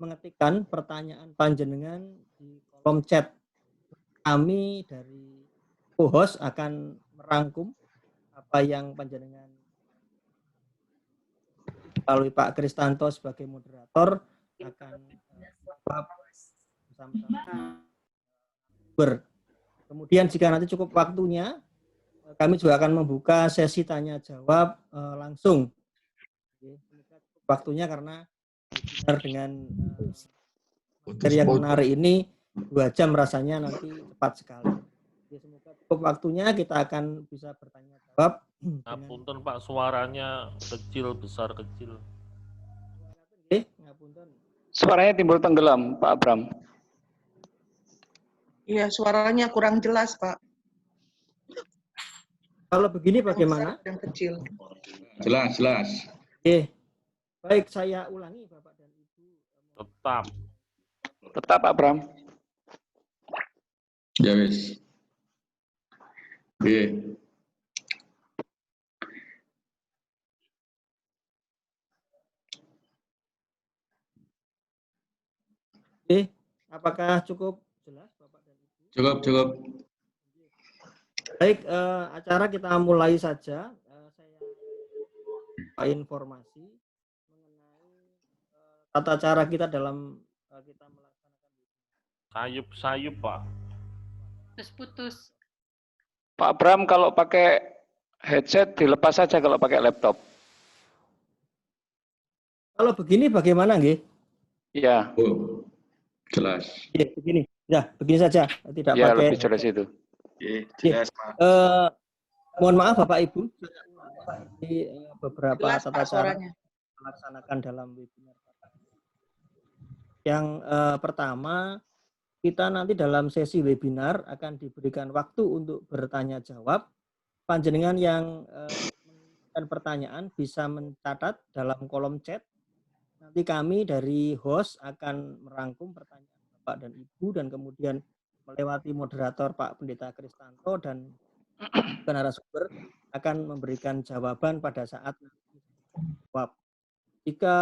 mengetikkan pertanyaan panjenengan di kolom chat. Kami dari co-host akan merangkum apa yang panjenengan melalui Pak Kristanto sebagai moderator akan jawab bersama-sama. Kemudian jika nanti cukup waktunya, kami juga akan membuka sesi tanya jawab langsung. Waktunya karena benar dengan materi yang menarik ini 2 jam rasanya nanti cepat sekali. Jadi semoga cukup waktunya kita akan bisa bertanya jawab. Ngapunten Pak, suaranya kecil, besar, kecil. Suaranya timbul tenggelam, Pak Abram. Iya, suaranya kurang jelas, Pak. Kalau begini bagaimana? Yang kecil. Jelas, jelas. Oke. Baik, saya ulangi Bapak dan Ibu. Tetap. Tetap, Pak Abram. Ya wis. Oke. Oke, apakah cukup jelas Bapak dan Ibu? Cukup, cukup. Baik, acara kita mulai saja. Saya informasi mengenai tata cara kita dalam kita melaksanakan. Sayup-sayup, Pak. Putus-putus. Pak Abram, kalau pakai headset dilepas saja kalau pakai laptop. Kalau begini bagaimana, nggih? Iya. Oh, jelas. Ya, begini. Ya, begini saja. Tidak Ya, pakai. lebih jelas itu. Oke, jelas, Pak. Mohon maaf Bapak Ibu, di beberapa Jelas, tata Pak, cara suaranya. melaksanakan dalam webinar. Yang pertama, kita nanti dalam sesi webinar akan diberikan waktu untuk bertanya jawab. Panjenengan yang mengirimkan pertanyaan bisa mencatat dalam kolom chat. Nanti kami dari host akan merangkum pertanyaan Bapak dan Ibu dan kemudian melewati moderator Pak Pendeta Kristanto dan narasumber akan memberikan jawaban pada saat jawab. Jika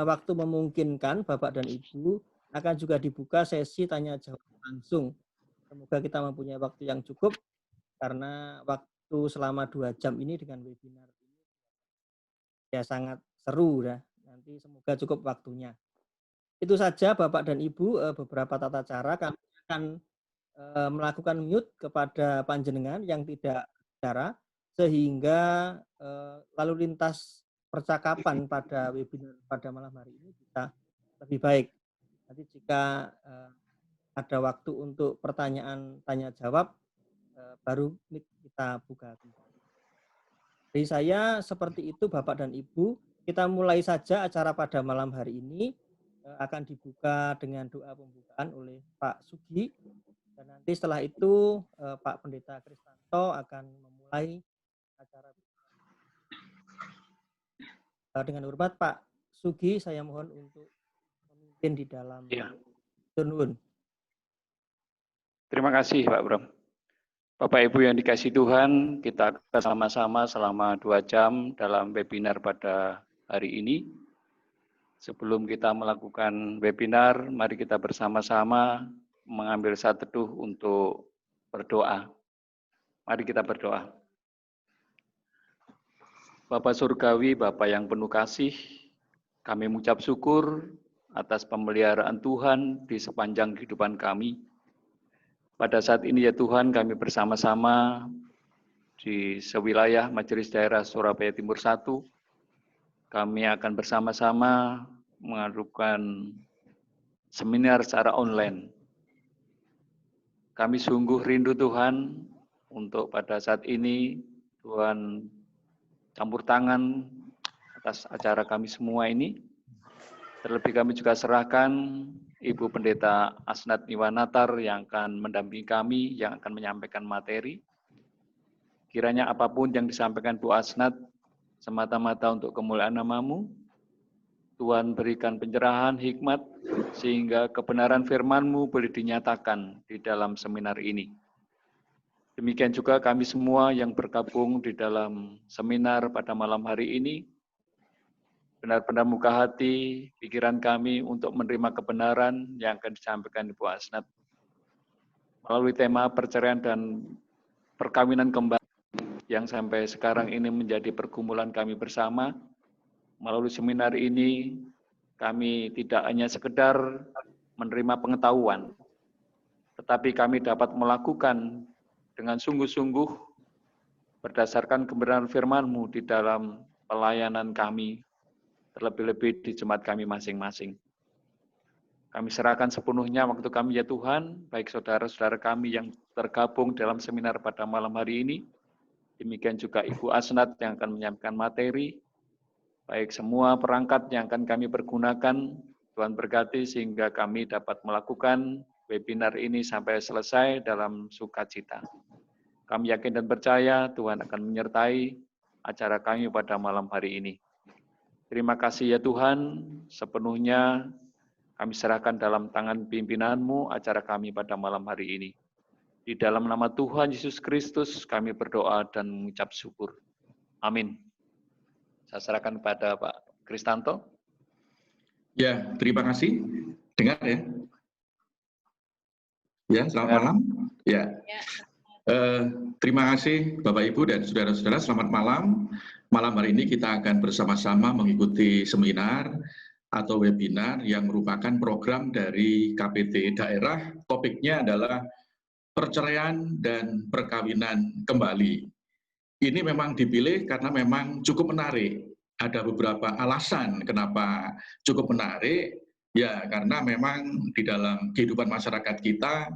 waktu memungkinkan, Bapak dan Ibu akan juga dibuka sesi tanya jawab langsung. Semoga kita mempunyai waktu yang cukup karena waktu selama 2 jam ini dengan webinar ini ya sangat seru ya. Nanti semoga cukup waktunya. Itu saja Bapak dan Ibu beberapa tata cara. Kami akan melakukan mute kepada panjenengan yang tidak bicara sehingga lalu lintas percakapan pada webinar pada malam hari ini bisa lebih baik. Nanti jika ada waktu untuk pertanyaan tanya jawab baru kita buka. Dari saya seperti itu Bapak dan Ibu, kita mulai saja acara pada malam hari ini akan dibuka dengan doa pembukaan oleh Pak Sugi. Dan nanti setelah itu Pak Pendeta Kristanto akan memulai acara. Dengan hormat Pak Sugi, saya mohon untuk memimpin di dalam tunun. Terima kasih Pak Abram. Bapak Ibu yang dikasihi Tuhan, kita bersama-sama selama 2 jam dalam webinar pada hari ini. Sebelum kita melakukan webinar, mari kita bersama-sama mengambil saat teduh untuk berdoa. Mari kita berdoa. Bapa Surgawi, Bapa yang penuh kasih, kami mengucap syukur atas pemeliharaan Tuhan di sepanjang kehidupan kami. Pada saat ini ya Tuhan, kami bersama-sama di sewilayah Majelis Daerah Surabaya Timur 1, kami akan bersama-sama melakukan seminar secara online. Kami sungguh rindu Tuhan untuk pada saat ini Tuhan campur tangan atas acara kami semua ini. Terlebih kami juga serahkan Ibu Pendeta Asnat Niwanatar yang akan mendampingi kami, yang akan menyampaikan materi. Kiranya apapun yang disampaikan Bu Asnat semata-mata untuk kemuliaan nama-Mu, Tuhan berikan pencerahan, hikmat, sehingga kebenaran firman-Mu boleh dinyatakan di dalam seminar ini. Demikian juga kami semua yang bergabung di dalam seminar pada malam hari ini, benar-benar buka hati, pikiran kami untuk menerima kebenaran yang akan disampaikan Ibu Asnat. Melalui tema perceraian dan perkawinan kembali yang sampai sekarang ini menjadi pergumulan kami bersama. Melalui seminar ini, kami tidak hanya sekedar menerima pengetahuan, tetapi kami dapat melakukan dengan sungguh-sungguh berdasarkan kebenaran firman-Mu di dalam pelayanan kami, terlebih-lebih di jemaat kami masing-masing. Kami serahkan sepenuhnya waktu kami ya Tuhan, baik saudara-saudara kami yang tergabung dalam seminar pada malam hari ini, demikian juga Ibu Asnat yang akan menyampaikan materi, baik semua perangkat yang akan kami pergunakan, Tuhan berkati sehingga kami dapat melakukan webinar ini sampai selesai dalam sukacita. Kami yakin dan percaya Tuhan akan menyertai acara kami pada malam hari ini. Terima kasih ya Tuhan, sepenuhnya kami serahkan dalam tangan pimpinan-Mu acara kami pada malam hari ini. Di dalam nama Tuhan Yesus Kristus kami berdoa dan mengucap syukur. Amin. Saya serahkan kepada Pak Kristanto. Ya, terima kasih. Dengar ya? Ya, selamat malam. Ya. Terima kasih Bapak Ibu dan saudara-saudara, selamat malam. Malam hari ini kita akan bersama-sama mengikuti seminar atau webinar yang merupakan program dari KPT daerah. Topiknya adalah perceraian dan perkawinan kembali. Ini memang dipilih karena memang cukup menarik. Ada beberapa alasan kenapa cukup menarik. Ya, karena memang di dalam kehidupan masyarakat kita,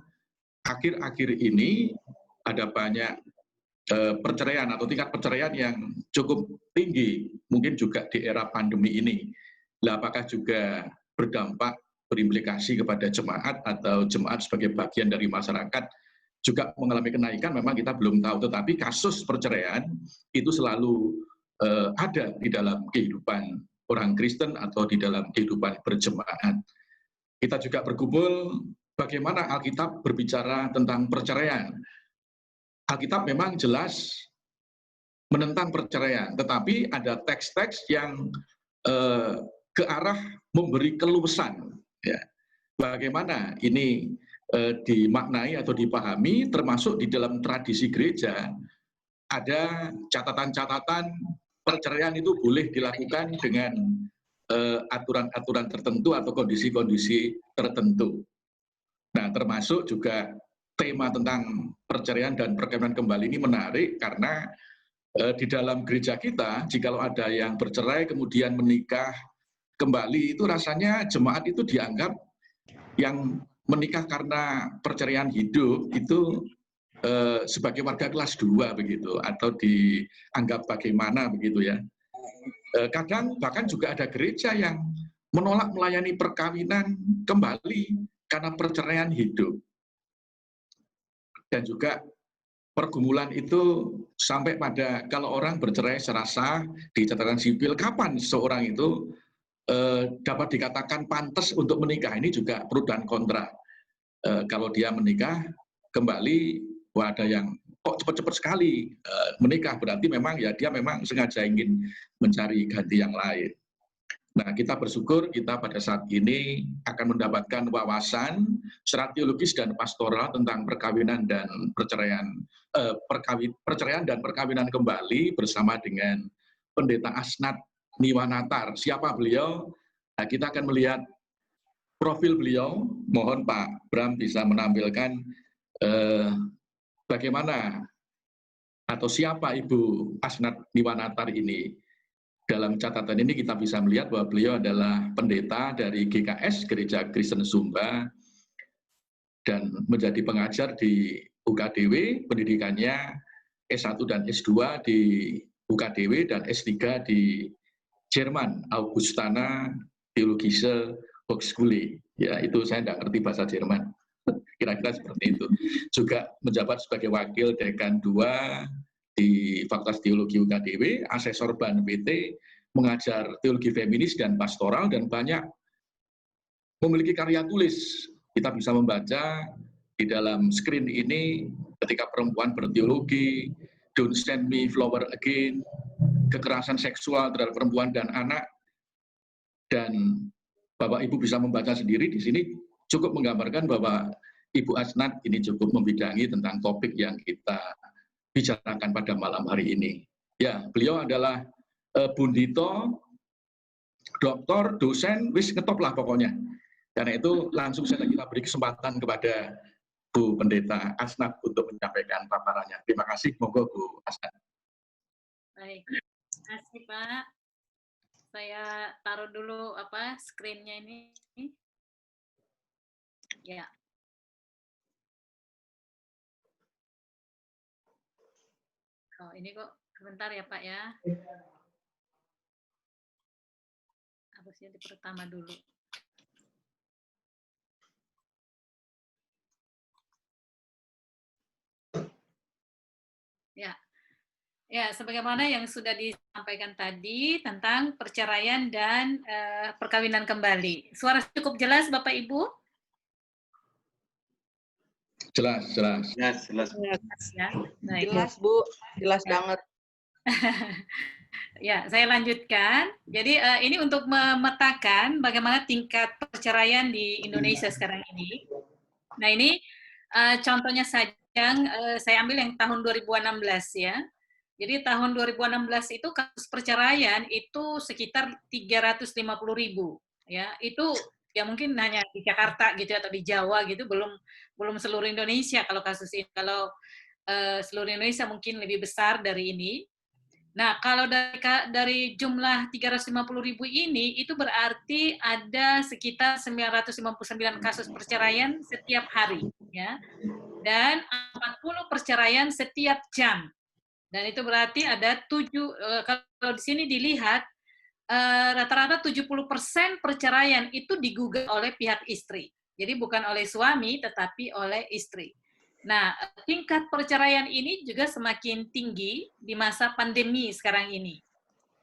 akhir-akhir ini ada banyak perceraian atau tingkat perceraian yang cukup tinggi. Mungkin juga di era pandemi ini. Lah, apakah juga berdampak, berimplikasi kepada jemaat atau jemaat sebagai bagian dari masyarakat juga mengalami kenaikan, memang kita belum tahu. Tetapi kasus perceraian itu selalu ada di dalam kehidupan orang Kristen atau di dalam kehidupan berjemaat. Kita juga bergumul bagaimana Alkitab berbicara tentang perceraian. Alkitab memang jelas menentang perceraian, tetapi ada teks-teks yang ke arah memberi keluasan. Ya. Bagaimana ini dimaknai atau dipahami, termasuk di dalam tradisi gereja, ada catatan-catatan perceraian itu boleh dilakukan dengan aturan-aturan tertentu atau kondisi-kondisi tertentu. Nah, termasuk juga tema tentang perceraian dan perkawinan kembali ini menarik karena di dalam gereja kita, jikalau ada yang bercerai kemudian menikah kembali, itu rasanya jemaat itu dianggap yang menikah karena perceraian hidup itu sebagai warga kelas 2 begitu, atau dianggap bagaimana begitu ya. Kadang bahkan juga ada gereja yang menolak melayani perkawinan kembali karena perceraian hidup. Dan juga pergumulan itu sampai pada kalau orang bercerai secara sah di catatan sipil, kapan seorang itu dapat dikatakan pantas untuk menikah, ini juga pro dan kontra. Kalau dia menikah kembali, wah ada yang kok cepat-cepat sekali menikah, berarti memang ya dia memang sengaja ingin mencari ganti yang lain. Nah, kita bersyukur kita pada saat ini akan mendapatkan wawasan secara teologis dan pastoral tentang perkawinan dan perceraian, perceraian dan perkawinan kembali bersama dengan Pendeta Asnat Niwanatar. Siapa beliau? Nah, kita akan melihat profil beliau. Mohon Pak Bram bisa menampilkan bagaimana atau siapa Ibu Asnat Niwanatar ini. Dalam catatan ini kita bisa melihat bahwa beliau adalah pendeta dari GKS, Gereja Kristen Sumba, dan menjadi pengajar di UKDW, pendidikannya S1 dan S2 di UKDW dan S3 di Jerman, Augustana Theologische Hochschule. Ya, itu saya tidak ngerti bahasa Jerman. Kira-kira seperti itu. Juga menjabat sebagai wakil dekan 2 di Fakultas Teologi UKDW, asesor BAN PT, mengajar teologi feminis dan pastoral, dan banyak memiliki karya tulis. Kita bisa membaca di dalam screen ini, ketika perempuan berteologi, Don't Send Me Flower Again, kekerasan seksual terhadap perempuan dan anak, Dan Bapak Ibu bisa membaca sendiri di sini cukup menggambarkan bahwa Ibu Asnat ini cukup membidangi tentang topik yang kita bicarakan pada malam hari ini. Ya, beliau adalah Bundito, doktor, dosen, wis ngetop lah pokoknya. Karena itu langsung saja kita beri kesempatan kepada Bu Pendeta Asnat untuk menyampaikan paparannya. Terima kasih, monggo Bu Asnat. Baik, terima kasih Pak. Saya taruh dulu screen-nya ini. Ya. Oh, ini kok sebentar ya Pak ya. Harusnya di pertama dulu. Ya. Ya, sebagaimana yang sudah disampaikan tadi tentang perceraian dan perkawinan kembali. Suara cukup jelas Bapak Ibu? Jelas, jelas. Jelas. Ya, baik. Jelas Bu, jelas banget. Ya, saya lanjutkan. Jadi ini untuk memetakan bagaimana tingkat perceraian di Indonesia sekarang ini. Nah ini contohnya saja saya ambil yang tahun 2016 ya. Jadi tahun 2016 itu kasus perceraian itu sekitar 350.000 ya. Itu ya mungkin hanya di Jakarta gitu atau di Jawa gitu, belum seluruh Indonesia kalau kasus ini. Kalau seluruh Indonesia mungkin lebih besar dari ini. Nah, kalau dari jumlah 350.000 ini, itu berarti ada sekitar 959 kasus perceraian setiap hari, ya. Dan 40 perceraian setiap jam. Dan itu berarti ada kalau di sini dilihat, rata-rata 70% perceraian itu digugat oleh pihak istri. Jadi bukan oleh suami, tetapi oleh istri. Nah, tingkat perceraian ini juga semakin tinggi di masa pandemi sekarang ini.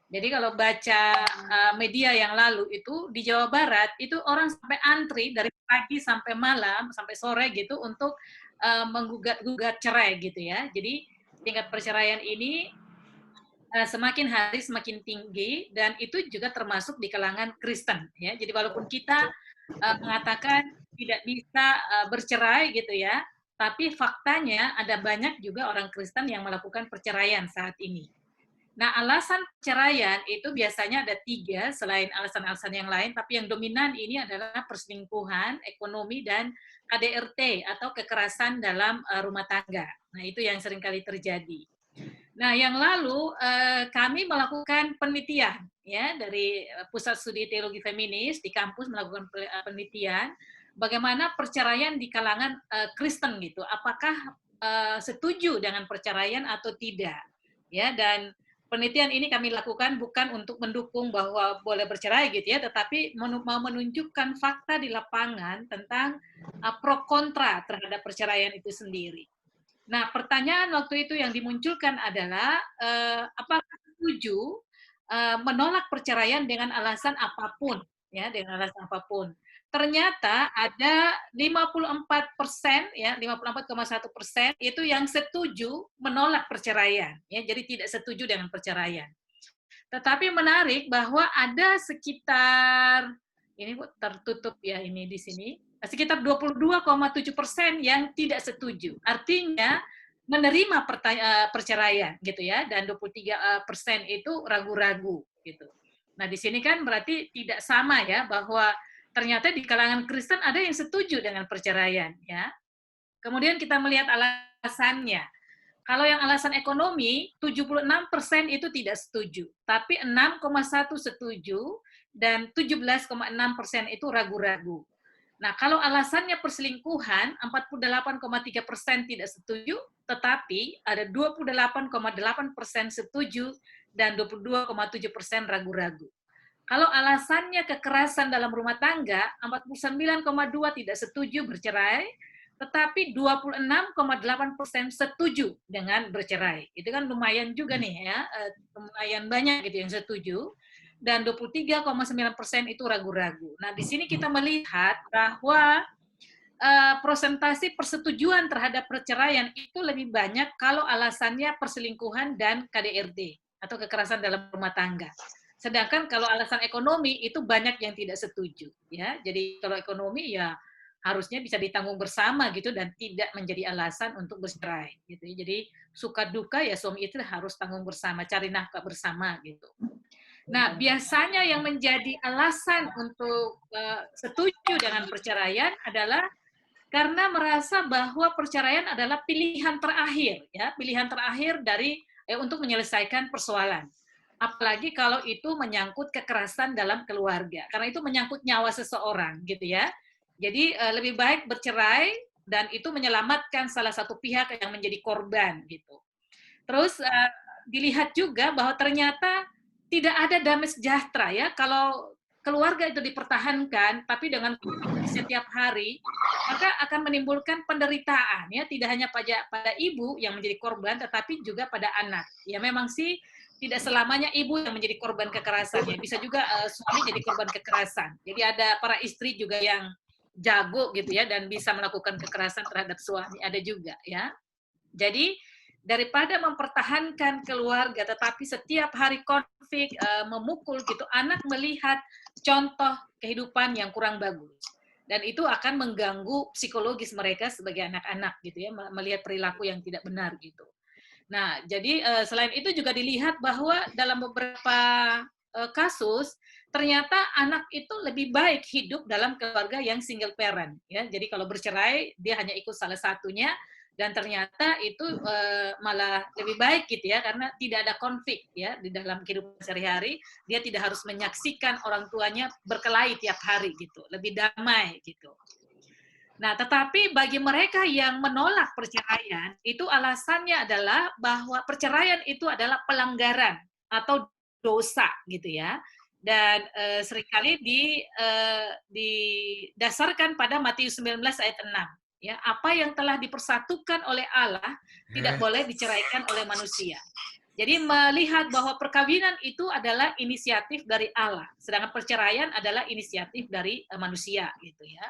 Jadi kalau baca media yang lalu itu, di Jawa Barat, itu orang sampai antri dari pagi sampai malam, sampai sore gitu, untuk menggugat cerai gitu ya. Jadi tingkat perceraian ini semakin hari semakin tinggi, dan itu juga termasuk di kalangan Kristen ya. Jadi walaupun kita mengatakan tidak bisa bercerai gitu ya, tapi faktanya ada banyak juga orang Kristen yang melakukan perceraian saat ini. Nah, alasan perceraian itu biasanya ada 3 selain alasan-alasan yang lain, tapi yang dominan ini adalah perselingkuhan, ekonomi, dan KDRT atau kekerasan dalam rumah tangga. Nah, itu yang seringkali terjadi. Nah, yang lalu kami melakukan penelitian ya dari Pusat Studi Teologi Feminis di kampus melakukan penelitian bagaimana perceraian di kalangan Kristen gitu. Apakah setuju dengan perceraian atau tidak? Ya, dan penelitian ini kami lakukan bukan untuk mendukung bahwa boleh bercerai gitu ya, tetapi mau menunjukkan fakta di lapangan tentang pro kontra terhadap perceraian itu sendiri. Nah, pertanyaan waktu itu yang dimunculkan adalah apakah setuju menolak perceraian dengan alasan apapun, ya, dengan alasan apapun. Ternyata ada 54%, ya, 54,1% itu yang setuju menolak perceraian, ya, jadi tidak setuju dengan perceraian. Tetapi menarik bahwa ada sekitar, ini tertutup ya ini di sini, sekitar 22,7% yang tidak setuju. Artinya menerima perceraian gitu ya, dan 23% itu ragu-ragu gitu. Nah, di sini kan berarti tidak sama ya, bahwa ternyata di kalangan Kristen ada yang setuju dengan perceraian ya. Kemudian kita melihat alasannya. Kalau yang alasan ekonomi, 76% itu tidak setuju, tapi 6,1% setuju dan 17,6% itu ragu-ragu. Nah, kalau alasannya perselingkuhan, 48,3% tidak setuju, tetapi ada 28,8% setuju dan 22,7% ragu-ragu. Kalau alasannya kekerasan dalam rumah tangga, 49,2% tidak setuju bercerai, tetapi 26,8% setuju dengan bercerai. Itu kan lumayan juga nih ya, lumayan banyak gitu yang setuju, dan 23,9% itu ragu-ragu. Nah, di sini kita melihat bahwa persentase persetujuan terhadap perceraian itu lebih banyak kalau alasannya perselingkuhan dan KDRT atau kekerasan dalam rumah tangga. Sedangkan kalau alasan ekonomi itu banyak yang tidak setuju, ya. Jadi kalau ekonomi ya harusnya bisa ditanggung bersama gitu dan tidak menjadi alasan untuk bercerai gitu. Jadi suka duka ya suami istri harus tanggung bersama, cari nafkah bersama gitu. Nah, biasanya yang menjadi alasan untuk setuju dengan perceraian adalah karena merasa bahwa perceraian adalah pilihan terakhir, ya, pilihan terakhir dari untuk menyelesaikan persoalan. Apalagi kalau itu menyangkut kekerasan dalam keluarga, karena itu menyangkut nyawa seseorang, gitu ya. Jadi lebih baik bercerai dan itu menyelamatkan salah satu pihak yang menjadi korban, gitu. Terus dilihat juga bahwa ternyata tidak ada damai sejahtera ya kalau keluarga itu dipertahankan, tapi dengan setiap hari, maka akan menimbulkan penderitaan ya, tidak hanya pada ibu yang menjadi korban, tetapi juga pada anak. Ya memang sih tidak selamanya ibu yang menjadi korban kekerasan ya, bisa juga suami jadi korban kekerasan. Jadi ada para istri juga yang jago gitu ya dan bisa melakukan kekerasan terhadap suami, ada juga ya. Jadi daripada mempertahankan keluarga tetapi setiap hari konflik memukul gitu, anak melihat contoh kehidupan yang kurang bagus dan itu akan mengganggu psikologis mereka sebagai anak-anak gitu ya, melihat perilaku yang tidak benar gitu. Nah, jadi selain itu juga dilihat bahwa dalam beberapa kasus ternyata anak itu lebih baik hidup dalam keluarga yang single parent ya. Jadi kalau bercerai dia hanya ikut salah satunya dan ternyata itu malah lebih baik gitu ya, karena tidak ada konflik ya di dalam kehidupan sehari-hari, dia tidak harus menyaksikan orang tuanya berkelahi tiap hari gitu, lebih damai gitu. Nah, tetapi bagi mereka yang menolak perceraian, itu alasannya adalah bahwa perceraian itu adalah pelanggaran atau dosa gitu ya. Dan seringkali didasarkan pada Matius 19 ayat 6. Ya, apa yang telah dipersatukan oleh Allah tidak boleh diceraikan oleh manusia. Jadi melihat bahwa perkawinan itu adalah inisiatif dari Allah, sedangkan perceraian adalah inisiatif dari manusia gitu ya.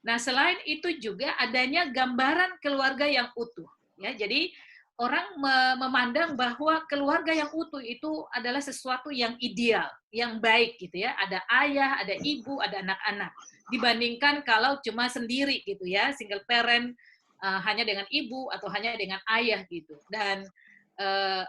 Nah, selain itu juga adanya gambaran keluarga yang utuh ya. Jadi orang memandang bahwa keluarga yang utuh itu adalah sesuatu yang ideal, yang baik gitu ya. Ada ayah, ada ibu, ada anak-anak. Dibandingkan kalau cuma sendiri gitu ya, single parent hanya dengan ibu atau hanya dengan ayah gitu. Dan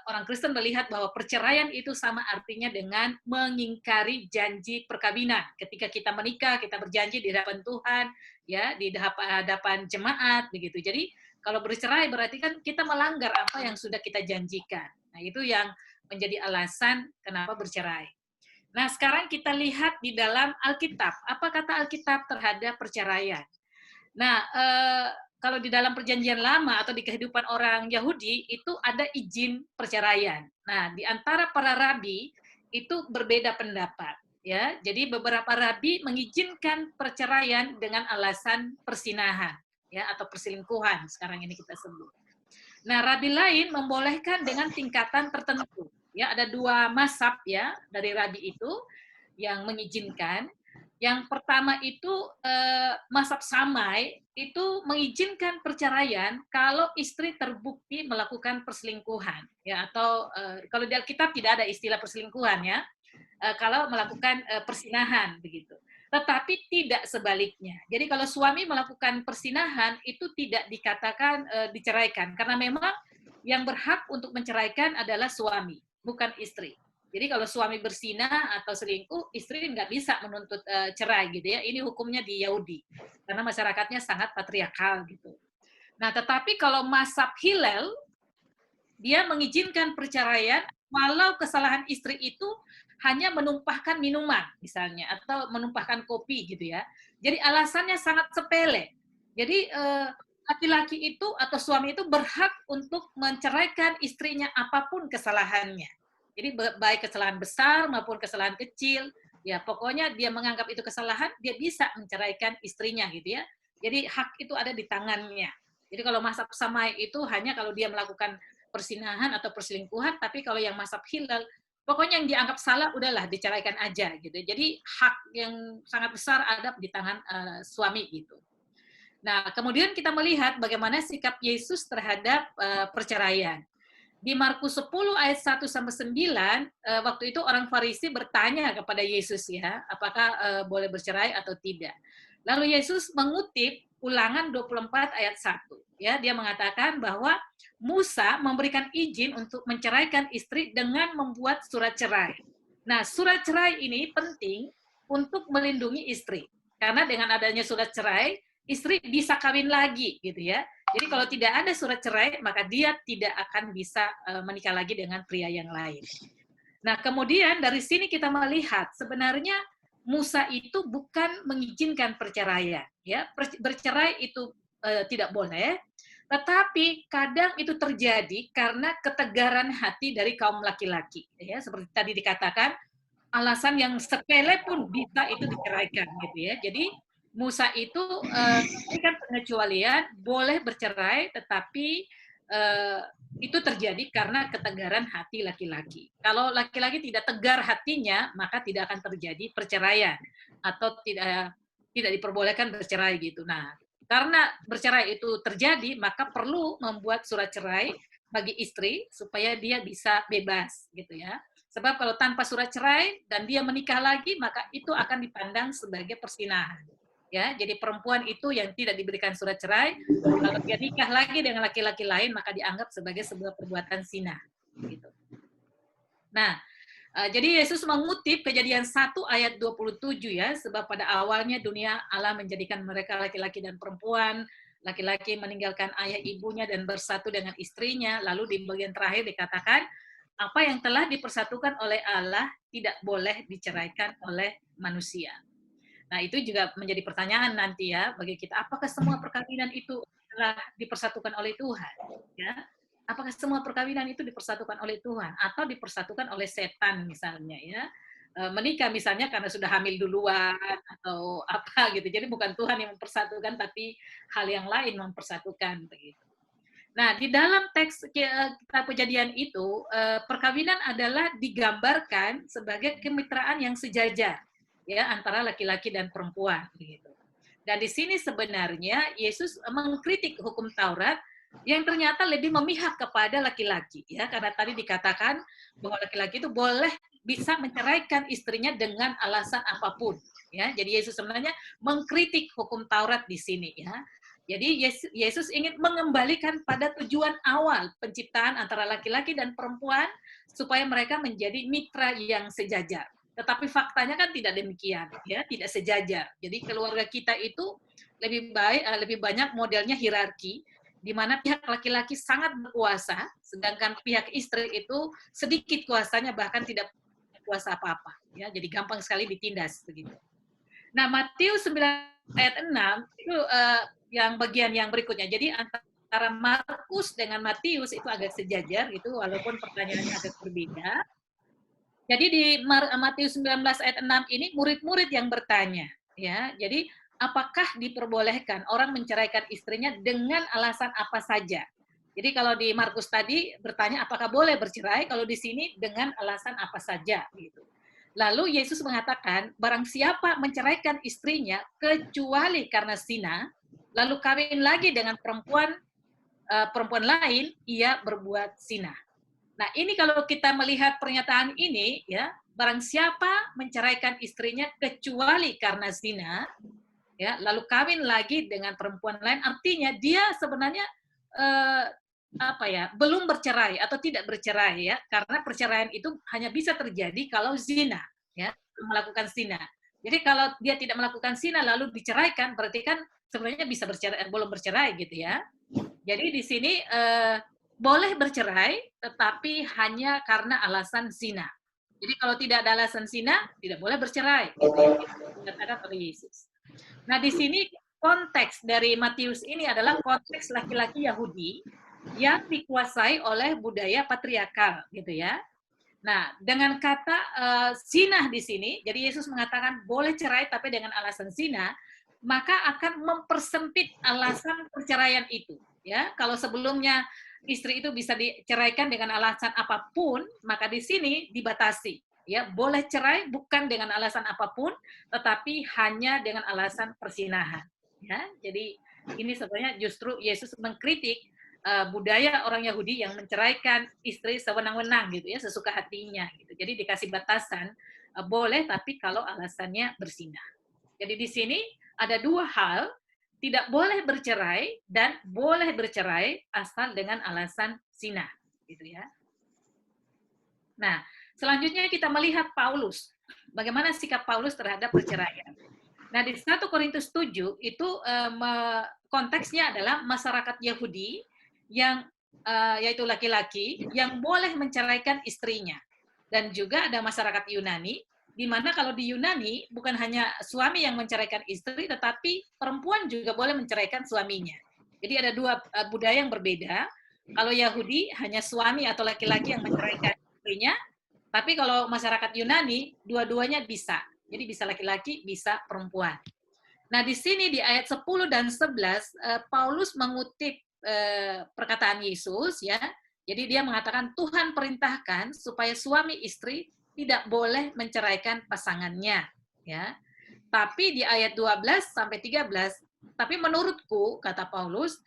orang Kristen melihat bahwa perceraian itu sama artinya dengan mengingkari janji perkawinan. Ketika kita menikah, kita berjanji di hadapan Tuhan, ya, di hadapan jemaat begitu. Jadi kalau bercerai berarti kan kita melanggar apa yang sudah kita janjikan. Nah, itu yang menjadi alasan kenapa bercerai. Nah, sekarang kita lihat di dalam Alkitab. Apa kata Alkitab terhadap perceraian? Nah, kalau di dalam perjanjian lama atau di kehidupan orang Yahudi, itu ada izin perceraian. Nah, di antara para rabi itu berbeda pendapat. Ya, jadi beberapa rabi mengizinkan perceraian dengan alasan persinahan, ya, atau perselingkuhan. Sekarang ini kita sebut. Nah, rabi lain membolehkan dengan tingkatan tertentu. Ya, ada dua mazhab ya dari rabi itu yang mengizinkan. Yang pertama itu mazhab Samai itu mengizinkan perceraian kalau istri terbukti melakukan perselingkuhan ya, atau kalau di Alkitab tidak ada istilah perselingkuhan ya, kalau melakukan persinahan begitu. Tetapi tidak sebaliknya. Jadi kalau suami melakukan persinahan itu tidak dikatakan diceraikan karena memang yang berhak untuk menceraikan adalah suami, bukan istri. Jadi kalau suami bersinah atau selingkuh, istri nggak bisa menuntut cerai gitu ya. Ini hukumnya di Yahudi karena masyarakatnya sangat patriarkal gitu. Nah, tetapi kalau mazhab Hillel dia mengizinkan perceraian walau kesalahan istri itu hanya menumpahkan minuman misalnya atau menumpahkan kopi gitu ya. Jadi alasannya sangat sepele. Jadi laki-laki itu atau suami itu berhak untuk menceraikan istrinya apapun kesalahannya. Jadi baik kesalahan besar maupun kesalahan kecil, ya pokoknya dia menganggap itu kesalahan, dia bisa menceraikan istrinya gitu ya. Jadi hak itu ada di tangannya. Jadi kalau mazhab Samai itu hanya kalau dia melakukan persinahan atau perselingkuhan, tapi kalau yang mazhab Hillel, pokoknya yang dianggap salah udahlah diceraikan aja gitu. Jadi hak yang sangat besar ada di tangan suami gitu. Nah, kemudian kita melihat bagaimana sikap Yesus terhadap perceraian. di Markus 10 ayat 1 sampai 9, waktu itu orang Farisi bertanya kepada Yesus ya, apakah boleh bercerai atau tidak. Lalu Yesus mengutip Ulangan 24 ayat 1. Ya, dia mengatakan bahwa Musa memberikan izin untuk menceraikan istri dengan membuat surat cerai. Nah, surat cerai ini penting untuk melindungi istri. Karena dengan adanya surat cerai, istri bisa kawin lagi gitu ya. Jadi kalau tidak ada surat cerai, maka dia tidak akan bisa menikah lagi dengan pria yang lain. Nah, kemudian dari sini kita melihat sebenarnya Musa itu bukan mengizinkan perceraian, ya. Bercerai itu tidak boleh, tetapi kadang itu terjadi karena ketegaran hati dari kaum laki-laki, ya. Seperti tadi dikatakan, alasan yang sepele pun bisa itu diceraikan, gitu ya. Jadi Musa itu memberikan pengecualian, boleh bercerai, tetapi itu terjadi karena ketegaran hati laki-laki. Kalau laki-laki tidak tegar hatinya, maka tidak akan terjadi perceraian atau tidak diperbolehkan bercerai gitu. Nah, karena bercerai itu terjadi, maka perlu membuat surat cerai bagi istri supaya dia bisa bebas gitu ya. Sebab kalau tanpa surat cerai dan dia menikah lagi, maka itu akan dipandang sebagai persinahan. Ya, jadi perempuan itu yang tidak diberikan surat cerai, kalau dia nikah lagi dengan laki-laki lain, maka dianggap sebagai sebuah perbuatan zina. Gitu. Nah, jadi Yesus mengutip Kejadian 1 ayat 27 ya, sebab pada awalnya dunia Allah menjadikan mereka laki-laki dan perempuan, laki-laki meninggalkan ayah ibunya dan bersatu dengan istrinya, lalu di bagian terakhir dikatakan, apa yang telah dipersatukan oleh Allah tidak boleh diceraikan oleh manusia. Nah, itu juga menjadi pertanyaan nanti ya bagi kita, apakah semua perkawinan itu telah dipersatukan oleh Tuhan? Ya, apakah semua perkawinan itu dipersatukan oleh Tuhan atau dipersatukan oleh setan misalnya ya? Menikah misalnya karena sudah hamil duluan atau apa gitu. Jadi bukan Tuhan yang mempersatukan, tapi hal yang lain mempersatukan begitu. Nah, di dalam teks kitab Kejadian itu, perkawinan adalah digambarkan sebagai kemitraan yang sejajar ya antara laki-laki dan perempuan begitu. Dan di sini sebenarnya Yesus mengkritik hukum Taurat yang ternyata lebih memihak kepada laki-laki ya, karena tadi dikatakan bahwa laki-laki itu boleh bisa menceraikan istrinya dengan alasan apapun ya. Jadi Yesus sebenarnya mengkritik hukum Taurat di sini ya. Jadi Yesus ingin mengembalikan pada tujuan awal penciptaan antara laki-laki dan perempuan supaya mereka menjadi mitra yang sejajar. Tetapi faktanya kan tidak demikian, ya, tidak sejajar. Jadi keluarga kita itu lebih banyak modelnya hierarki, di mana pihak laki-laki sangat berkuasa, sedangkan pihak istri itu sedikit kuasanya, bahkan tidak kuasa apa-apa. Ya, jadi gampang sekali ditindas begitu. Nah, Matius 9 ayat 6 itu yang bagian yang berikutnya. Jadi antara Markus dengan Matius itu agak sejajar gitu, walaupun pertanyaannya agak berbeda. Jadi di Matius 19 ayat 6 ini murid-murid yang bertanya, ya. Jadi apakah diperbolehkan orang menceraikan istrinya dengan alasan apa saja? Jadi kalau di Markus tadi bertanya apakah boleh bercerai, kalau di sini dengan alasan apa saja gitu. Lalu Yesus mengatakan, barang siapa menceraikan istrinya kecuali karena zina, lalu kawin lagi dengan perempuan lain, ia berbuat zina. Nah, ini kalau kita melihat pernyataan ini, ya, barang siapa menceraikan istrinya kecuali karena zina, ya, lalu kawin lagi dengan perempuan lain, artinya dia sebenarnya belum bercerai atau tidak bercerai ya, karena perceraian itu hanya bisa terjadi kalau zina, ya, melakukan zina. Jadi kalau dia tidak melakukan zina lalu diceraikan, berarti kan sebenarnya bisa bercerai, belum bercerai gitu ya. Jadi di sini boleh bercerai, tetapi hanya karena alasan zina. Jadi kalau tidak ada alasan zina, tidak boleh bercerai. Dikatakan oleh Yesus. Nah, di sini konteks dari Matius ini adalah konteks laki-laki Yahudi yang dikuasai oleh budaya patriarkal, gitu ya. Nah, dengan kata zina di sini, jadi Yesus mengatakan boleh cerai tapi dengan alasan zina, maka akan mempersempit alasan perceraian itu. Ya, kalau sebelumnya istri itu bisa diceraikan dengan alasan apapun, maka di sini dibatasi. Ya, boleh cerai bukan dengan alasan apapun, tetapi hanya dengan alasan persinahan. Ya, jadi ini sebenarnya justru Yesus mengkritik budaya orang Yahudi yang menceraikan istri sewenang-wenang gitu ya, sesuka hatinya gitu. Jadi dikasih batasan boleh tapi kalau alasannya berzina. Jadi di sini ada dua hal, tidak boleh bercerai dan boleh bercerai asal dengan alasan zina gitu ya. Nah, selanjutnya kita melihat Paulus. Bagaimana sikap Paulus terhadap perceraian. Nah, di 1 Korintus 7 itu konteksnya adalah masyarakat Yahudi yang yaitu laki-laki yang boleh menceraikan istrinya. Dan juga ada masyarakat Yunani, di mana kalau di Yunani bukan hanya suami yang menceraikan istri, tetapi perempuan juga boleh menceraikan suaminya. Jadi ada dua budaya yang berbeda. Kalau Yahudi hanya suami atau laki-laki yang menceraikan istrinya, tapi kalau masyarakat Yunani dua-duanya bisa. Jadi bisa laki-laki, bisa perempuan. Nah, di sini di ayat 10 dan 11 Paulus mengutip perkataan Yesus ya. Jadi dia mengatakan Tuhan perintahkan supaya suami istri tidak boleh menceraikan pasangannya ya. Tapi di ayat 12 sampai 13, tapi menurutku kata Paulus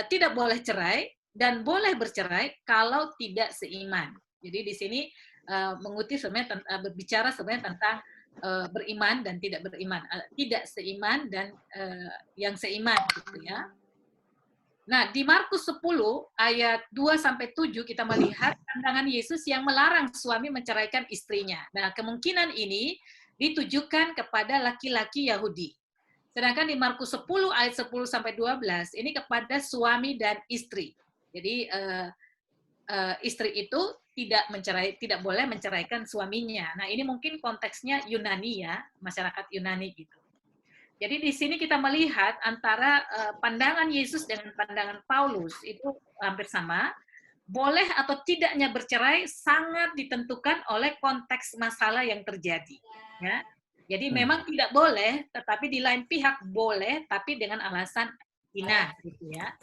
tidak boleh cerai dan boleh bercerai kalau tidak seiman. Jadi di sini mengutip sebenarnya berbicara sebenarnya tentang beriman dan tidak beriman, tidak seiman dan yang seiman gitu ya. Nah, di Markus 10 ayat 2 sampai 7 kita melihat pandangan Yesus yang melarang suami menceraikan istrinya. Nah, kemungkinan ini ditujukan kepada laki-laki Yahudi. Sedangkan di Markus 10 ayat 10 sampai 12 ini kepada suami dan istri. Jadi istri itu tidak boleh menceraikan suaminya. Nah, ini mungkin konteksnya Yunani ya, masyarakat Yunani gitu. Jadi di sini kita melihat antara pandangan Yesus dengan pandangan Paulus itu hampir sama. Boleh atau tidaknya bercerai sangat ditentukan oleh konteks masalah yang terjadi. Ya. Jadi memang tidak boleh, tetapi di lain pihak boleh, tapi dengan alasan zina, gitu ya.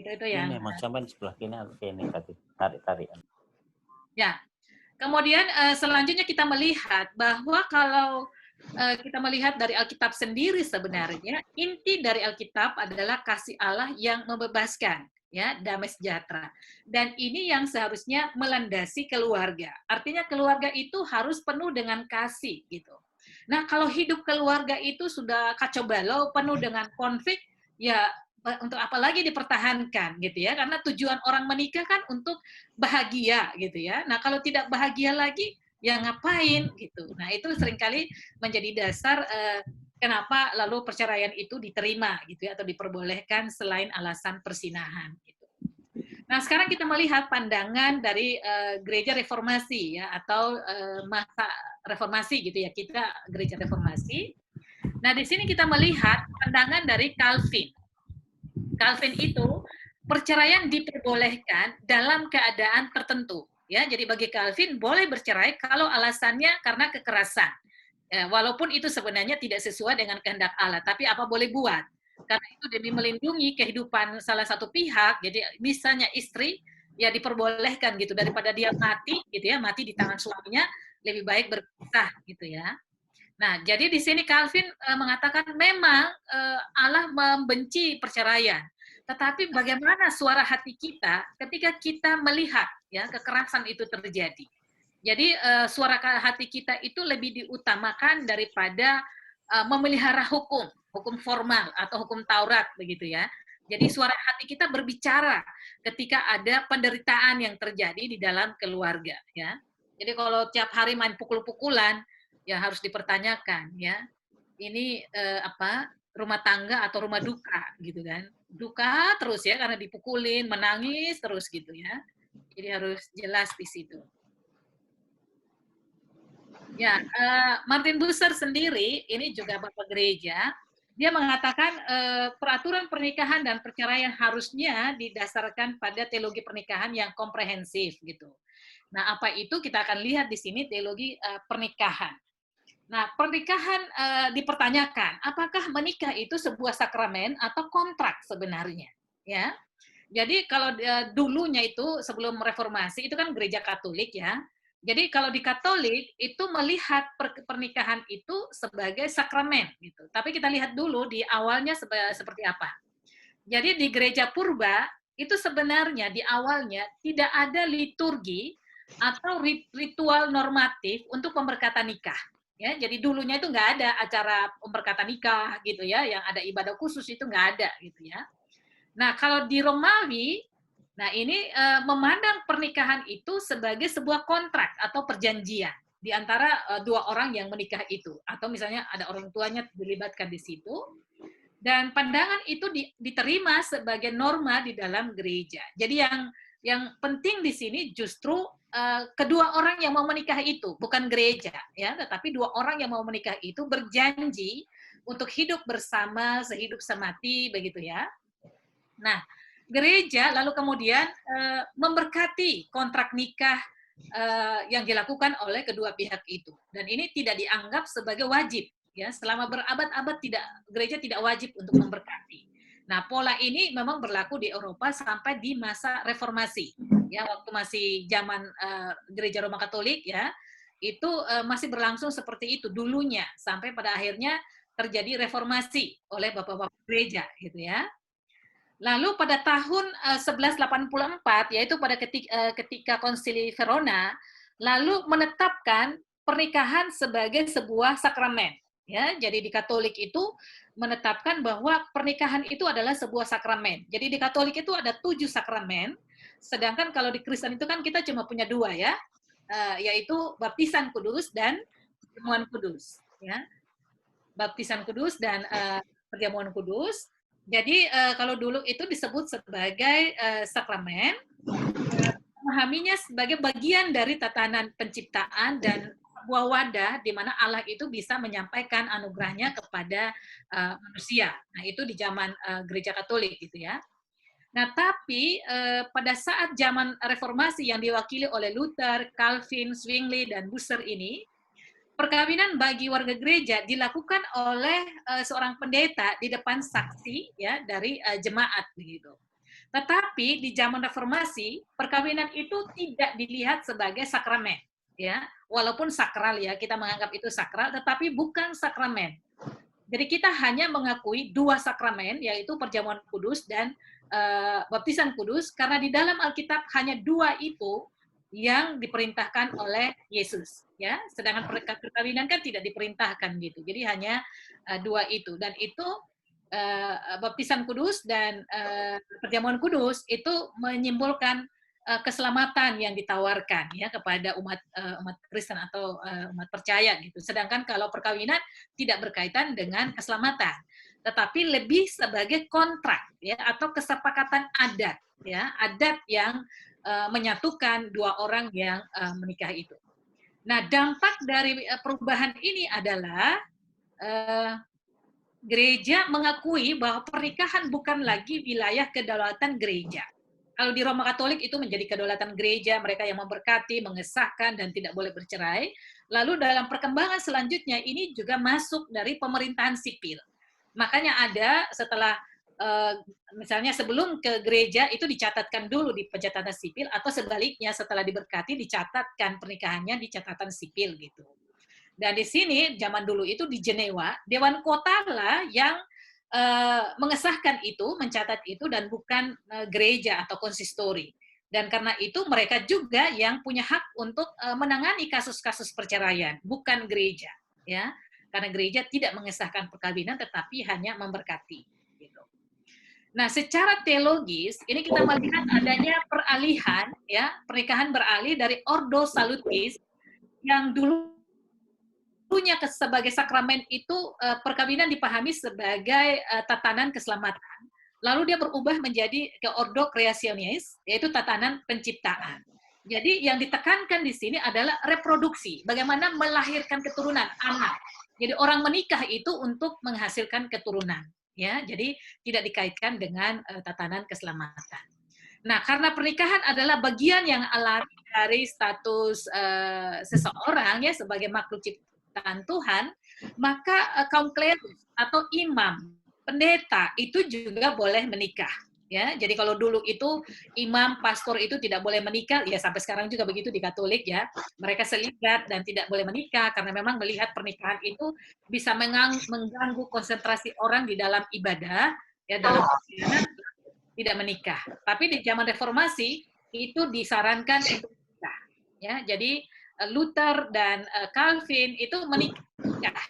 Itu yang. Ini macam di sebelah kiri ini tarik-tarikan. Ya. Kemudian selanjutnya kita melihat bahwa kalau kita melihat dari Alkitab sendiri sebenarnya inti dari Alkitab adalah kasih Allah yang membebaskan, ya, damai sejahtera. Dan ini yang seharusnya melandasi keluarga. Artinya keluarga itu harus penuh dengan kasih gitu. Nah, kalau hidup keluarga itu sudah kacau balau, penuh dengan konflik, ya untuk apa lagi dipertahankan gitu ya? Karena tujuan orang menikah kan untuk bahagia gitu ya. Nah, kalau tidak bahagia lagi ya ngapain gitu. Nah, itu seringkali menjadi dasar kenapa lalu perceraian itu diterima gitu ya atau diperbolehkan selain alasan persinahan gitu. Nah, sekarang kita melihat pandangan dari gereja reformasi ya atau masa reformasi gitu ya. Kita gereja reformasi. Nah, di sini kita melihat pandangan dari Calvin. Calvin itu perceraian diperbolehkan dalam keadaan tertentu. Ya, jadi bagi Calvin boleh bercerai kalau alasannya karena kekerasan. Ya, walaupun itu sebenarnya tidak sesuai dengan kehendak Allah, tapi apa boleh buat? Karena itu demi melindungi kehidupan salah satu pihak, jadi misalnya istri, ya diperbolehkan gitu daripada dia mati gitu ya, mati di tangan suaminya, lebih baik berpisah gitu ya. Nah, jadi di sini Calvin mengatakan memang Allah membenci perceraian. Tetapi bagaimana suara hati kita ketika kita melihat ya kekerasan itu terjadi. Jadi suara hati kita itu lebih diutamakan daripada memelihara hukum formal atau hukum Taurat begitu ya. Jadi suara hati kita berbicara ketika ada penderitaan yang terjadi di dalam keluarga ya. Jadi kalau tiap hari main pukul-pukulan ya harus dipertanyakan ya. Ini rumah tangga atau rumah duka gitu kan. Duka terus ya karena dipukulin, menangis terus gitu ya. Jadi harus jelas di situ. Ya, Martin Bucer sendiri ini juga Bapak Gereja, dia mengatakan peraturan pernikahan dan perceraian harusnya didasarkan pada teologi pernikahan yang komprehensif gitu. Nah, apa itu kita akan lihat di sini teologi pernikahan. Nah, pernikahan dipertanyakan, apakah menikah itu sebuah sakramen atau kontrak sebenarnya? Ya, jadi kalau dulunya itu sebelum reformasi itu kan gereja Katolik ya. Jadi kalau di Katolik itu melihat pernikahan itu sebagai sakramen gitu. Tapi kita lihat dulu di awalnya seperti apa. Jadi di gereja purba itu sebenarnya di awalnya tidak ada liturgi atau ritual normatif untuk pemberkatan nikah. Ya, jadi dulunya itu nggak ada acara pemberkatan nikah gitu ya, yang ada ibadah khusus itu nggak ada gitu ya. Nah kalau di Romawi, nah ini memandang pernikahan itu sebagai sebuah kontrak atau perjanjian di antara dua orang yang menikah itu, atau misalnya ada orang tuanya dilibatkan di situ. Dan pandangan itu diterima sebagai norma di dalam gereja. Jadi yang penting di sini justru kedua orang yang mau menikah itu, bukan gereja, ya, tetapi dua orang yang mau menikah itu berjanji untuk hidup bersama sehidup semati, begitu ya. Nah, gereja lalu kemudian memberkati kontrak nikah yang dilakukan oleh kedua pihak itu, dan ini tidak dianggap sebagai wajib. Ya, selama berabad-abad gereja tidak wajib untuk memberkati. Nah, pola ini memang berlaku di Eropa sampai di masa reformasi. Ya, waktu masih zaman gereja Roma Katolik ya, itu masih berlangsung seperti itu dulunya sampai pada akhirnya terjadi reformasi oleh bapak-bapak gereja gitu ya. Lalu pada tahun 1184 yaitu pada ketika Konsili Verona lalu menetapkan pernikahan sebagai sebuah sakramen. Ya, jadi di Katolik itu menetapkan bahwa pernikahan itu adalah sebuah sakramen. Jadi di Katolik itu ada 7 sakramen, sedangkan kalau di Kristen itu kan kita cuma punya 2 ya, yaitu baptisan kudus dan perjamuan kudus. Ya, baptisan kudus dan perjamuan kudus. Jadi kalau dulu itu disebut sebagai sakramen, memahaminya sebagai bagian dari tatanan penciptaan dan sebuah wadah di mana Allah itu bisa menyampaikan anugerahnya kepada manusia. Nah, itu di zaman gereja Katolik gitu ya. Nah, tapi pada saat zaman reformasi yang diwakili oleh Luther, Calvin, Zwingli, dan Bucer ini, perkawinan bagi warga gereja dilakukan oleh seorang pendeta di depan saksi ya dari jemaat begitu. Tetapi di zaman reformasi, perkawinan itu tidak dilihat sebagai sakramen. Ya, walaupun sakral ya, kita menganggap itu sakral, tetapi bukan sakramen. Jadi kita hanya mengakui 2 sakramen, yaitu perjamuan kudus dan baptisan kudus, karena di dalam Alkitab hanya 2 itu yang diperintahkan oleh Yesus. Ya, sedangkan perkawinan kan tidak diperintahkan gitu. Jadi hanya 2 itu, dan itu baptisan kudus dan perjamuan kudus itu menyimbolkan keselamatan yang ditawarkan ya kepada umat Kristen atau umat percaya gitu. Sedangkan kalau perkawinan tidak berkaitan dengan keselamatan, tetapi lebih sebagai kontrak ya atau kesepakatan adat ya, adat yang menyatukan 2 orang yang menikah itu. Nah, dampak dari perubahan ini adalah gereja mengakui bahwa pernikahan bukan lagi wilayah kedaulatan gereja. Kalau di Roma Katolik itu menjadi kedaulatan gereja, mereka yang memberkati, mengesahkan, dan tidak boleh bercerai. Lalu dalam perkembangan selanjutnya ini juga masuk dari pemerintahan sipil. Makanya ada setelah, misalnya sebelum ke gereja itu dicatatkan dulu di pencatatan sipil, atau sebaliknya setelah diberkati dicatatkan pernikahannya di catatan sipil gitu. Dan di sini zaman dulu itu di Jenewa, Dewan Kota lah yang mengesahkan itu, mencatat itu, dan bukan gereja atau konsistori. Dan karena itu mereka juga yang punya hak untuk menangani kasus-kasus perceraian, bukan gereja, ya. Karena gereja tidak mengesahkan perkawinan, tetapi hanya memberkati. Gitu. Nah, secara teologis ini kita melihat adanya peralihan, ya, pernikahan beralih dari Ordo Salutis yang dulu punya sebagai sakramen itu perkawinan dipahami sebagai tatanan keselamatan. Lalu dia berubah menjadi ke ordo creationis, yaitu tatanan penciptaan. Jadi yang ditekankan di sini adalah reproduksi, bagaimana melahirkan keturunan anak. Jadi orang menikah itu untuk menghasilkan keturunan, ya. Jadi tidak dikaitkan dengan tatanan keselamatan. Nah, karena pernikahan adalah bagian yang alami dari status seseorang ya sebagai makhluk ciptaan Tuhan, maka kaum klerus atau imam, pendeta itu juga boleh menikah. Ya, jadi kalau dulu itu imam, pastor itu tidak boleh menikah, ya sampai sekarang juga begitu di Katolik ya, mereka selibat dan tidak boleh menikah karena memang melihat pernikahan itu bisa mengganggu konsentrasi orang di dalam ibadah, ya dalam pelayanan, tidak menikah. Tapi di zaman reformasi itu disarankan untuk menikah. Ya, jadi Luther dan Calvin itu menikah.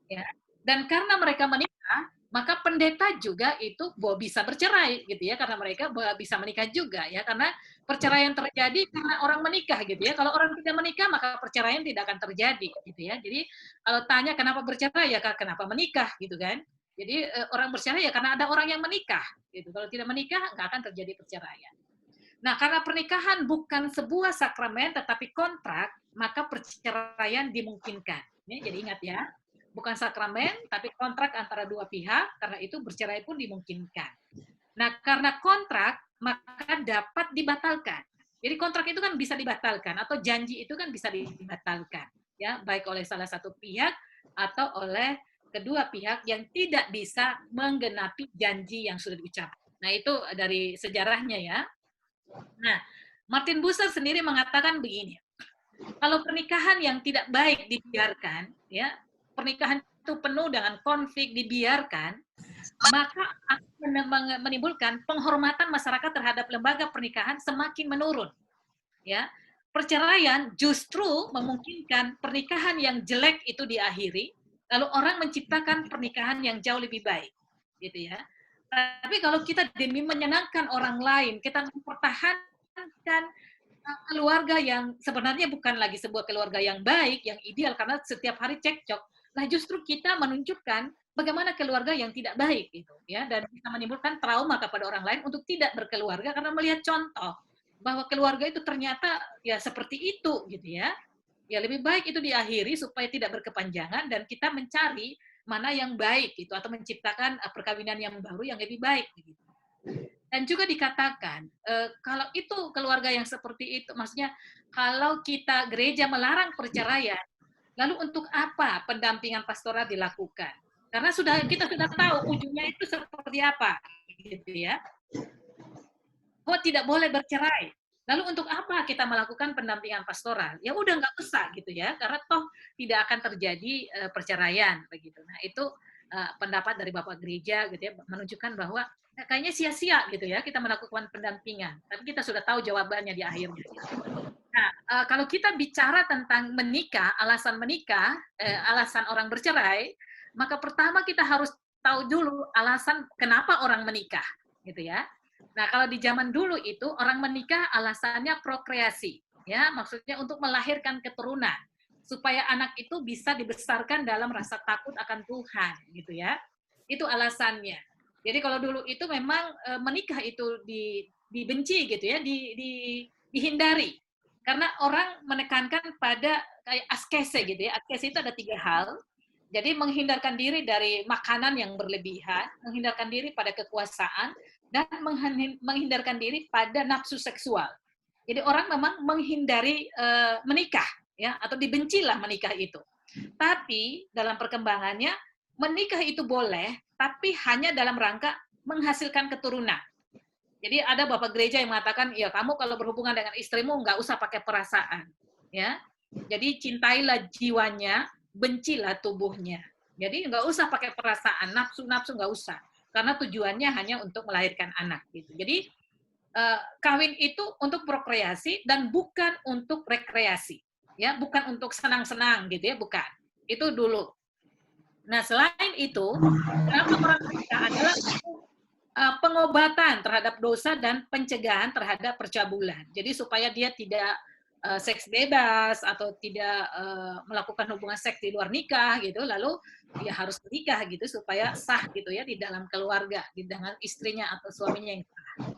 Ya. Dan karena mereka menikah, maka pendeta juga itu bisa bercerai gitu ya, karena mereka bisa menikah juga ya, karena perceraian terjadi karena orang menikah gitu ya. Kalau orang tidak menikah maka perceraian tidak akan terjadi gitu ya. Jadi kalau tanya kenapa bercerai ya kenapa menikah gitu kan. Jadi orang bercerai ya karena ada orang yang menikah gitu. Kalau tidak menikah nggak akan terjadi perceraian. Nah, karena pernikahan bukan sebuah sakramen tetapi kontrak, maka perceraian dimungkinkan. Ya, jadi ingat ya, bukan sakramen tapi kontrak antara dua pihak, karena itu bercerai pun dimungkinkan. Nah, karena kontrak maka dapat dibatalkan. Jadi kontrak itu kan bisa dibatalkan atau janji itu kan bisa dibatalkan, ya, baik oleh salah satu pihak atau oleh kedua pihak yang tidak bisa menggenapi janji yang sudah diucapkan. Nah, itu dari sejarahnya ya. Nah, Martin Bucer sendiri mengatakan begini, kalau pernikahan yang tidak baik dibiarkan, ya, pernikahan itu penuh dengan konflik dibiarkan, maka akan menimbulkan penghormatan masyarakat terhadap lembaga pernikahan semakin menurun. Ya, perceraian justru memungkinkan pernikahan yang jelek itu diakhiri, lalu orang menciptakan pernikahan yang jauh lebih baik, gitu ya. Tapi kalau kita demi menyenangkan orang lain, kita mempertahankan keluarga yang sebenarnya bukan lagi sebuah keluarga yang baik, yang ideal, karena setiap hari cekcok, nah justru kita menunjukkan bagaimana keluarga yang tidak baik gitu ya, dan bisa menimbulkan trauma kepada orang lain untuk tidak berkeluarga karena melihat contoh bahwa keluarga itu ternyata ya seperti itu gitu ya. Ya lebih baik itu diakhiri supaya tidak berkepanjangan dan kita mencari mana yang baik gitu atau menciptakan perkawinan yang baru yang lebih baik gitu. Dan juga dikatakan kalau itu keluarga yang seperti itu, maksudnya kalau kita gereja melarang perceraian, lalu untuk apa pendampingan pastoral dilakukan? Karena kita sudah tahu ujungnya itu seperti apa, gitu ya. Bahwa tidak boleh bercerai. Lalu untuk apa kita melakukan pendampingan pastoral? Ya udah nggak usah gitu ya, karena toh tidak akan terjadi perceraian begitu. Nah itu pendapat dari Bapak Gereja gitu ya, menunjukkan bahwa kayaknya sia-sia gitu ya kita melakukan pendampingan. Tapi kita sudah tahu jawabannya di akhirnya. Nah kalau kita bicara tentang menikah, alasan orang bercerai, maka pertama kita harus tahu dulu alasan kenapa orang menikah, gitu ya. Nah, kalau di zaman dulu itu orang menikah alasannya prokreasi, ya, maksudnya untuk melahirkan keturunan supaya anak itu bisa dibesarkan dalam rasa takut akan Tuhan, gitu ya. Itu alasannya. Jadi kalau dulu itu memang menikah itu dibenci gitu ya, dihindari. Karena orang menekankan pada kayak askese gitu ya. Askese itu ada 3 hal. Jadi menghindarkan diri dari makanan yang berlebihan, menghindarkan diri pada kekuasaan, dan menghindarkan diri pada nafsu seksual. Jadi orang memang menghindari menikah, ya, atau dibencilah menikah itu. Tapi dalam perkembangannya menikah itu boleh, tapi hanya dalam rangka menghasilkan keturunan. Jadi ada Bapak Gereja yang mengatakan, ya kamu kalau berhubungan dengan istrimu nggak usah pakai perasaan, ya. Jadi cintailah jiwanya, bencilah tubuhnya. Jadi nggak usah pakai perasaan, nafsu-nafsu nggak usah. Karena tujuannya hanya untuk melahirkan anak gitu. Jadi kawin itu untuk prokreasi dan bukan untuk rekreasi, ya, bukan untuk senang-senang gitu ya, bukan. Itu dulu. Nah selain itu, kenapa orang menikah adalah pengobatan terhadap dosa dan pencegahan terhadap percabulan. Jadi supaya dia tidak seks bebas atau tidak melakukan hubungan seks di luar nikah gitu, lalu dia harus menikah gitu supaya sah gitu ya di dalam keluarga, dengan istrinya atau suaminya yang sah.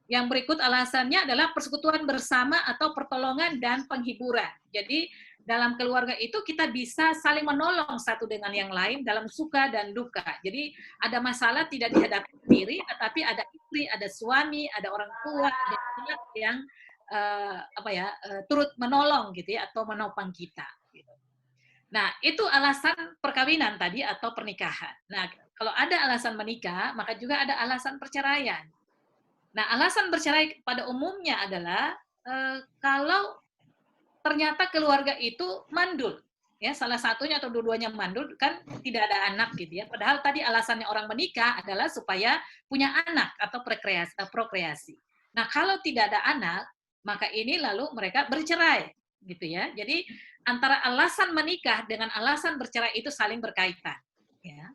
Yang berikut alasannya adalah persekutuan bersama atau pertolongan dan penghiburan. Jadi dalam keluarga itu kita bisa saling menolong satu dengan yang lain dalam suka dan duka. Jadi ada masalah tidak dihadapi sendiri, tetapi ada istri, ada suami, ada orang tua, ada anak yang turut menolong gitu ya, atau menopang kita. Gitu. Nah itu alasan perkawinan tadi atau pernikahan. Nah kalau ada alasan menikah, maka juga ada alasan perceraian. Nah alasan bercerai pada umumnya adalah kalau ternyata keluarga itu mandul, ya salah satunya atau dua-duanya mandul, kan tidak ada anak gitu ya. Padahal tadi alasannya orang menikah adalah supaya punya anak atau prokreasi. Nah, kalau tidak ada anak, maka ini lalu mereka bercerai gitu ya. Jadi antara alasan menikah dengan alasan bercerai itu saling berkaitan, ya.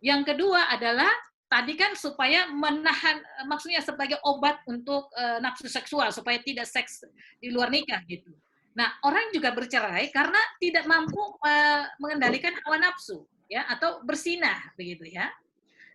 Yang kedua adalah tadi kan supaya menahan, maksudnya sebagai obat untuk nafsu seksual, supaya tidak seks di luar nikah gitu. Nah, orang juga bercerai karena tidak mampu mengendalikan hawa nafsu, ya, atau bersinah begitu ya.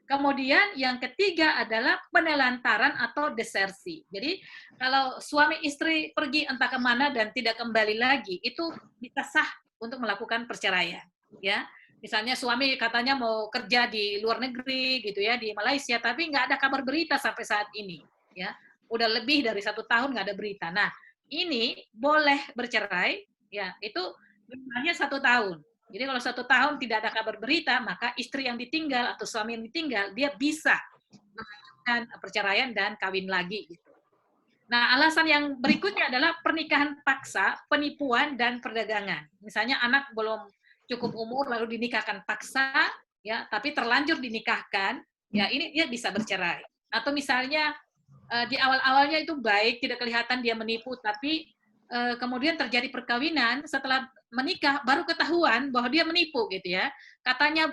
Kemudian yang ketiga adalah penelantaran atau desersi. Jadi kalau suami istri pergi entah kemana dan tidak kembali lagi, itu bisa sah untuk melakukan perceraian, ya. Misalnya suami katanya mau kerja di luar negeri gitu ya, di Malaysia, tapi nggak ada kabar berita sampai saat ini, ya. Udah lebih dari 1 tahun nggak ada berita. Nah, ini boleh bercerai, ya, itu hanya 1 tahun. Jadi kalau 1 tahun tidak ada kabar berita, maka istri yang ditinggal atau suami yang ditinggal, dia bisa mengajukan perceraian dan kawin lagi. Gitu. Nah, alasan yang berikutnya adalah pernikahan paksa, penipuan, dan perdagangan. Misalnya anak belum cukup umur lalu dinikahkan paksa, ya, tapi terlanjur dinikahkan, ya ini dia bisa bercerai. Atau misalnya di awal-awalnya itu baik, tidak kelihatan dia menipu, tapi kemudian terjadi perkawinan, setelah menikah baru ketahuan bahwa dia menipu gitu ya. Katanya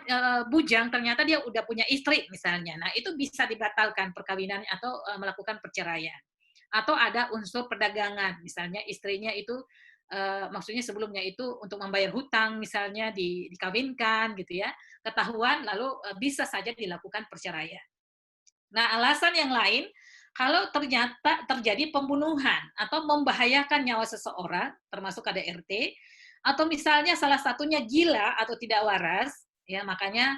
bujang, ternyata dia udah punya istri misalnya. Nah, itu bisa dibatalkan perkawinannya atau melakukan perceraian. Atau ada unsur perdagangan, misalnya istrinya itu maksudnya sebelumnya itu untuk membayar hutang misalnya dikawinkan gitu ya, ketahuan lalu bisa saja dilakukan perceraian. Nah, alasan yang lain, kalau ternyata terjadi pembunuhan atau membahayakan nyawa seseorang, termasuk KDRT, atau misalnya salah satunya gila atau tidak waras, ya makanya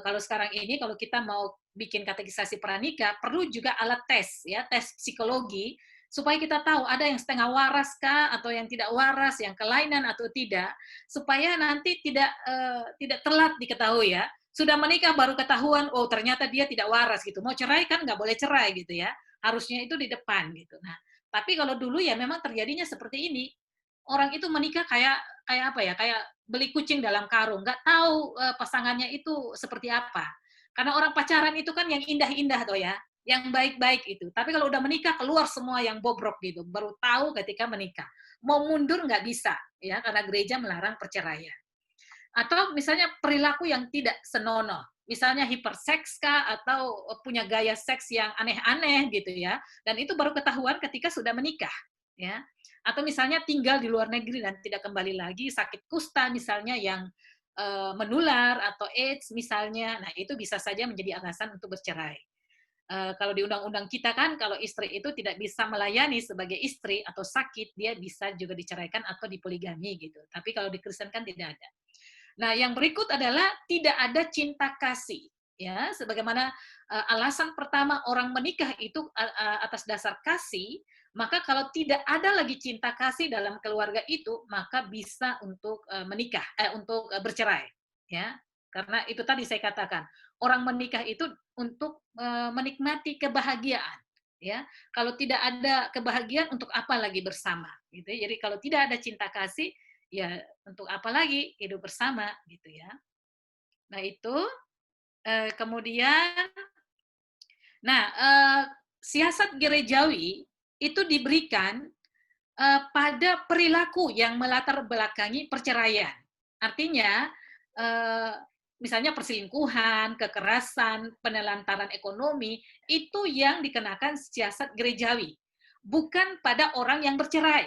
kalau sekarang ini kalau kita mau bikin katekisasi pranikah, perlu juga alat tes, ya tes psikologi, supaya kita tahu ada yang setengah waras kah atau yang tidak waras, yang kelainan atau tidak, supaya nanti tidak telat diketahui ya. Sudah menikah baru ketahuan, oh ternyata dia tidak waras gitu. Mau cerai kan nggak boleh cerai gitu ya. Harusnya itu di depan gitu. Nah, tapi kalau dulu ya memang terjadinya seperti ini. Orang itu menikah kayak apa ya? Kayak beli kucing dalam karung, nggak tahu pasangannya itu seperti apa. Karena orang pacaran itu kan yang indah-indah tuh ya, yang baik-baik itu. Tapi kalau udah menikah keluar semua yang bobrok gitu. Baru tahu ketika menikah. Mau mundur nggak bisa ya, karena gereja melarang perceraian. Atau misalnya perilaku yang tidak senonoh. Misalnya hiperseks kah atau punya gaya seks yang aneh-aneh gitu ya. Dan itu baru ketahuan ketika sudah menikah, ya. Atau misalnya tinggal di luar negeri dan tidak kembali lagi, sakit kusta misalnya yang menular atau AIDS misalnya. Nah, itu bisa saja menjadi alasan untuk bercerai. Kalau di undang-undang kita kan kalau istri itu tidak bisa melayani sebagai istri atau sakit, dia bisa juga diceraikan atau dipoligami gitu. Tapi kalau di Kristen kan tidak ada. Nah, yang berikut adalah tidak ada cinta kasih. Ya, sebagaimana alasan pertama orang menikah itu atas dasar kasih, maka kalau tidak ada lagi cinta kasih dalam keluarga itu, maka bisa untuk menikah, untuk bercerai. Ya, karena itu tadi saya katakan, orang menikah itu untuk menikmati kebahagiaan. Ya, kalau tidak ada kebahagiaan, untuk apa lagi bersama? Gitu. Jadi kalau tidak ada cinta kasih, ya untuk apa lagi hidup bersama gitu ya. Nah itu kemudian, nah siasat gerejawi itu diberikan pada perilaku yang melatar belakangi perceraian. Artinya misalnya perselingkuhan, kekerasan, penelantaran ekonomi itu yang dikenakan siasat gerejawi, bukan pada orang yang bercerai,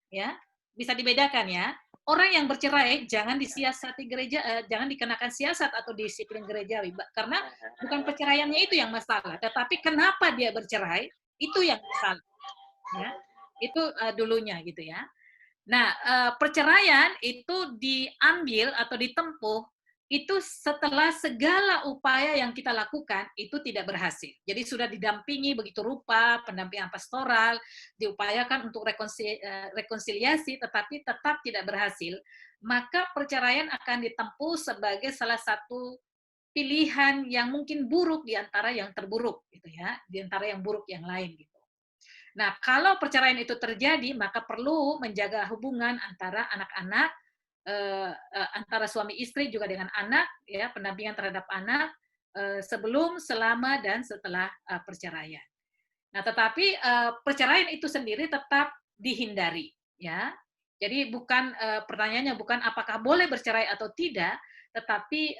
ya. Bisa dibedakan ya. Orang yang bercerai jangan disiasati gereja, jangan dikenakan siasat atau disiplin gerejawi, karena bukan perceraiannya itu yang masalah, tetapi kenapa dia bercerai itu yang masalah. Ya, itu dulunya gitu ya. Nah, perceraian itu diambil atau ditempuh itu setelah segala upaya yang kita lakukan itu tidak berhasil. Jadi sudah didampingi begitu rupa, pendampingan pastoral, diupayakan untuk rekonsiliasi, tetapi tetap tidak berhasil, maka perceraian akan ditempuh sebagai salah satu pilihan yang mungkin buruk di antara yang terburuk, gitu ya, di antara yang buruk yang lain gitu. Nah, kalau perceraian itu terjadi, maka perlu menjaga hubungan antara anak-anak antara suami istri juga dengan anak, ya, pendampingan terhadap anak sebelum, selama, dan setelah perceraian. Nah, tetapi perceraian itu sendiri tetap dihindari, ya. Jadi bukan pertanyaannya bukan apakah boleh bercerai atau tidak, tetapi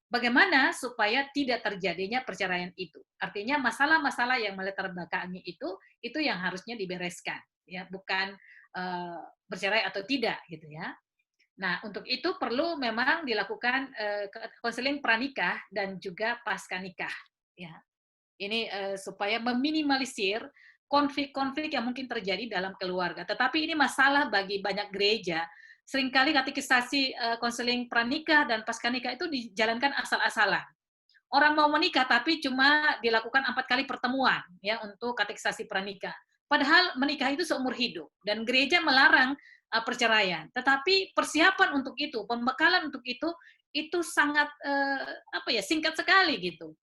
bagaimana supaya tidak terjadinya perceraian itu. Artinya masalah-masalah yang melatar belakangi itu yang harusnya dibereskan, ya, bukan bercerai atau tidak, gitu ya. Nah, untuk itu perlu memang dilakukan konseling pranikah dan juga pasca nikah, ya. Ini supaya meminimalisir konflik-konflik yang mungkin terjadi dalam keluarga. Tetapi ini masalah bagi banyak gereja. Seringkali katekisasi konseling pranikah dan pasca nikah itu dijalankan asal-asalan. Orang mau menikah tapi cuma dilakukan 4 kali pertemuan ya untuk katekisasi pranikah. Padahal menikah itu seumur hidup dan gereja melarang perceraian. Tetapi persiapan untuk itu, pembekalan untuk itu sangat singkat sekali gitu.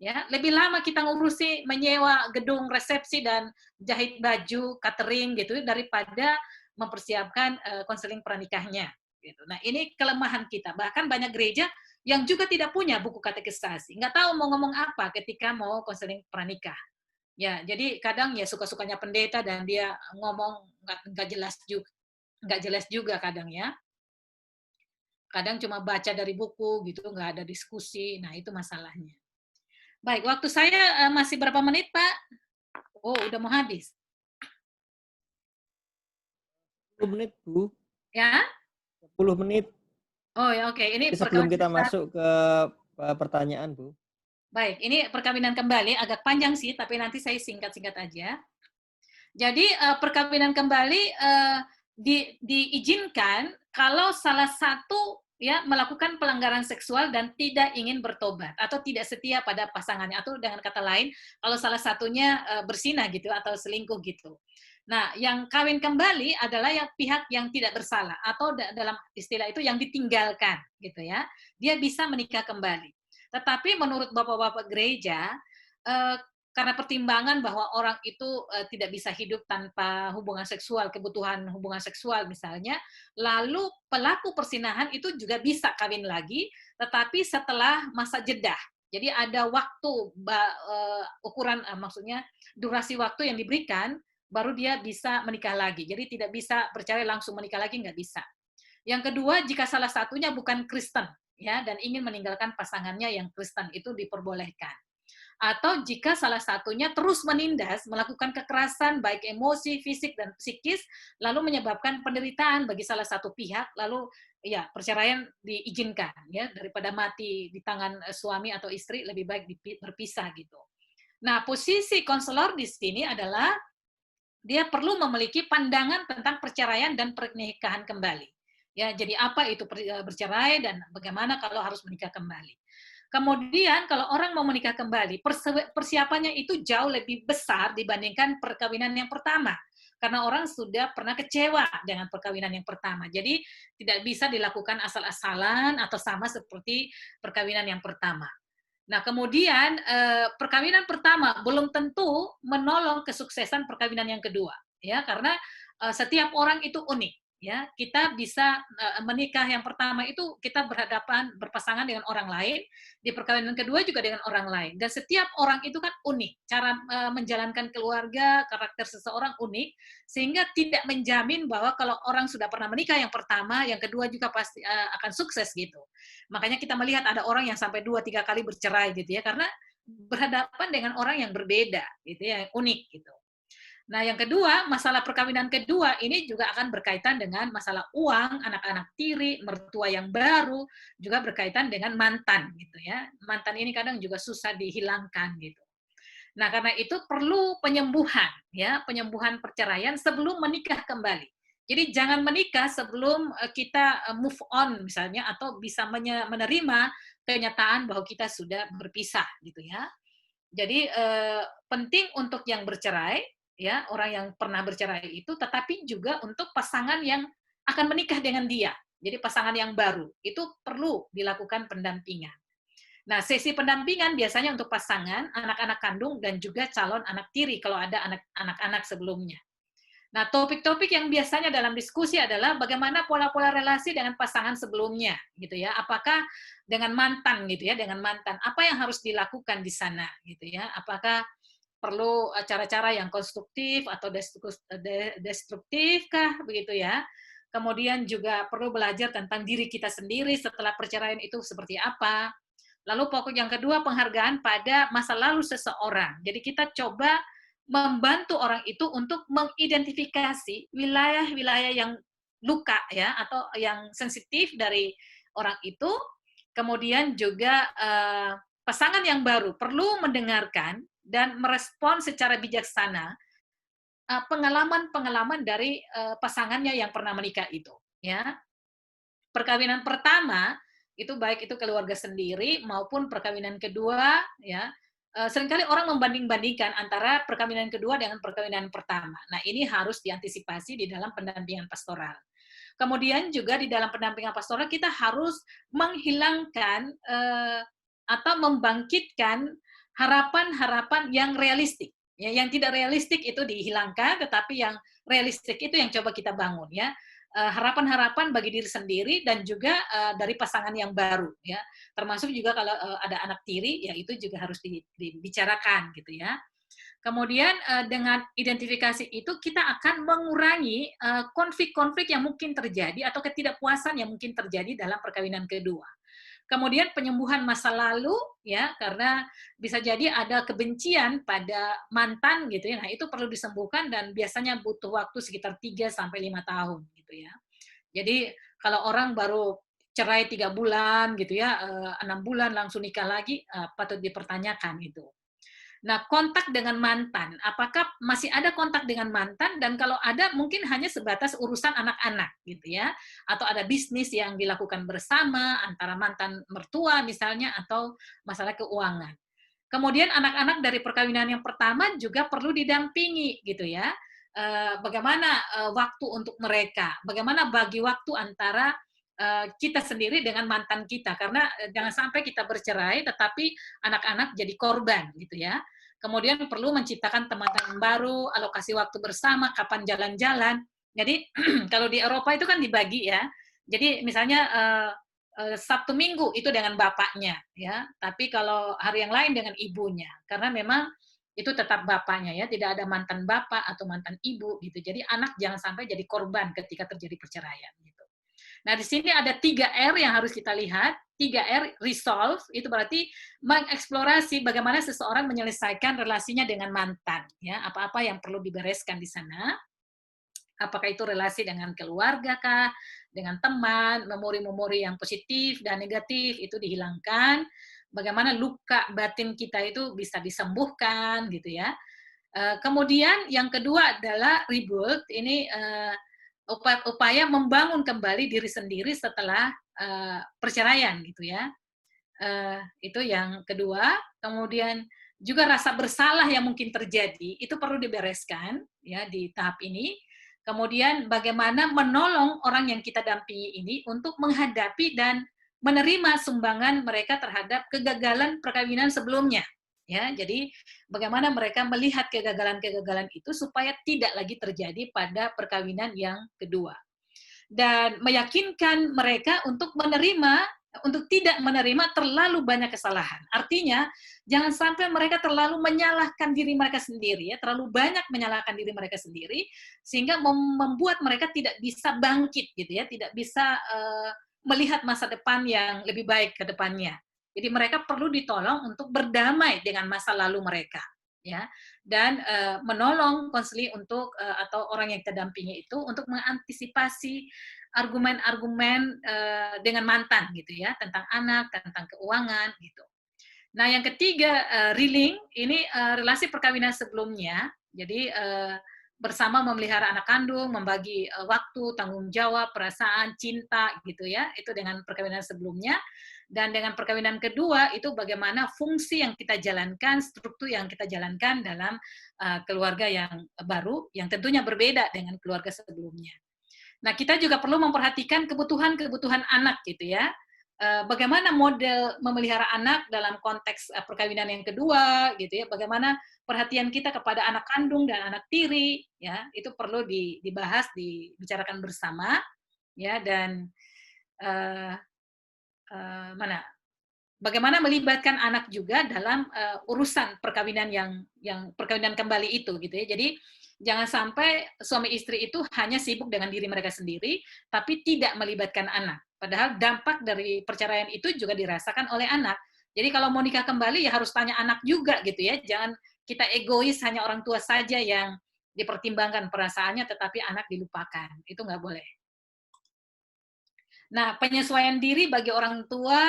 Ya, lebih lama kita ngurusi menyewa gedung resepsi dan jahit baju, catering gitu daripada mempersiapkan konseling pranikahnya gitu. Nah, ini kelemahan kita. Bahkan banyak gereja yang juga tidak punya buku katekisasi, nggak tahu mau ngomong apa ketika mau konseling pranikah. Ya, jadi kadang ya suka-sukanya pendeta dan dia ngomong nggak jelas juga kadang ya. Kadang cuma baca dari buku gitu, nggak ada diskusi. Nah, itu masalahnya. Baik, waktu saya masih berapa menit, Pak? Oh, udah mau habis. 10 menit, Bu. Ya? 10 menit. Oh ya, oke. Ini sebelum kita masuk ke pertanyaan, Bu. Baik, ini perkawinan kembali agak panjang sih, tapi nanti saya singkat-singkat aja. Jadi perkawinan kembali diizinkan kalau salah satu ya melakukan pelanggaran seksual dan tidak ingin bertobat atau tidak setia pada pasangannya, atau dengan kata lain kalau salah satunya bersinah gitu atau selingkuh gitu. Nah, yang kawin kembali adalah yang pihak yang tidak bersalah atau dalam istilah itu yang ditinggalkan gitu ya. Dia bisa menikah kembali. Tetapi menurut bapak-bapak gereja karena pertimbangan bahwa orang itu tidak bisa hidup tanpa hubungan seksual, kebutuhan hubungan seksual misalnya, lalu pelaku persinahan itu juga bisa kawin lagi, tetapi setelah masa jeda. Jadi ada waktu ukuran, maksudnya durasi waktu yang diberikan, baru dia bisa menikah lagi. Jadi tidak bisa bercerai langsung menikah lagi, nggak bisa. Yang kedua, jika salah satunya bukan Kristen, ya, dan ingin meninggalkan pasangannya yang Kristen, itu diperbolehkan. Atau jika salah satunya terus menindas, melakukan kekerasan baik emosi, fisik, dan psikis, lalu menyebabkan penderitaan bagi salah satu pihak, lalu ya perceraian diizinkan ya, daripada mati di tangan suami atau istri, lebih baik berpisah gitu. Nah, posisi konselor di sini adalah dia perlu memiliki pandangan tentang perceraian dan pernikahan kembali. Ya, jadi apa itu bercerai dan bagaimana kalau harus menikah kembali. Kemudian kalau orang mau menikah kembali, persiapannya itu jauh lebih besar dibandingkan perkawinan yang pertama. Karena orang sudah pernah kecewa dengan perkawinan yang pertama. Jadi tidak bisa dilakukan asal-asalan atau sama seperti perkawinan yang pertama. Nah, kemudian perkawinan pertama belum tentu menolong kesuksesan perkawinan yang kedua, ya, karena setiap orang itu unik. Ya, kita bisa menikah yang pertama itu kita berpasangan dengan orang lain, di perkawinan kedua juga dengan orang lain, dan setiap orang itu kan unik, cara menjalankan keluarga, karakter seseorang unik, sehingga tidak menjamin bahwa kalau orang sudah pernah menikah yang pertama, yang kedua juga pasti akan sukses gitu. Makanya kita melihat ada orang yang sampai 2-3 kali bercerai gitu ya, karena berhadapan dengan orang yang berbeda gitu ya, yang unik gitu. Nah, yang kedua, masalah perkawinan kedua ini juga akan berkaitan dengan masalah uang, anak-anak tiri, mertua yang baru, juga berkaitan dengan mantan gitu ya. Mantan ini kadang juga susah dihilangkan gitu. Nah, karena itu perlu penyembuhan ya, penyembuhan perceraian sebelum menikah kembali. Jadi jangan menikah sebelum kita move on misalnya, atau bisa menerima kenyataan bahwa kita sudah berpisah gitu ya. Jadi penting untuk yang bercerai, ya, orang yang pernah bercerai itu, tetapi juga untuk pasangan yang akan menikah dengan dia. Jadi pasangan yang baru, itu perlu dilakukan pendampingan. Nah, sesi pendampingan biasanya untuk pasangan, anak-anak kandung, dan juga calon anak tiri kalau ada anak-anak sebelumnya. Nah, topik-topik yang biasanya dalam diskusi adalah bagaimana pola-pola relasi dengan pasangan sebelumnya, gitu ya. Apakah dengan mantan, gitu ya, dengan mantan. Apa yang harus dilakukan di sana, gitu ya. Apakah perlu cara-cara yang konstruktif atau destruktif kah, begitu ya. Kemudian juga perlu belajar tentang diri kita sendiri setelah perceraian itu seperti apa. Lalu pokok yang kedua, penghargaan pada masa lalu seseorang. Jadi kita coba membantu orang itu untuk mengidentifikasi wilayah-wilayah yang luka ya atau yang sensitif dari orang itu. Kemudian juga pasangan yang baru perlu mendengarkan dan merespon secara bijaksana pengalaman-pengalaman dari pasangannya yang pernah menikah itu. Ya, perkawinan pertama itu baik itu keluarga sendiri maupun perkawinan kedua, ya. Seringkali orang membanding-bandingkan antara perkawinan kedua dengan perkawinan pertama. Nah, ini harus diantisipasi di dalam pendampingan pastoral. Kemudian juga di dalam pendampingan pastoral kita harus menghilangkan atau membangkitkan harapan-harapan yang realistik. Ya, yang tidak realistik itu dihilangkan, tetapi yang realistik itu yang coba kita bangun, ya. Harapan-harapan bagi diri sendiri dan juga dari pasangan yang baru, ya. Termasuk juga kalau ada anak tiri, ya itu juga harus dibicarakan, gitu ya. Kemudian dengan identifikasi itu kita akan mengurangi konflik-konflik yang mungkin terjadi atau ketidakpuasan yang mungkin terjadi dalam perkawinan kedua. Kemudian penyembuhan masa lalu, ya, karena bisa jadi ada kebencian pada mantan gitu ya. Nah, itu perlu disembuhkan dan biasanya butuh waktu sekitar 3 sampai 5 tahun gitu ya. Jadi kalau orang baru cerai 3 bulan gitu ya, 6 bulan langsung nikah lagi, patut dipertanyakan itu. Nah, kontak dengan mantan, apakah masih ada kontak dengan mantan, dan kalau ada mungkin hanya sebatas urusan anak-anak gitu ya, atau ada bisnis yang dilakukan bersama antara mantan mertua misalnya, atau masalah keuangan. Kemudian anak-anak dari perkawinan yang pertama juga perlu didampingi gitu ya, bagaimana waktu untuk mereka, bagaimana bagi waktu antara kita sendiri dengan mantan kita, karena jangan sampai kita bercerai tetapi anak-anak jadi korban gitu ya. Kemudian perlu menciptakan teman-teman baru, alokasi waktu bersama, kapan jalan-jalan. Jadi kalau di Eropa itu kan dibagi ya. Jadi misalnya Sabtu Minggu itu dengan bapaknya ya, tapi kalau hari yang lain dengan ibunya, karena memang itu tetap bapaknya ya, tidak ada mantan bapak atau mantan ibu gitu. Jadi anak jangan sampai jadi korban ketika terjadi perceraian gitu. Nah, di sini ada 3R yang harus kita lihat. 3R, resolve, itu berarti mengeksplorasi bagaimana seseorang menyelesaikan relasinya dengan mantan. Ya, apa-apa yang perlu dibereskan di sana. Apakah itu relasi dengan keluarga kah, dengan teman, memori-memori yang positif dan negatif itu dihilangkan. Bagaimana luka batin kita itu bisa disembuhkan, gitu ya. Kemudian yang kedua adalah rebuild. Ini upaya membangun kembali diri sendiri setelah perceraian gitu ya. Itu yang kedua. Kemudian juga rasa bersalah yang mungkin terjadi itu perlu dibereskan ya di tahap ini. Kemudian bagaimana menolong orang yang kita dampingi ini untuk menghadapi dan menerima sumbangan mereka terhadap kegagalan perkawinan sebelumnya. Ya, jadi bagaimana mereka melihat kegagalan-kegagalan itu supaya tidak lagi terjadi pada perkawinan yang kedua. Dan meyakinkan mereka untuk tidak menerima terlalu banyak kesalahan. Artinya, jangan sampai mereka terlalu menyalahkan diri mereka sendiri, ya, terlalu banyak menyalahkan diri mereka sendiri, sehingga membuat mereka tidak bisa bangkit, gitu ya, tidak bisa melihat masa depan yang lebih baik ke depannya. Jadi mereka perlu ditolong untuk berdamai dengan masa lalu mereka, ya, dan menolong konseling untuk atau orang yang kita dampingi itu untuk mengantisipasi argumen-argumen dengan mantan gitu ya, tentang anak, tentang keuangan gitu. Nah, yang ketiga reeling, ini relasi perkawinan sebelumnya. Jadi bersama memelihara anak kandung, membagi waktu, tanggung jawab, perasaan, cinta gitu ya, itu dengan perkawinan sebelumnya. Dan dengan perkawinan kedua itu bagaimana fungsi yang kita jalankan, struktur yang kita jalankan dalam keluarga yang baru, yang tentunya berbeda dengan keluarga sebelumnya. Nah, kita juga perlu memperhatikan kebutuhan-kebutuhan anak gitu ya. bagaimana model memelihara anak dalam konteks perkawinan yang kedua, gitu ya. Bagaimana perhatian kita kepada anak kandung dan anak tiri, ya, itu perlu dibahas, dibicarakan bersama, ya. Dan bagaimana melibatkan anak juga dalam urusan perkawinan yang perkawinan kembali itu, gitu ya. Jadi jangan sampai suami istri itu hanya sibuk dengan diri mereka sendiri, tapi tidak melibatkan anak. Padahal dampak dari perceraian itu juga dirasakan oleh anak. Jadi kalau mau nikah kembali ya harus tanya anak juga, gitu ya. Jangan kita egois, hanya orang tua saja yang dipertimbangkan perasaannya, tetapi anak dilupakan. Itu nggak boleh. Nah, penyesuaian diri bagi orang tua,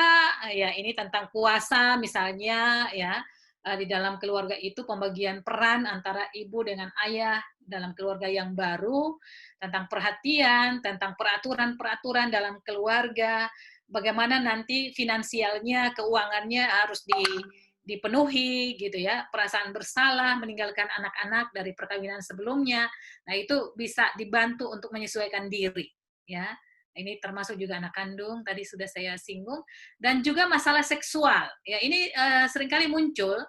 ya ini tentang kuasa misalnya, ya. Di dalam keluarga itu pembagian peran antara ibu dengan ayah dalam keluarga yang baru, tentang perhatian, tentang peraturan-peraturan dalam keluarga, bagaimana nanti finansialnya, keuangannya harus dipenuhi, gitu ya, perasaan bersalah, meninggalkan anak-anak dari perkawinan sebelumnya. Nah, itu bisa dibantu untuk menyesuaikan diri, ya. Ini termasuk juga anak kandung, tadi sudah saya singgung, dan juga masalah seksual. Ya, ini seringkali muncul,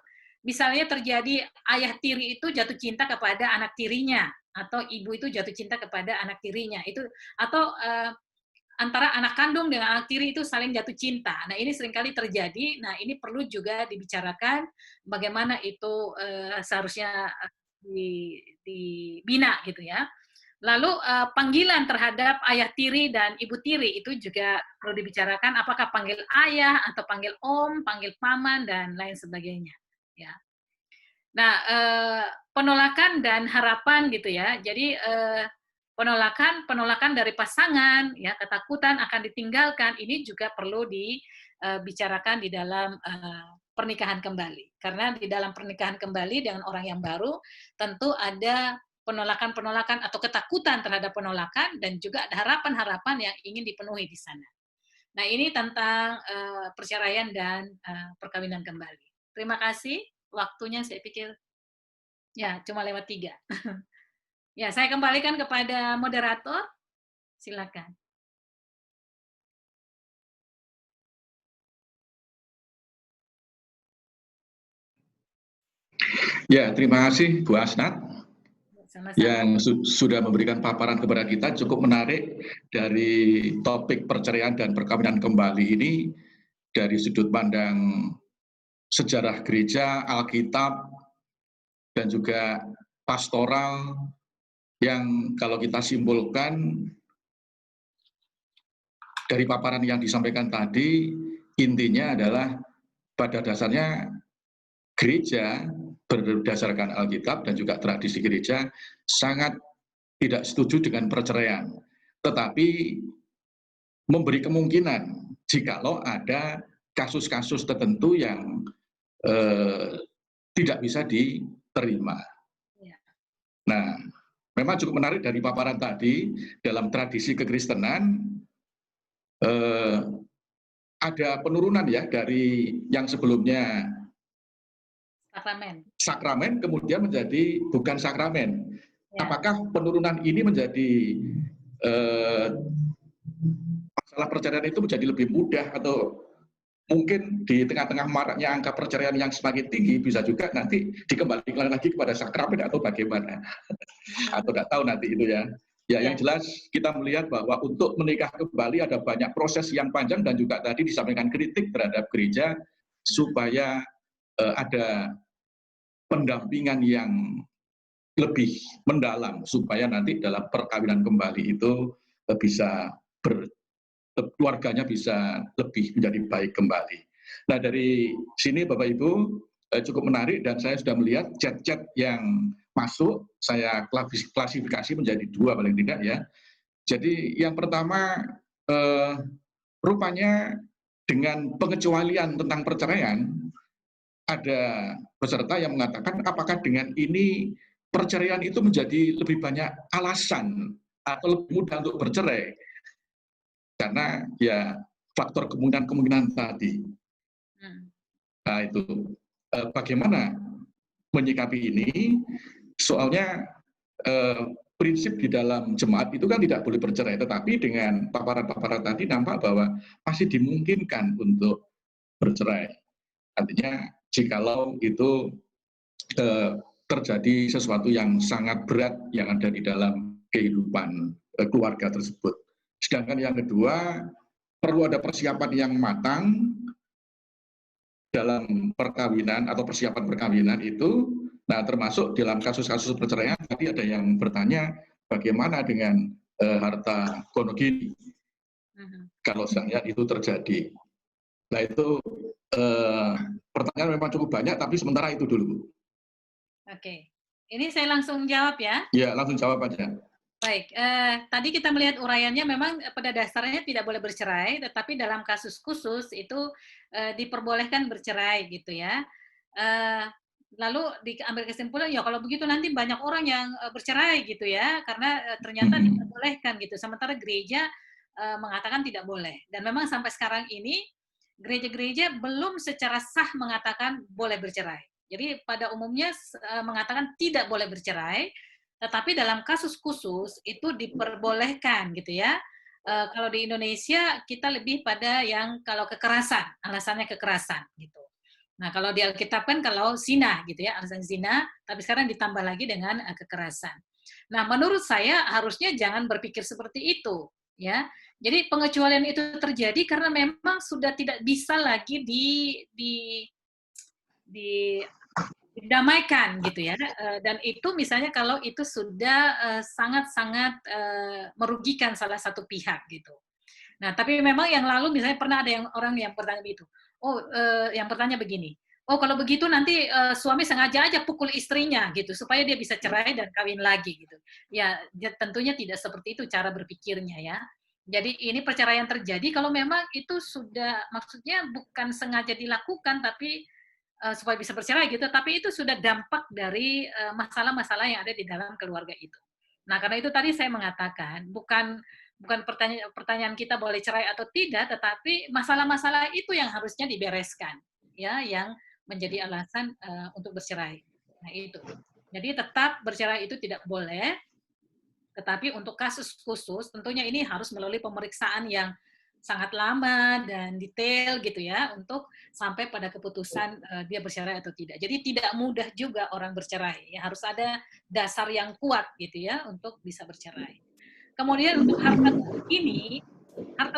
misalnya terjadi ayah tiri itu jatuh cinta kepada anak tirinya, atau ibu itu jatuh cinta kepada anak tirinya, itu atau antara anak kandung dengan anak tiri itu saling jatuh cinta. Nah, ini seringkali terjadi. Nah, ini perlu juga dibicarakan bagaimana itu seharusnya dibina, gitu ya. Lalu panggilan terhadap ayah tiri dan ibu tiri itu juga perlu dibicarakan, apakah panggil ayah atau panggil om, panggil paman, dan lain sebagainya. Ya. Nah, penolakan dan harapan, gitu ya. Jadi penolakan dari pasangan, ya, ketakutan akan ditinggalkan, ini juga perlu dibicarakan di dalam pernikahan kembali. Karena di dalam pernikahan kembali dengan orang yang baru, tentu ada penolakan-penolakan atau ketakutan terhadap penolakan, dan juga ada harapan-harapan yang ingin dipenuhi di sana. Nah, ini tentang perceraian dan perkawinan kembali. Terima kasih. Waktunya saya pikir ya cuma lewat 3. Ya, saya kembalikan kepada moderator. Silakan. Ya, terima kasih Bu Asnat. Sama-sama. Yang sudah memberikan paparan kepada kita cukup menarik dari topik perceraian dan perkawinan kembali ini dari sudut pandang sejarah gereja, Alkitab, dan juga pastoral yang kalau kita simpulkan dari paparan yang disampaikan tadi, intinya adalah pada dasarnya gereja berdasarkan Alkitab dan juga tradisi gereja sangat tidak setuju dengan perceraian, tetapi memberi kemungkinan jikalau ada kasus-kasus tertentu yang tidak bisa diterima. Nah, memang cukup menarik dari paparan tadi, dalam tradisi kekristenan ada penurunan ya dari yang sebelumnya sakramen kemudian menjadi bukan sakramen. Ya. Apakah penurunan ini menjadi masalah perceraian itu menjadi lebih mudah, atau mungkin di tengah-tengah maraknya angka perceraian yang semakin tinggi bisa juga nanti dikembalikan lagi kepada sakramen atau bagaimana? Atau nggak tahu nanti itu ya. Ya, yang jelas kita melihat bahwa untuk menikah kembali ada banyak proses yang panjang, dan juga tadi disampaikan kritik terhadap gereja supaya ada pendampingan yang lebih mendalam supaya nanti dalam perkawinan kembali itu bisa keluarganya bisa lebih menjadi baik kembali. Nah, dari sini Bapak Ibu cukup menarik, dan saya sudah melihat chat-chat yang masuk, saya klasifikasi menjadi 2 paling tidak ya. Jadi yang pertama rupanya dengan pengecualian tentang perceraian, ada peserta yang mengatakan apakah dengan ini perceraian itu menjadi lebih banyak alasan atau lebih mudah untuk bercerai karena ya faktor kemungkinan tadi. Nah, itu bagaimana menyikapi ini? Soalnya prinsip di dalam jemaat itu kan tidak boleh bercerai, tetapi dengan paparan-paparan tadi nampak bahwa masih dimungkinkan untuk bercerai. Artinya jikalau itu terjadi sesuatu yang sangat berat yang ada di dalam kehidupan keluarga tersebut. Sedangkan yang kedua, perlu ada persiapan yang matang dalam perkawinan atau persiapan perkawinan itu. Nah, termasuk dalam kasus-kasus perceraian tadi ada yang bertanya bagaimana dengan harta gonogini kalau misalnya itu terjadi. Nah, itu pertanyaan memang cukup banyak, tapi sementara itu dulu. Oke, ini saya langsung jawab ya. Ya, langsung jawab aja. Baik, tadi kita melihat uraiannya memang pada dasarnya tidak boleh bercerai, tetapi dalam kasus khusus itu diperbolehkan bercerai gitu ya. Lalu diambil kesimpulan, ya kalau begitu nanti banyak orang yang bercerai gitu ya, karena ternyata diperbolehkan gitu. Sementara gereja mengatakan tidak boleh. Dan memang sampai sekarang ini gereja-gereja belum secara sah mengatakan boleh bercerai. Jadi pada umumnya mengatakan tidak boleh bercerai, tetapi dalam kasus khusus itu diperbolehkan gitu ya. Kalau di Indonesia kita lebih pada yang kalau kekerasan, alasannya kekerasan gitu. Nah, kalau di Alkitab kan kalau zina gitu ya, alasan zina, tapi sekarang ditambah lagi dengan kekerasan. Nah, menurut saya harusnya jangan berpikir seperti itu, ya. Jadi pengecualian itu terjadi karena memang sudah tidak bisa lagi didamaikan gitu ya. Dan itu misalnya kalau itu sudah sangat-sangat merugikan salah satu pihak gitu. Nah, tapi memang yang lalu misalnya pernah ada orang yang bertanya begitu. Yang bertanya begini, kalau begitu nanti suami sengaja aja pukul istrinya gitu supaya dia bisa cerai dan kawin lagi gitu. Ya, tentunya tidak seperti itu cara berpikirnya ya. Jadi ini perceraian terjadi kalau memang itu sudah maksudnya bukan sengaja dilakukan tapi supaya bisa bercerai gitu, tapi itu sudah dampak dari masalah-masalah yang ada di dalam keluarga itu. Nah, karena itu tadi saya mengatakan bukan pertanyaan kita boleh cerai atau tidak, tetapi masalah-masalah itu yang harusnya dibereskan, ya, yang menjadi alasan untuk bercerai. Nah, itu. Jadi tetap bercerai itu tidak boleh, tetapi untuk kasus khusus tentunya ini harus melalui pemeriksaan yang sangat lama dan detail gitu ya untuk sampai pada keputusan dia bercerai atau tidak. Jadi tidak mudah juga orang bercerai. Ya, harus ada dasar yang kuat gitu ya untuk bisa bercerai. Kemudian untuk harta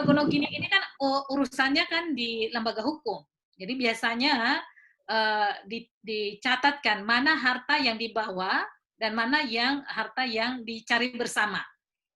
gonogini ini kan urusannya kan di lembaga hukum. Jadi biasanya dicatatkan mana harta yang dibawa dan mana yang harta yang dicari bersama.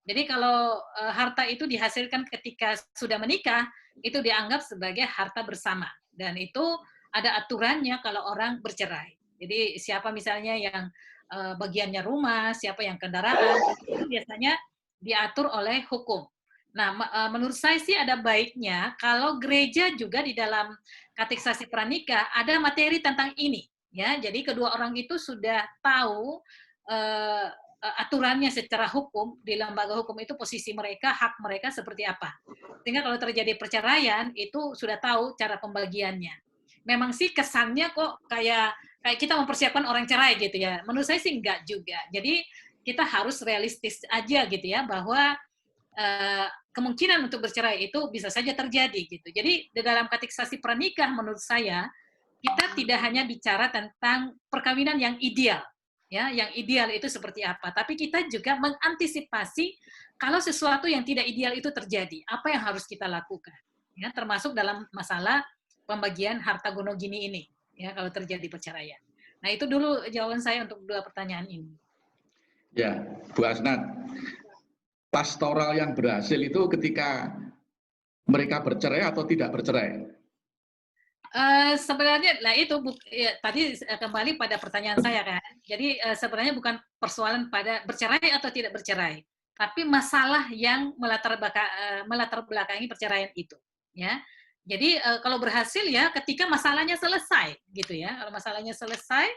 Jadi kalau harta itu dihasilkan ketika sudah menikah, itu dianggap sebagai harta bersama. Dan itu ada aturannya kalau orang bercerai. Jadi siapa misalnya yang bagiannya rumah, siapa yang kendaraan, itu biasanya diatur oleh hukum. Nah, menurut saya sih ada baiknya kalau gereja juga di dalam katekisasi pranikah ada materi tentang ini. Ya, jadi kedua orang itu sudah tahu aturannya secara hukum di lembaga hukum itu posisi mereka, hak mereka seperti apa. Sehingga kalau terjadi perceraian itu sudah tahu cara pembagiannya. Memang sih kesannya kok kayak kita mempersiapkan orang cerai gitu ya. Menurut saya sih enggak juga. Jadi kita harus realistis aja gitu ya bahwa kemungkinan untuk bercerai itu bisa saja terjadi gitu. Jadi di dalam katekisasi pranikah menurut saya kita tidak hanya bicara tentang perkawinan yang ideal. Ya, yang ideal itu seperti apa. Tapi kita juga mengantisipasi kalau sesuatu yang tidak ideal itu terjadi, apa yang harus kita lakukan. Ya, termasuk dalam masalah pembagian harta gonogini ini, ya, kalau terjadi perceraian. Nah, itu dulu jawaban saya untuk dua pertanyaan ini. Ya, Bu Asnat, pastoral yang berhasil itu ketika mereka bercerai atau tidak bercerai? Sebenarnya, nah itu tadi kembali pada pertanyaan saya kan. Jadi sebenarnya bukan persoalan pada bercerai atau tidak bercerai, tapi masalah yang melatar belakangi perceraian itu. Ya, jadi kalau berhasil ya ketika masalahnya selesai, gitu ya. Kalau masalahnya selesai,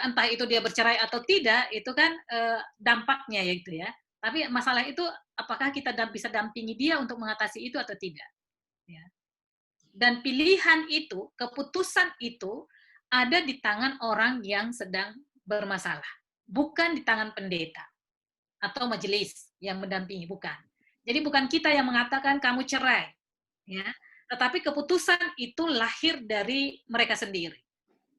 entah itu dia bercerai atau tidak, itu kan dampaknya ya gitu ya. Tapi masalah itu apakah kita bisa dampingi dia untuk mengatasi itu atau tidak? Ya. Dan pilihan itu, keputusan itu ada di tangan orang yang sedang bermasalah, bukan di tangan pendeta. atau majelis yang mendampingi, bukan. Jadi bukan kita yang mengatakan kamu cerai, ya, tetapi keputusan itu lahir dari mereka sendiri.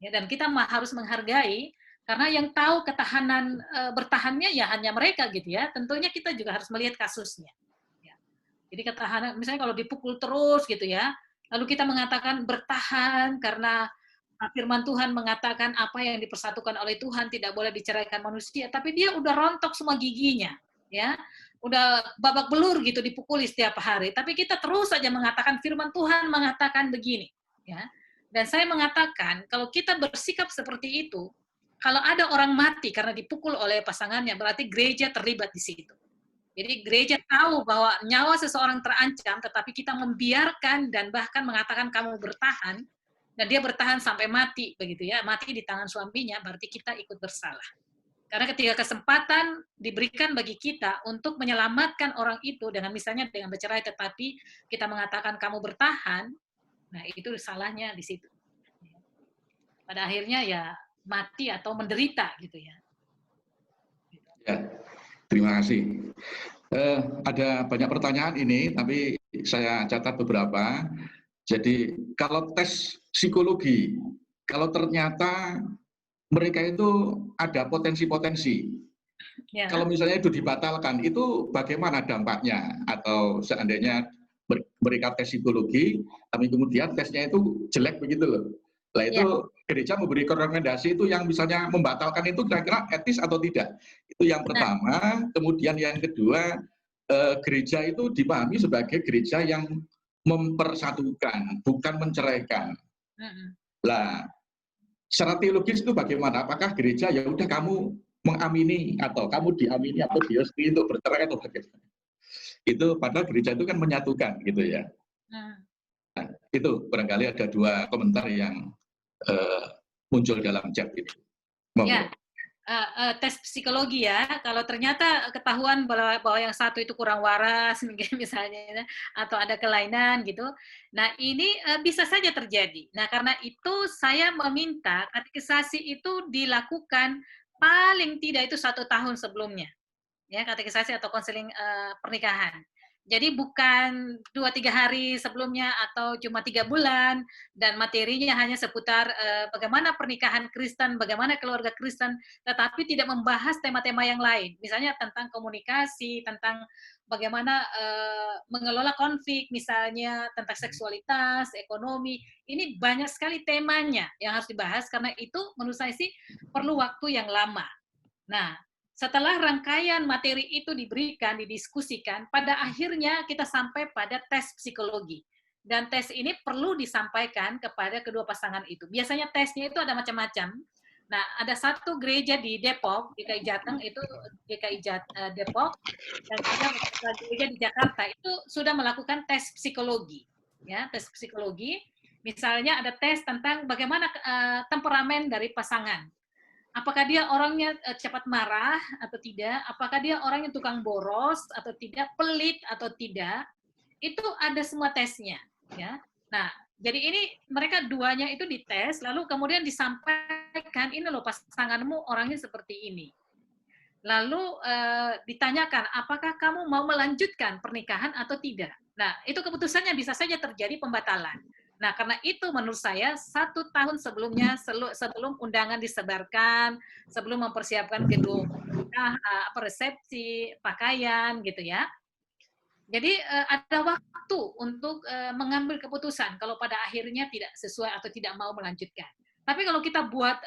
Ya, dan kita harus menghargai, karena yang tahu ketahanan bertahannya ya hanya mereka gitu ya. Tentunya kita juga harus melihat kasusnya. Ya. Jadi ketahanan, misalnya kalau dipukul terus gitu ya, lalu kita mengatakan bertahan karena firman Tuhan mengatakan apa yang dipersatukan oleh Tuhan tidak boleh diceraikan manusia, tapi dia udah rontok semua giginya, ya, udah babak belur gitu dipukuli setiap hari, tapi kita terus saja mengatakan firman Tuhan mengatakan begini, ya. Dan saya mengatakan kalau kita bersikap seperti itu, kalau ada orang mati karena dipukul oleh pasangannya, berarti gereja terlibat di situ. Jadi gereja tahu bahwa nyawa seseorang terancam, tetapi kita membiarkan dan bahkan mengatakan kamu bertahan, dan dia bertahan sampai mati, begitu ya, mati di tangan suaminya, berarti kita ikut bersalah. Karena ketika kesempatan diberikan bagi kita untuk menyelamatkan orang itu dengan misalnya dengan bercerai, tetapi kita mengatakan kamu bertahan, nah itu salahnya di situ. Pada akhirnya ya mati atau menderita gitu ya. Ya, terima kasih. Ada banyak pertanyaan ini, tapi saya catat beberapa. Jadi kalau tes psikologi, kalau ternyata mereka itu ada potensi-potensi, ya. Kalau misalnya itu dibatalkan, itu bagaimana dampaknya? Atau seandainya mereka tes psikologi, tapi kemudian tesnya itu jelek begitu loh. Nah itu gereja memberi rekomendasi itu yang misalnya membatalkan itu kira-kira etis atau tidak? Itu yang pertama. Kemudian yang kedua, gereja itu dipahami sebagai gereja yang mempersatukan, bukan menceraikan. Lah, secara teologis itu bagaimana? Apakah gereja ya udah kamu mengamini atau kamu diamini atau diresmi untuk bercerai atau bagaimana? Itu padahal gereja itu kan menyatukan gitu ya. Nah, itu barangkali ada dua komentar yang muncul dalam chat ini. Ya. Tes psikologi ya, kalau ternyata ketahuan bahwa yang satu itu kurang waras misalnya, atau ada kelainan gitu, nah ini bisa saja terjadi. Nah karena itu saya meminta katekisasi itu dilakukan paling tidak itu 1 tahun sebelumnya, ya, katekisasi atau konseling pernikahan. Jadi bukan 2-3 hari sebelumnya atau cuma 3 bulan dan materinya hanya seputar bagaimana pernikahan Kristen, bagaimana keluarga Kristen, tetapi tidak membahas tema-tema yang lain. Misalnya tentang komunikasi, tentang bagaimana mengelola konflik, misalnya tentang seksualitas, ekonomi. Ini banyak sekali temanya yang harus dibahas karena itu menurut saya sih perlu waktu yang lama. Nah, setelah rangkaian materi itu diberikan, didiskusikan, pada akhirnya kita sampai pada tes psikologi. Dan tes ini perlu disampaikan kepada kedua pasangan itu. Biasanya tesnya itu ada macam-macam. Nah, ada satu gereja di Depok, DKI Jateng, itu DKI Depok, dan juga gereja di Jakarta, itu sudah melakukan tes psikologi. Ya, tes psikologi. Misalnya ada tes tentang bagaimana temperamen dari pasangan. Apakah dia orangnya cepat marah atau tidak, apakah dia orangnya tukang boros atau tidak, pelit atau tidak, itu ada semua tesnya. Ya. Nah, jadi ini mereka duanya itu dites, lalu kemudian disampaikan, ini loh pasanganmu orangnya seperti ini. Lalu ditanyakan, apakah kamu mau melanjutkan pernikahan atau tidak. Nah, itu keputusannya bisa saja terjadi pembatalan. Nah, karena itu menurut saya 1 tahun sebelumnya, sebelum undangan disebarkan, sebelum mempersiapkan gedung, resepsi, pakaian, gitu ya. Jadi ada waktu untuk mengambil keputusan kalau pada akhirnya tidak sesuai atau tidak mau melanjutkan. Tapi kalau kita buat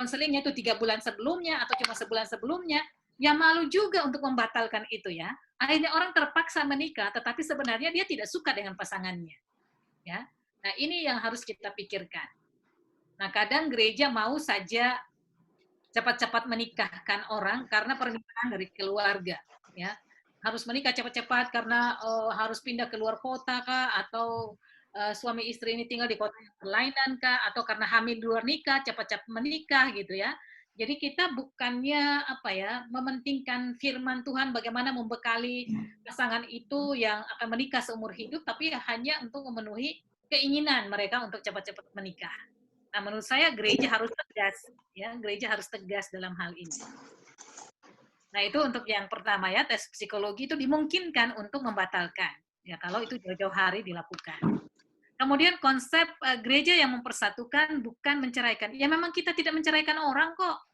konselingnya itu 3 bulan sebelumnya atau cuma sebulan sebelumnya, ya malu juga untuk membatalkan itu ya. Akhirnya orang terpaksa menikah, tetapi sebenarnya dia tidak suka dengan pasangannya. Ya. Nah, ini yang harus kita pikirkan. Nah, kadang gereja mau saja cepat-cepat menikahkan orang karena permintaan dari keluarga, ya. Harus menikah cepat-cepat karena harus pindah ke luar kota kah, atau suami istri ini tinggal di kota yang berlainan kah, atau karena hamil di luar nikah, cepat-cepat menikah gitu ya. Jadi kita bukannya mementingkan firman Tuhan bagaimana membekali pasangan itu yang akan menikah seumur hidup, tapi hanya untuk memenuhi keinginan mereka untuk cepat-cepat menikah. Nah, menurut saya gereja harus tegas, ya, gereja harus tegas dalam hal ini. Nah, itu untuk yang pertama ya, tes psikologi itu dimungkinkan untuk membatalkan. Ya, kalau itu jauh-jauh hari dilakukan. Kemudian konsep gereja yang mempersatukan bukan menceraikan. Ya memang kita tidak menceraikan orang kok.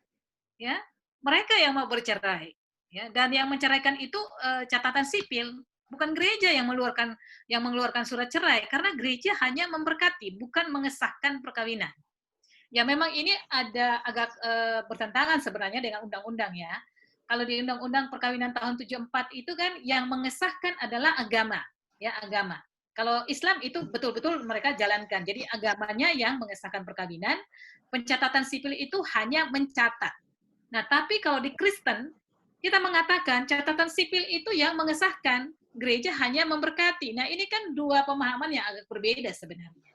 Ya, mereka yang mau bercerai. Ya, dan yang menceraikan itu catatan sipil, bukan gereja yang mengeluarkan surat cerai, karena gereja hanya memberkati, bukan mengesahkan perkawinan. Ya memang ini ada agak bertentangan sebenarnya dengan undang-undang ya. Kalau di Undang-Undang Perkawinan tahun 74 itu kan yang mengesahkan adalah agama, ya agama. Kalau Islam itu betul-betul mereka jalankan. Jadi agamanya yang mengesahkan perkawinan, pencatatan sipil itu hanya mencatat. Nah, tapi kalau di Kristen kita mengatakan catatan sipil itu yang mengesahkan, gereja hanya memberkati. Nah, ini kan dua pemahaman yang agak berbeda sebenarnya.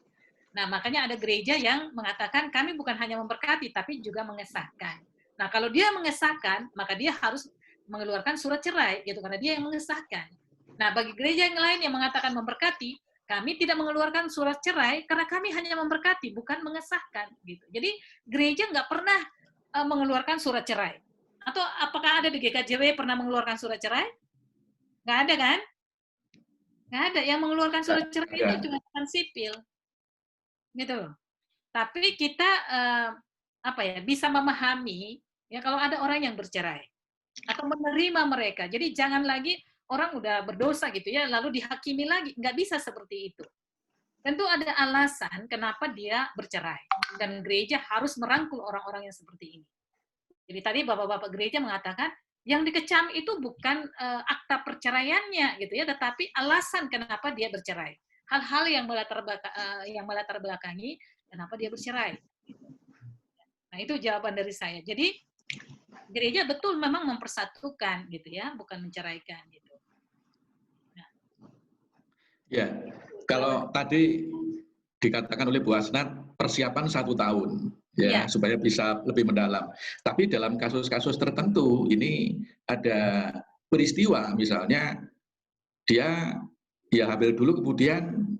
Nah, makanya ada gereja yang mengatakan kami bukan hanya memberkati, tapi juga mengesahkan. Nah, kalau dia mengesahkan, maka dia harus mengeluarkan surat cerai, gitu, karena dia yang mengesahkan. Nah, bagi gereja yang lain yang mengatakan memberkati, kami tidak mengeluarkan surat cerai, karena kami hanya memberkati, bukan mengesahkan. Gitu. Jadi, gereja nggak pernah mengeluarkan surat cerai. Atau apakah ada di GKJW pernah mengeluarkan surat cerai? Nggak ada, kan? Nggak ada. Yang mengeluarkan surat cerai itu cuma sipil. Gitu loh. Tapi kita bisa memahami ya kalau ada orang yang bercerai atau menerima mereka. Jadi jangan lagi orang udah berdosa gitu ya lalu dihakimi lagi, nggak bisa seperti itu. Tentu ada alasan kenapa dia bercerai dan gereja harus merangkul orang-orang yang seperti ini. Jadi tadi bapak-bapak gereja mengatakan yang dikecam itu bukan akta perceraiannya gitu ya, tetapi alasan kenapa dia bercerai. Hal-hal yang melatar belakangi kenapa dia bercerai. Nah, itu jawaban dari saya. Jadi gereja betul memang mempersatukan gitu ya, bukan menceraikan gitu. Nah. Ya, kalau tadi dikatakan oleh Bu Asnat persiapan 1 tahun ya, supaya bisa lebih mendalam. Tapi dalam kasus-kasus tertentu ini ada peristiwa misalnya dia hamil dulu kemudian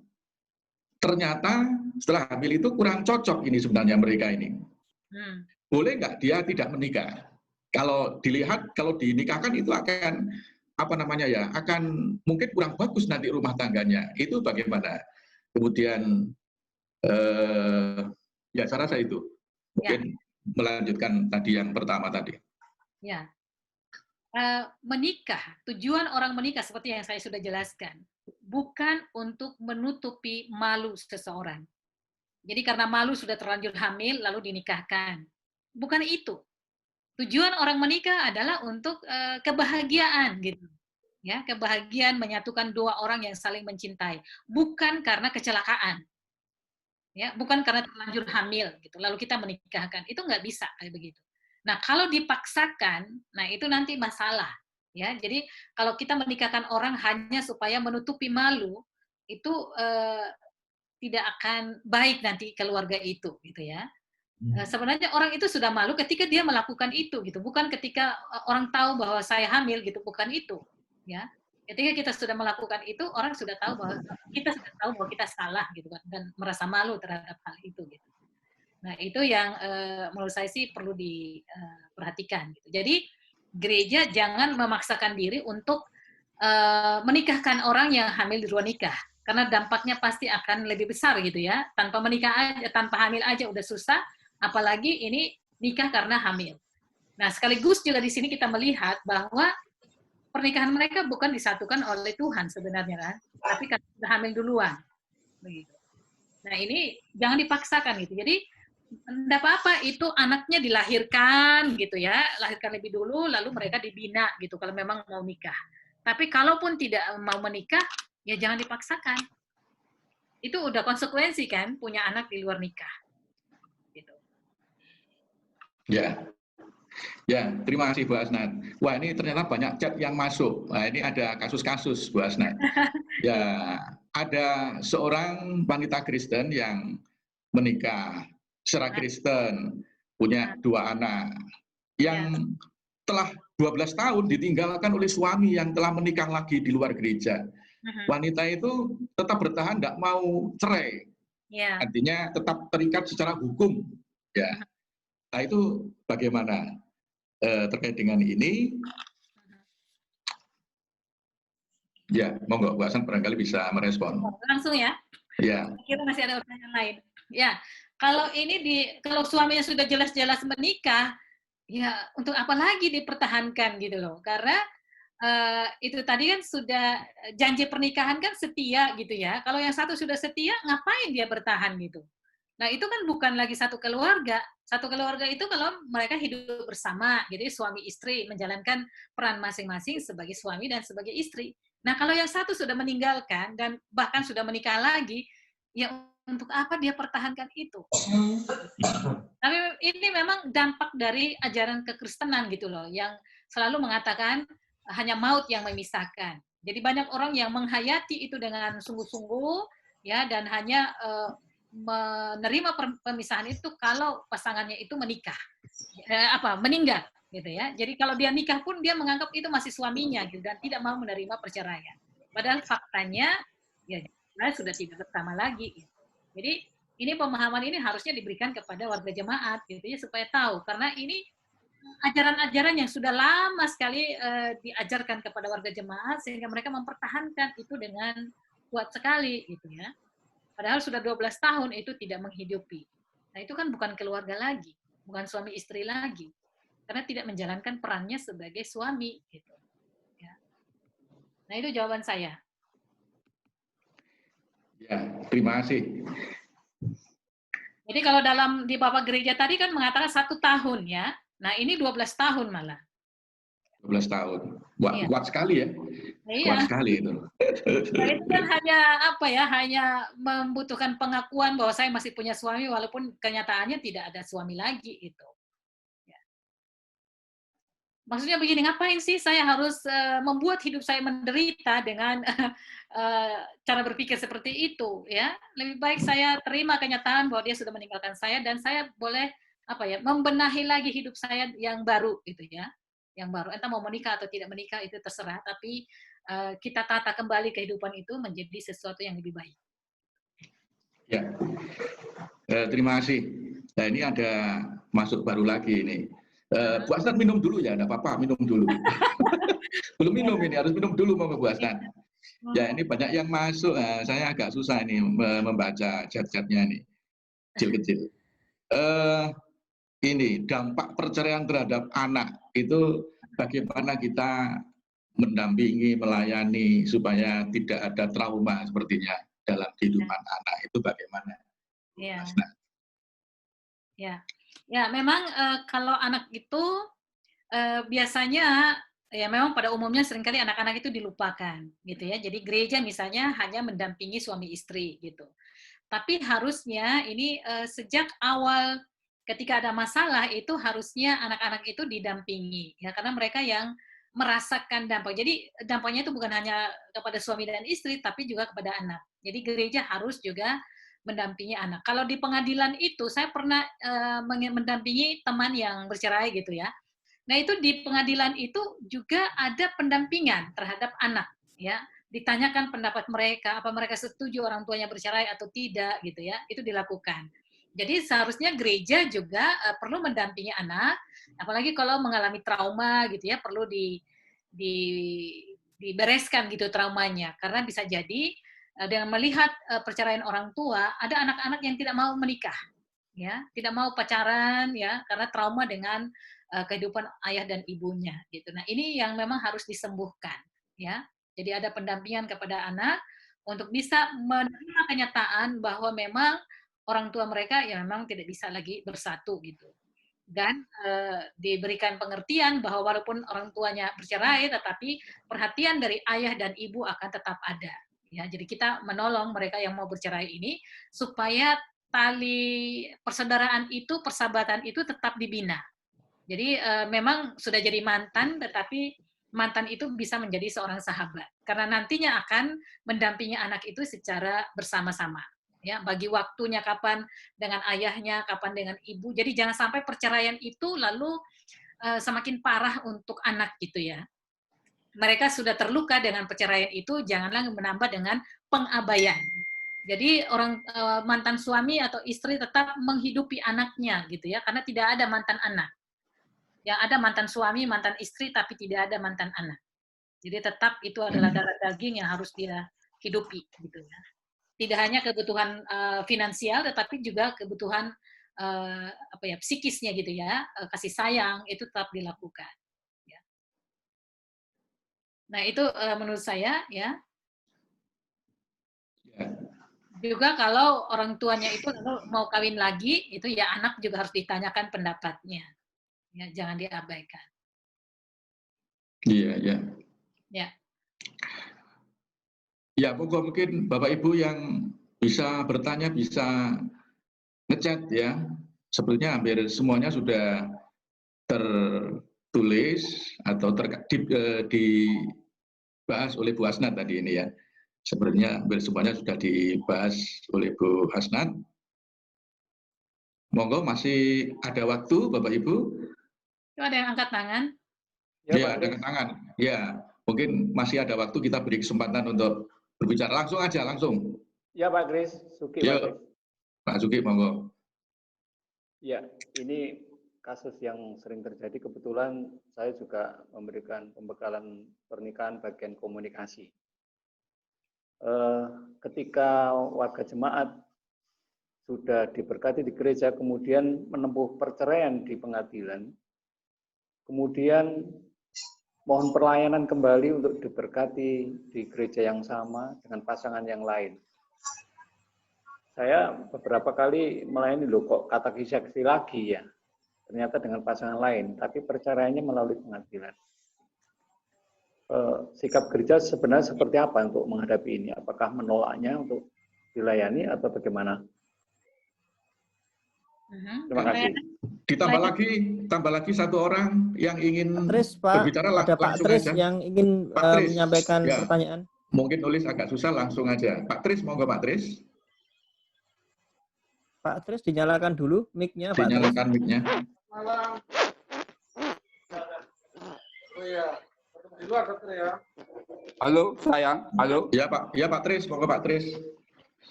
ternyata setelah hamil itu kurang cocok ini sebenarnya mereka ini. Boleh nggak dia tidak menikah? Kalau dilihat, kalau dinikahkan itu akan akan mungkin kurang bagus nanti rumah tangganya. Itu bagaimana? Kemudian saya rasa itu mungkin melanjutkan tadi yang pertama tadi. Ya, menikah, tujuan orang menikah seperti yang saya sudah jelaskan, bukan untuk menutupi malu seseorang. Jadi karena malu sudah terlanjur hamil lalu dinikahkan. Bukan itu. Tujuan orang menikah adalah untuk kebahagiaan gitu. Ya, kebahagiaan menyatukan dua orang yang saling mencintai, bukan karena kecelakaan. Ya, bukan karena terlanjur hamil gitu. Lalu kita menikahkan. Itu nggak bisa kayak begitu. Nah, kalau dipaksakan, nah itu nanti masalah. Ya, jadi kalau kita menikahkan orang hanya supaya menutupi malu, itu tidak akan baik nanti keluarga itu gitu ya. Sebenarnya orang itu sudah malu ketika dia melakukan itu gitu, bukan ketika orang tahu bahwa saya hamil gitu, bukan itu ya. Ketika kita sudah melakukan itu, orang sudah tahu bahwa kita salah gitu kan, dan merasa malu terhadap hal itu gitu. Nah, itu yang menurut saya sih perlu diperhatikan gitu. Jadi gereja jangan memaksakan diri untuk menikahkan orang yang hamil di luar nikah. Karena dampaknya pasti akan lebih besar gitu ya. Tanpa menikah aja, tanpa hamil aja udah susah, apalagi ini nikah karena hamil. Nah, sekaligus juga di sini kita melihat bahwa pernikahan mereka bukan disatukan oleh Tuhan sebenarnya kan, tapi karena sudah hamil duluan. Begitu. Nah, ini jangan dipaksakan gitu. Jadi enggak apa-apa itu anaknya dilahirkan gitu ya, lahirkan lebih dulu lalu mereka dibina gitu kalau memang mau nikah. Tapi kalaupun tidak mau menikah, ya jangan dipaksakan. Itu udah konsekuensi kan, punya anak di luar nikah. Gitu. Ya, terima kasih Bu Asnat. Wah, ini ternyata banyak chat yang masuk. Wah, ini ada kasus-kasus Bu Asnat. Ya, ada seorang wanita Kristen yang menikah secara Kristen, punya 2 anak, yang telah 12 tahun ditinggalkan oleh suami yang telah menikah lagi di luar gereja. Wanita itu tetap bertahan, tidak mau cerai. Artinya tetap terikat secara hukum. Ya. Nah, itu bagaimana terkait dengan ini? Ya, monggo Bu Hasan barangkali bisa merespon. Langsung ya. Ya. Saya kira masih ada pertanyaan lain. Ya, kalau kalau suaminya sudah jelas-jelas menikah, ya untuk apa lagi dipertahankan gitu loh? Karena itu tadi kan sudah janji pernikahan kan setia gitu ya. Kalau yang satu sudah setia, ngapain dia bertahan gitu? Nah, itu kan bukan lagi satu keluarga. Satu keluarga itu kalau mereka hidup bersama, jadi suami istri menjalankan peran masing-masing sebagai suami dan sebagai istri. Nah, kalau yang satu sudah meninggalkan dan bahkan sudah menikah lagi, ya untuk apa dia pertahankan itu? Tapi ini memang dampak dari ajaran kekristenan gitu loh, yang selalu mengatakan hanya maut yang memisahkan. Jadi banyak orang yang menghayati itu dengan sungguh-sungguh, ya, dan hanya menerima pemisahan itu kalau pasangannya itu menikah, meninggal, gitu ya. Jadi kalau dia nikah pun dia menganggap itu masih suaminya, gitu, dan tidak mau menerima perceraian. Padahal faktanya, ya sudah tidak bersama lagi. Gitu. Jadi ini pemahaman ini harusnya diberikan kepada warga jemaat, gitu ya, supaya tahu. Karena ini ajaran-ajaran yang sudah lama sekali diajarkan kepada warga jemaat sehingga mereka mempertahankan itu dengan kuat sekali, gitu ya. Padahal sudah 12 tahun itu tidak menghidupi. Nah, itu kan bukan keluarga lagi, bukan suami istri lagi. Karena tidak menjalankan perannya sebagai suami gitu. Ya. Nah, itu jawaban saya. Ya, terima kasih. Jadi kalau di Bapak Gereja tadi kan mengatakan 1 tahun ya. Nah, ini 12 tahun malah. 12 tahun. Wah, Iya. Kuat sekali ya. Iya. Kuat sekali itu. Nah, itu kan hanya membutuhkan pengakuan bahwa saya masih punya suami walaupun kenyataannya tidak ada suami lagi gitu. Ya. Maksudnya begini, ngapain sih saya harus membuat hidup saya menderita dengan cara berpikir seperti itu ya? Lebih baik saya terima kenyataan bahwa dia sudah meninggalkan saya dan saya boleh membenahi lagi hidup saya yang baru gitu ya. Yang baru, entah mau menikah atau tidak menikah itu terserah, tapi kita tata kembali kehidupan itu menjadi sesuatu yang lebih baik. Ya, terima kasih. Nah, ini ada masuk baru lagi ini. Bu Hasan minum dulu ya, enggak apa-apa, minum dulu. Belum minum ini, harus minum dulu mau Bu Hasan. Ya, ini banyak yang masuk, saya agak susah ini membaca chat-chatnya nih, kecil-kecil. Ini dampak perceraian terhadap anak itu bagaimana kita mendampingi, melayani supaya tidak ada trauma sepertinya dalam kehidupan anak itu bagaimana? Ya. Ya, memang kalau anak itu biasanya ya memang pada umumnya seringkali anak-anak itu dilupakan gitu ya. Jadi gereja misalnya hanya mendampingi suami istri gitu. Tapi harusnya ini sejak awal ketika ada masalah itu harusnya anak-anak itu didampingi ya, karena mereka yang merasakan dampak. Jadi dampaknya itu bukan hanya kepada suami dan istri tapi juga kepada anak. Jadi gereja harus juga mendampingi anak. Kalau di pengadilan itu saya pernah mendampingi teman yang bercerai gitu ya. Nah, itu di pengadilan itu juga ada pendampingan terhadap anak ya. Ditanyakan pendapat mereka, apa mereka setuju orang tuanya bercerai atau tidak gitu ya. Itu dilakukan. Jadi seharusnya gereja juga perlu mendampingi anak, apalagi kalau mengalami trauma gitu ya, perlu dibereskan gitu traumanya. Karena bisa jadi dengan melihat perceraian orang tua, ada anak-anak yang tidak mau menikah, ya, tidak mau pacaran, ya, karena trauma dengan kehidupan ayah dan ibunya, gitu. Nah, ini yang memang harus disembuhkan, ya. Jadi ada pendampingan kepada anak untuk bisa menerima kenyataan bahwa memang orang tua mereka ya memang tidak bisa lagi bersatu, gitu. Dan diberikan pengertian bahwa walaupun orang tuanya bercerai, tetapi perhatian dari ayah dan ibu akan tetap ada. Ya, jadi kita menolong mereka yang mau bercerai ini supaya tali persaudaraan itu, persahabatan itu tetap dibina. Jadi memang sudah jadi mantan, tetapi mantan itu bisa menjadi seorang sahabat. Karena nantinya akan mendampingi anak itu secara bersama-sama. Ya, bagi waktunya kapan dengan ayahnya, kapan dengan ibu. Jadi jangan sampai perceraian itu lalu semakin parah untuk anak gitu ya. Mereka sudah terluka dengan perceraian itu, janganlah menambah dengan pengabaian. Jadi mantan suami atau istri tetap menghidupi anaknya gitu ya, karena tidak ada mantan anak. Yang ada mantan suami, mantan istri, tapi tidak ada mantan anak. Jadi tetap itu adalah darah daging yang harus dia hidupi, gitu ya. Tidak hanya kebutuhan finansial, tetapi juga kebutuhan psikisnya gitu ya, kasih sayang itu tetap dilakukan. Ya. Nah itu menurut saya ya. Juga kalau orang tuanya itu mau kawin lagi, itu ya anak juga harus ditanyakan pendapatnya, ya jangan diabaikan. Iya, ya. Ya. Ya, mungkin Bapak Ibu yang bisa bertanya bisa ngechat ya. Sebetulnya hampir semuanya sudah tertulis atau dibahas oleh Bu Hasnat tadi ini ya. Sebenarnya hampir semuanya sudah dibahas oleh Bu Hasnat. Monggo masih ada waktu Bapak Ibu. Itu ada yang angkat tangan? Ya, ada angkat tangan. Ya, mungkin masih ada waktu, kita beri kesempatan untuk berbicara. Langsung aja, langsung. Ya Pak Kris, Suki Pak Kris. Pak Suki, monggo. Ya, ini kasus yang sering terjadi. Kebetulan saya juga memberikan pembekalan pernikahan bagian komunikasi. Ketika warga jemaat sudah diberkati di gereja, kemudian menempuh perceraian di pengadilan, kemudian mohon perlayanan kembali untuk diberkati di gereja yang sama dengan pasangan yang lain. Saya beberapa kali melayani, loh kok katekisasi lagi ya, ternyata dengan pasangan lain, tapi perceraiannya melalui pengadilan. Sikap gereja sebenarnya seperti apa untuk menghadapi ini? Apakah menolaknya untuk dilayani atau bagaimana? Terima kasih. Tambah lagi satu orang yang ingin berbicara. Ada Pak Tris yang ingin menyampaikan pertanyaan. Mungkin nulis agak susah, langsung aja. Pak Tris, monggo Pak Tris. Pak Tris, dinyalakan dulu mic-nya, Pak Tris. Dinyalakan mic-nya. Malam. Oh iya. Di luar dokter ya. Halo, sayang. Halo. Ya Pak Tris, monggo Pak Tris.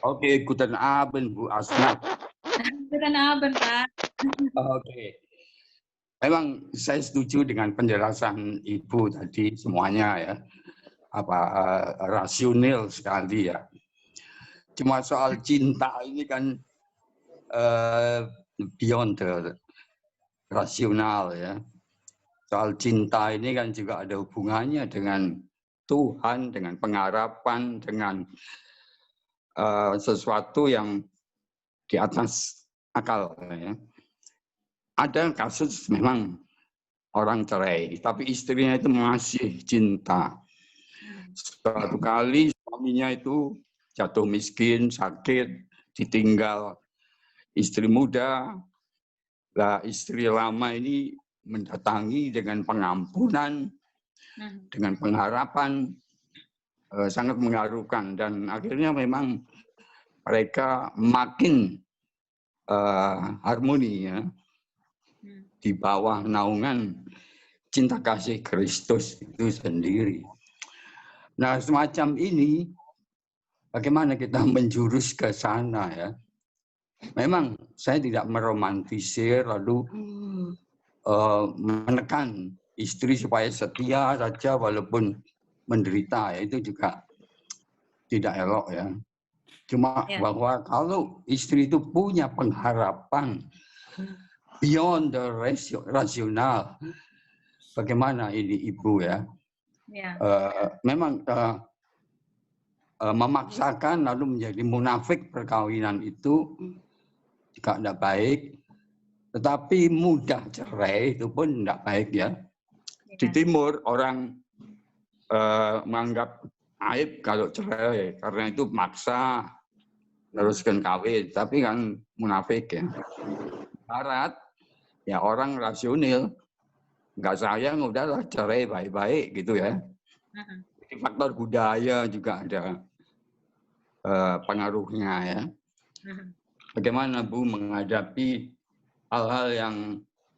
Oke, guten Abend, Bu Hasnat. Guten Abend, Pak. Oke. Memang saya setuju dengan penjelasan Ibu tadi semuanya ya. Rasional sekali ya. Cuma soal cinta ini kan beyond the rasional ya. Soal cinta ini kan juga ada hubungannya dengan Tuhan, dengan pengharapan, dengan sesuatu yang di atas akal. Ya. Ada kasus memang orang cerai, tapi istrinya itu masih cinta. Suatu kali suaminya itu jatuh miskin, sakit, ditinggal istri muda. Lah istri lama ini mendatangi dengan pengampunan, dengan pengharapan, sangat mengharukan, dan akhirnya memang mereka makin harmoni ya di bawah naungan cinta kasih Kristus itu sendiri. Nah semacam ini bagaimana kita menjurus ke sana ya? Memang saya tidak meromantisir lalu menekan istri supaya setia saja walaupun menderita, ya itu juga tidak elok ya. Cuma bahwa kalau istri itu punya pengharapan beyond the rasional, bagaimana ini Ibu ya? Memang memaksakan lalu menjadi munafik perkawinan itu juga tidak baik. Tetapi mudah cerai itu pun tidak baik ya. Di timur orang menganggap aib kalau cerai karena itu maksa teruskan kawin, tapi kan munafik ya. Barat ya orang rasional, nggak sayang udahlah cerai baik-baik gitu ya. Jadi faktor budaya juga ada pengaruhnya ya. Bagaimana Bu menghadapi hal-hal yang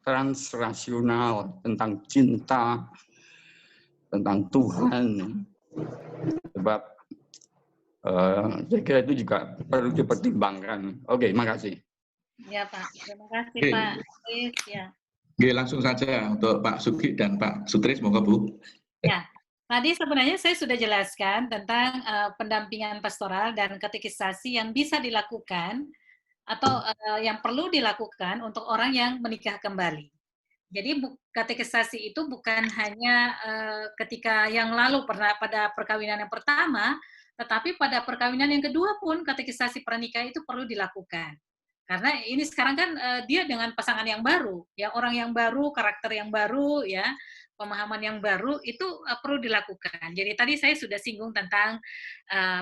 transrasional tentang cinta, tentang Tuhan. Sebab saya kira itu juga perlu dipertimbangkan. Oke, makasih. Ya Pak, terima kasih Pak. Ya. Oke, langsung saja untuk Pak Sugi dan Pak Sutris, monggo Bu. Ya, Tadi sebenarnya saya sudah jelaskan tentang pendampingan pastoral dan katekisasi yang bisa dilakukan atau yang perlu dilakukan untuk orang yang menikah kembali. Jadi katekisasi itu bukan hanya ketika yang lalu pernah pada perkawinan yang pertama, tetapi pada perkawinan yang kedua pun katekisasi pranikah itu perlu dilakukan. Karena ini sekarang kan dia dengan pasangan yang baru, ya orang yang baru, karakter yang baru, ya pemahaman yang baru itu perlu dilakukan. Jadi tadi saya sudah singgung tentang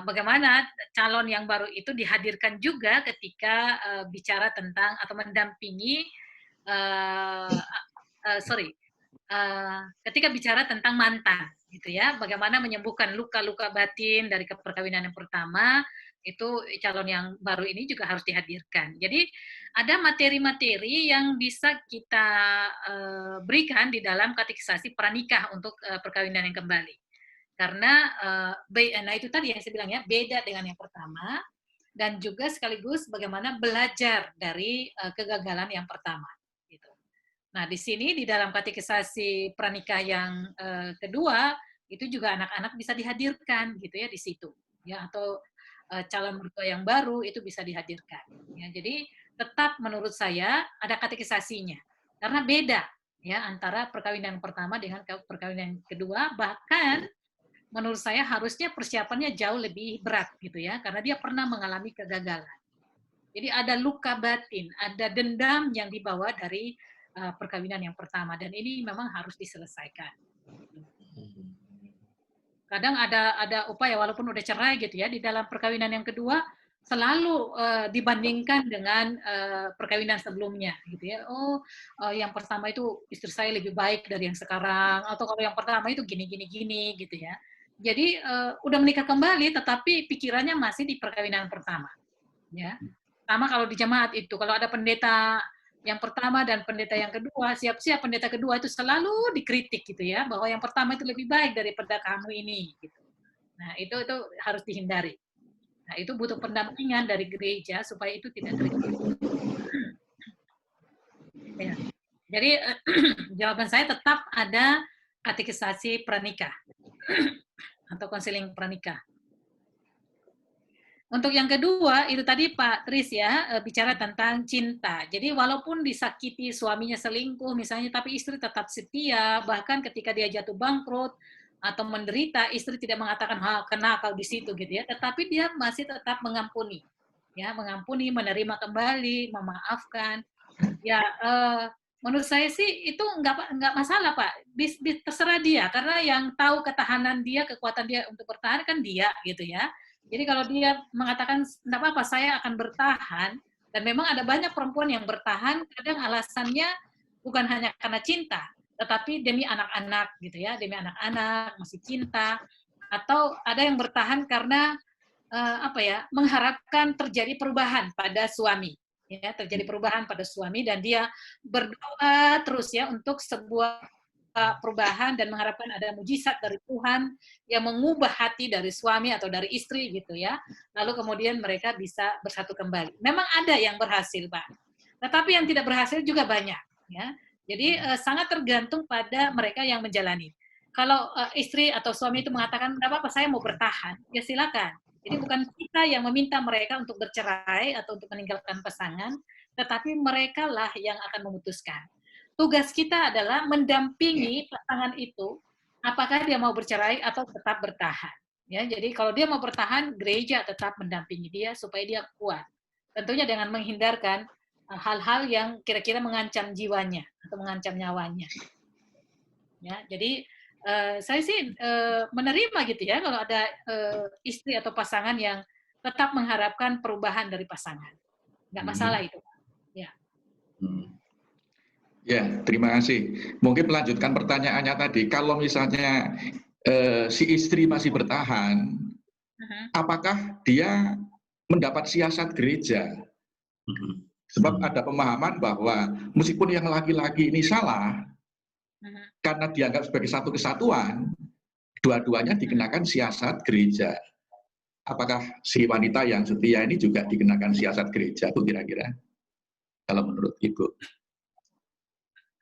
bagaimana calon yang baru itu dihadirkan juga ketika bicara tentang atau mendampingi ketika bicara tentang mantan, gitu ya, bagaimana menyembuhkan luka-luka batin dari perkawinan yang pertama, itu calon yang baru ini juga harus dihadirkan. Jadi ada materi-materi yang bisa kita berikan di dalam katekisasi pranikah untuk perkawinan yang kembali. Karena, nah itu tadi yang saya bilang ya, beda dengan yang pertama, dan juga sekaligus bagaimana belajar dari kegagalan yang pertama. Nah, di sini di dalam katekisasi pranikah yang kedua itu juga anak-anak bisa dihadirkan gitu ya di situ, ya atau calon mertua yang baru itu bisa dihadirkan. Ya, jadi tetap menurut saya ada katekisasinya karena beda ya antara perkawinan pertama dengan perkawinan kedua, bahkan menurut saya harusnya persiapannya jauh lebih berat gitu ya karena dia pernah mengalami kegagalan. Jadi ada luka batin, ada dendam yang dibawa dari perkawinan yang pertama dan ini memang harus diselesaikan. Kadang ada upaya walaupun udah cerai gitu ya di dalam perkawinan yang kedua selalu dibandingkan dengan perkawinan sebelumnya gitu ya. Yang pertama itu istri saya lebih baik dari yang sekarang atau kalau yang pertama itu gini gitu ya. Jadi udah menikah kembali tetapi pikirannya masih di perkawinan pertama. Ya. Sama kalau di jemaat itu kalau ada pendeta yang pertama dan pendeta yang kedua, siap-siap pendeta kedua itu selalu dikritik gitu ya, bahwa yang pertama itu lebih baik daripada kamu ini. Gitu. Nah itu harus dihindari. Nah itu butuh pendampingan dari gereja supaya itu tidak terjadi. Ya. Jadi jawaban saya tetap ada katekisasi pranikah atau konseling pranikah. Untuk yang kedua, itu tadi Pak Tris ya, bicara tentang cinta. Jadi walaupun disakiti suaminya selingkuh misalnya, tapi istri tetap setia, bahkan ketika dia jatuh bangkrut atau menderita, istri tidak mengatakan, kena kau di situ gitu ya, tetapi dia masih tetap mengampuni. Ya, mengampuni, menerima kembali, memaafkan. Ya, menurut saya sih itu nggak masalah Pak, terserah dia, karena yang tahu ketahanan dia, kekuatan dia untuk bertahan kan dia gitu ya. Jadi kalau dia mengatakan, enggak apa-apa, saya akan bertahan, dan memang ada banyak perempuan yang bertahan, kadang alasannya bukan hanya karena cinta, tetapi demi anak-anak, gitu ya, demi anak-anak, masih cinta, atau ada yang bertahan karena, mengharapkan terjadi perubahan pada suami, ya, terjadi perubahan pada suami, dan dia berdoa terus ya, untuk sebuah perubahan dan mengharapkan ada mujizat dari Tuhan yang mengubah hati dari suami atau dari istri gitu ya. Lalu kemudian mereka bisa bersatu kembali. Memang ada yang berhasil, Pak. Tetapi yang tidak berhasil juga banyak ya. Jadi sangat tergantung pada mereka yang menjalani. Kalau istri atau suami itu mengatakan, "Enggak apa-apa, saya mau bertahan." Ya silakan. Jadi bukan kita yang meminta mereka untuk bercerai atau untuk meninggalkan pasangan, tetapi mereka lah yang akan memutuskan. Tugas kita adalah mendampingi pasangan itu, apakah dia mau bercerai atau tetap bertahan. Ya, jadi kalau dia mau bertahan, gereja tetap mendampingi dia supaya dia kuat. Tentunya dengan menghindarkan hal-hal yang kira-kira mengancam jiwanya atau mengancam nyawanya. Ya, jadi saya sih menerima gitu ya kalau ada istri atau pasangan yang tetap mengharapkan perubahan dari pasangan. Nggak masalah itu. Ya. Ya, terima kasih. Mungkin melanjutkan pertanyaannya tadi, kalau misalnya si istri masih bertahan, apakah dia mendapat siasat gereja? Sebab ada pemahaman bahwa meskipun yang laki-laki ini salah, karena dianggap sebagai satu kesatuan, dua-duanya dikenakan siasat gereja. Apakah si wanita yang setia ini juga dikenakan siasat gereja, Bu, kira-kira? Kalau menurut Ibu.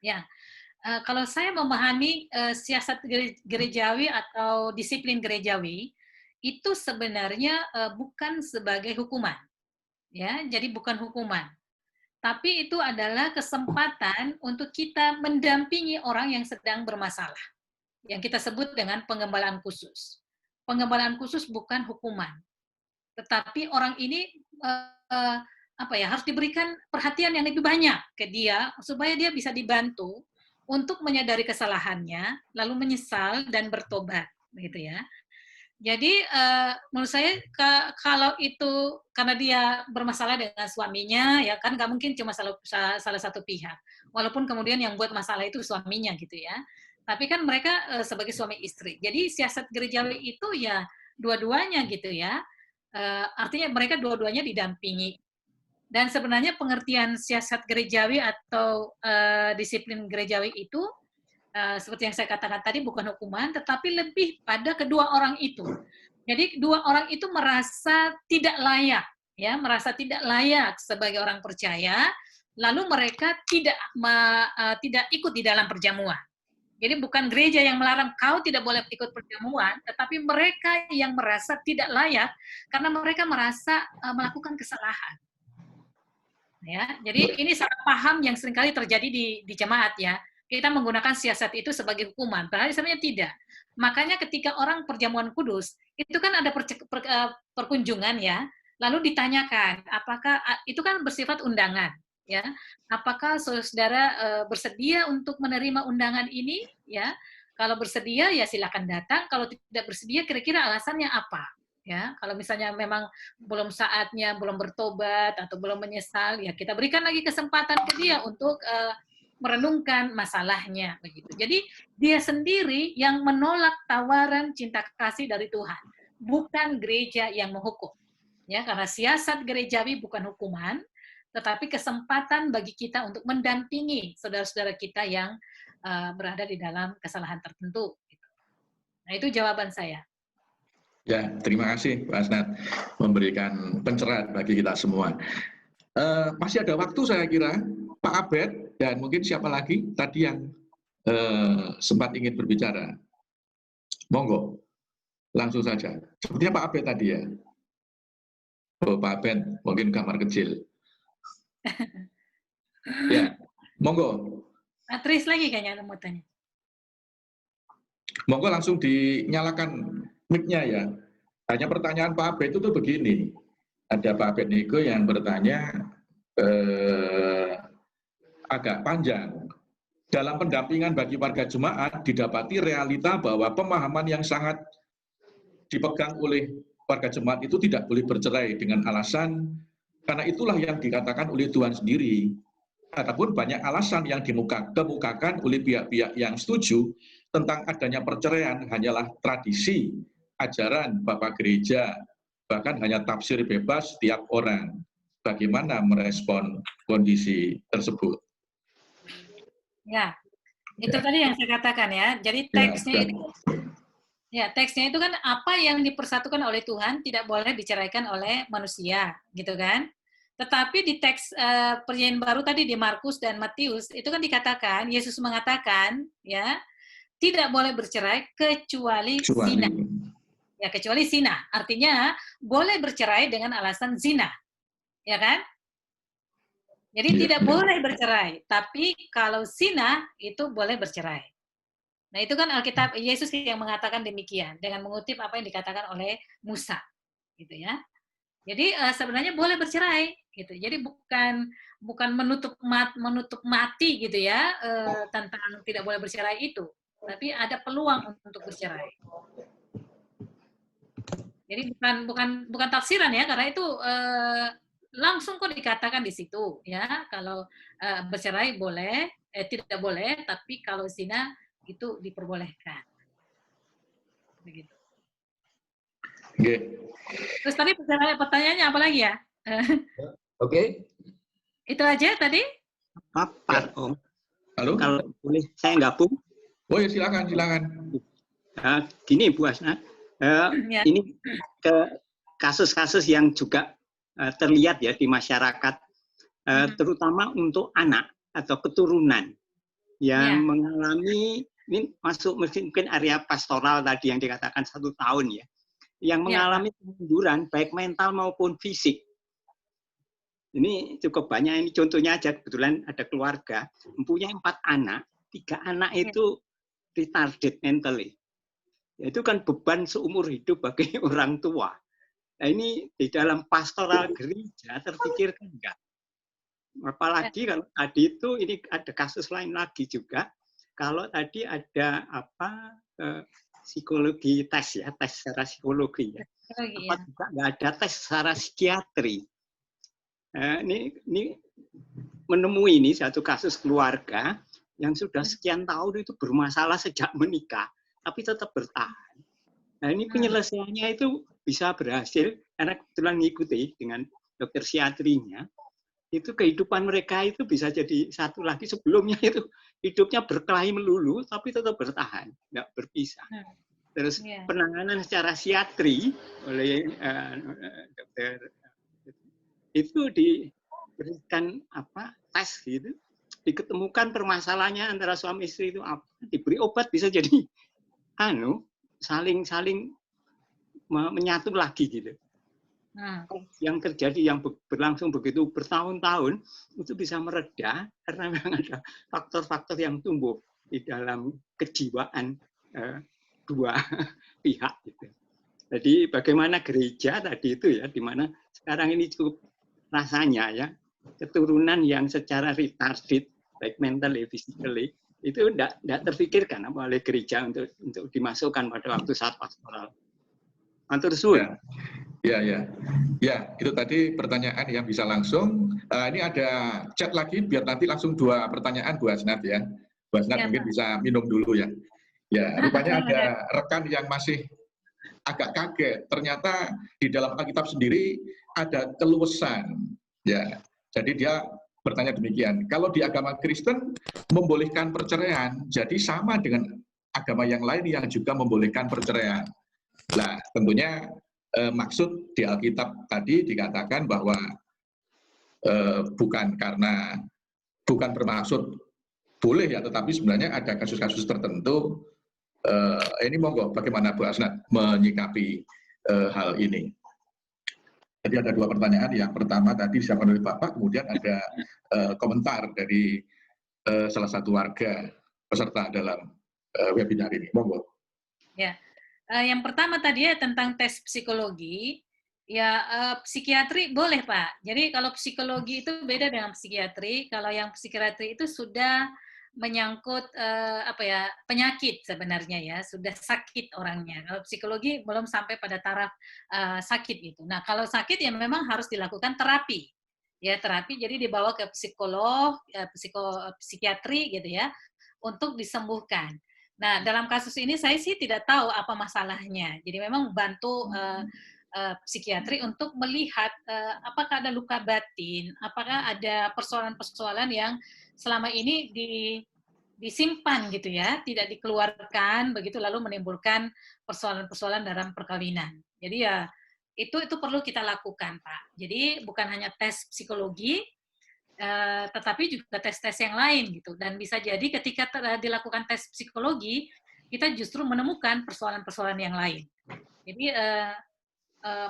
Ya, kalau saya memahami siasat gerejawi atau disiplin gerejawi itu sebenarnya bukan sebagai hukuman, ya. Jadi bukan hukuman, tapi itu adalah kesempatan untuk kita mendampingi orang yang sedang bermasalah, yang kita sebut dengan pengembalaan khusus. Pengembalaan khusus bukan hukuman, tetapi orang ini harus diberikan perhatian yang lebih banyak ke dia supaya dia bisa dibantu untuk menyadari kesalahannya, lalu menyesal dan bertobat, begitu ya. Jadi menurut saya kalau itu karena dia bermasalah dengan suaminya, ya kan nggak mungkin cuma salah satu pihak. Walaupun kemudian yang buat masalah itu suaminya gitu ya. Tapi kan mereka sebagai suami istri. Jadi siasat gerejawi itu ya dua-duanya gitu ya. Artinya mereka dua-duanya didampingi. Dan sebenarnya pengertian siasat gerejawi atau disiplin gerejawi itu seperti yang saya katakan tadi bukan hukuman, tetapi lebih pada kedua orang itu. Jadi dua orang itu merasa tidak layak, ya, merasa tidak layak sebagai orang percaya, lalu mereka tidak ikut di dalam perjamuan. Jadi bukan gereja yang melarang kau tidak boleh ikut perjamuan, tetapi mereka yang merasa tidak layak karena mereka merasa melakukan kesalahan. Ya, jadi ini salah paham yang seringkali terjadi di jemaat ya. Kita menggunakan siasat itu sebagai hukuman, padahal sebenarnya tidak. Makanya ketika orang perjamuan kudus, itu kan ada perkunjungan ya, lalu ditanyakan, apakah itu kan bersifat undangan, ya? Apakah saudara bersedia untuk menerima undangan ini, ya? Kalau bersedia ya silakan datang, kalau tidak bersedia kira-kira alasannya apa? Ya, kalau misalnya memang belum saatnya, belum bertobat atau belum menyesal, ya kita berikan lagi kesempatan ke dia untuk merenungkan masalahnya begitu. Jadi dia sendiri yang menolak tawaran cinta kasih dari Tuhan, bukan gereja yang menghukum. Ya, karena siasat gerejawi bukan hukuman, tetapi kesempatan bagi kita untuk mendampingi saudara-saudara kita yang berada di dalam kesalahan tertentu. Nah, itu jawaban saya. Ya, terima kasih Pak Asnat memberikan pencerahan bagi kita semua. Masih ada waktu saya kira, Pak Abed dan mungkin siapa lagi tadi yang sempat ingin berbicara. Monggo, langsung saja. Sepertinya Pak Abed tadi ya. Oh, Pak Abed, mungkin kamar kecil. Ya, monggo. Tris lagi kayaknya mau tanya. Monggo langsung dinyalakan mic-nya ya. Hanya pertanyaan Pak Abed itu tuh begini. Ada Pak Abed Nego yang bertanya agak panjang. Dalam pendampingan bagi warga jemaat didapati realita bahwa pemahaman yang sangat dipegang oleh warga jemaat itu tidak boleh bercerai dengan alasan karena itulah yang dikatakan oleh Tuhan sendiri. Adapun banyak alasan yang dikemukakan oleh pihak-pihak yang setuju tentang adanya perceraian hanyalah tradisi, ajaran Bapak Gereja, bahkan hanya tafsir bebas setiap orang. Bagaimana merespon kondisi tersebut? Ya, itu tadi yang saya katakan ya. Jadi teksnya itu, ya teksnya itu kan apa yang dipersatukan oleh Tuhan tidak boleh diceraikan oleh manusia, gitu kan? Tetapi di teks Perjanjian Baru tadi di Markus dan Matius itu kan dikatakan Yesus mengatakan ya tidak boleh bercerai kecuali zina. Ya kecuali zina. Artinya boleh bercerai dengan alasan zina. Ya kan? Jadi tidak boleh bercerai, tapi kalau zina itu boleh bercerai. Nah, itu kan Alkitab Yesus yang mengatakan demikian dengan mengutip apa yang dikatakan oleh Musa. Gitu ya. Jadi sebenarnya boleh bercerai gitu. Jadi bukan menutup mati gitu ya tentang tidak boleh bercerai itu, tapi ada peluang untuk bercerai. Jadi bukan tafsiran ya, karena itu langsung kok dikatakan di situ ya, kalau bercerai boleh, tidak boleh, tapi kalau zina itu diperbolehkan. Begitu. Okay. Terus tadi pertanyaannya apa lagi ya? Oke. Itu aja tadi? Pak Om. Halo. Kalau boleh saya gabung. Oh ya silakan. Gini Bu Asna, ini ke kasus-kasus yang juga terlihat ya di masyarakat, terutama untuk anak atau keturunan. yang mengalami, ini masuk mungkin area pastoral tadi yang dikatakan 1 tahun ya, yang mengalami kemunduran baik mental maupun fisik. Ini cukup banyak, ini contohnya aja, kebetulan ada keluarga, mempunyai 4 anak, 3 anak itu retarded mentally. Itu kan beban seumur hidup bagi orang tua. Nah ini di dalam pastoral gereja terpikirkan enggak? Apalagi kalau tadi itu ini ada kasus lain lagi juga. Kalau tadi ada psikologi tes ya, tes secara psikologi ya. Apa juga nggak ada tes secara psikiatri. Ini menemui ini satu kasus keluarga yang sudah sekian tahun itu bermasalah sejak menikah, tapi tetap bertahan. Nah ini penyelesaiannya itu bisa berhasil karena kebetulan mengikuti dengan dokter psikiatrinya. Itu kehidupan mereka itu bisa jadi satu lagi. Sebelumnya itu hidupnya berkelahi melulu, tapi tetap bertahan, nggak berpisah. Terus penanganan secara psikiatri oleh dokter itu diberikan tes gitu, diketemukan permasalahannya antara suami istri itu apa, diberi obat bisa jadi saling menyatu lagi gitu. Yang terjadi yang berlangsung begitu bertahun-tahun itu bisa mereda karena memang ada faktor-faktor yang tumbuh di dalam kejiwaan dua pihak gitu. Jadi bagaimana gereja tadi itu ya, di mana sekarang ini cukup rasanya ya keturunan yang secara retarded baik mentally, physically itu tidak terpikirkan oleh gereja untuk dimasukkan pada waktu saat pastoral. Matur suwun. Ya, itu tadi pertanyaan yang bisa langsung. Ini ada chat lagi, biar nanti langsung 2 pertanyaan Bu Hasnat ya. Bu Hasnat mungkin bisa minum dulu ya. Ya, rupanya ada rekan yang masih agak kaget. Ternyata di dalam Alkitab sendiri ada keluasan. Ya, jadi dia bertanya demikian. Kalau di agama Kristen membolehkan perceraian, jadi sama dengan agama yang lain yang juga membolehkan perceraian. Nah, tentunya maksud di Alkitab tadi dikatakan bahwa bukan bermaksud boleh ya, tetapi sebenarnya ada kasus-kasus tertentu. Ini monggo bagaimana Bu Hasnat menyikapi hal ini. Jadi ada 2 pertanyaan. Yang pertama tadi disampaikan oleh Bapak, kemudian ada komentar dari salah satu warga peserta dalam webinar ini. Monggo. Ya. Yang pertama tadi ya tentang tes psikologi, ya psikiatri boleh Pak. Jadi kalau psikologi itu beda dengan psikiatri. Kalau yang psikiatri itu sudah menyangkut penyakit sebenarnya ya, sudah sakit orangnya. Kalau psikologi belum sampai pada taraf sakit gitu. Nah kalau sakit ya memang harus dilakukan terapi. Ya terapi jadi dibawa ke psikolog, psikiatri gitu ya, untuk disembuhkan. Nah, dalam kasus ini saya sih tidak tahu apa masalahnya. Jadi memang bantu psikiatri untuk melihat apakah ada luka batin, apakah ada persoalan-persoalan yang selama ini disimpan gitu ya, tidak dikeluarkan begitu lalu menimbulkan persoalan-persoalan dalam perkawinan. Jadi ya itu perlu kita lakukan, Pak. Jadi bukan hanya tes psikologi, tetapi juga tes-tes yang lain gitu. Dan bisa jadi ketika dilakukan tes psikologi, kita justru menemukan persoalan-persoalan yang lain. Jadi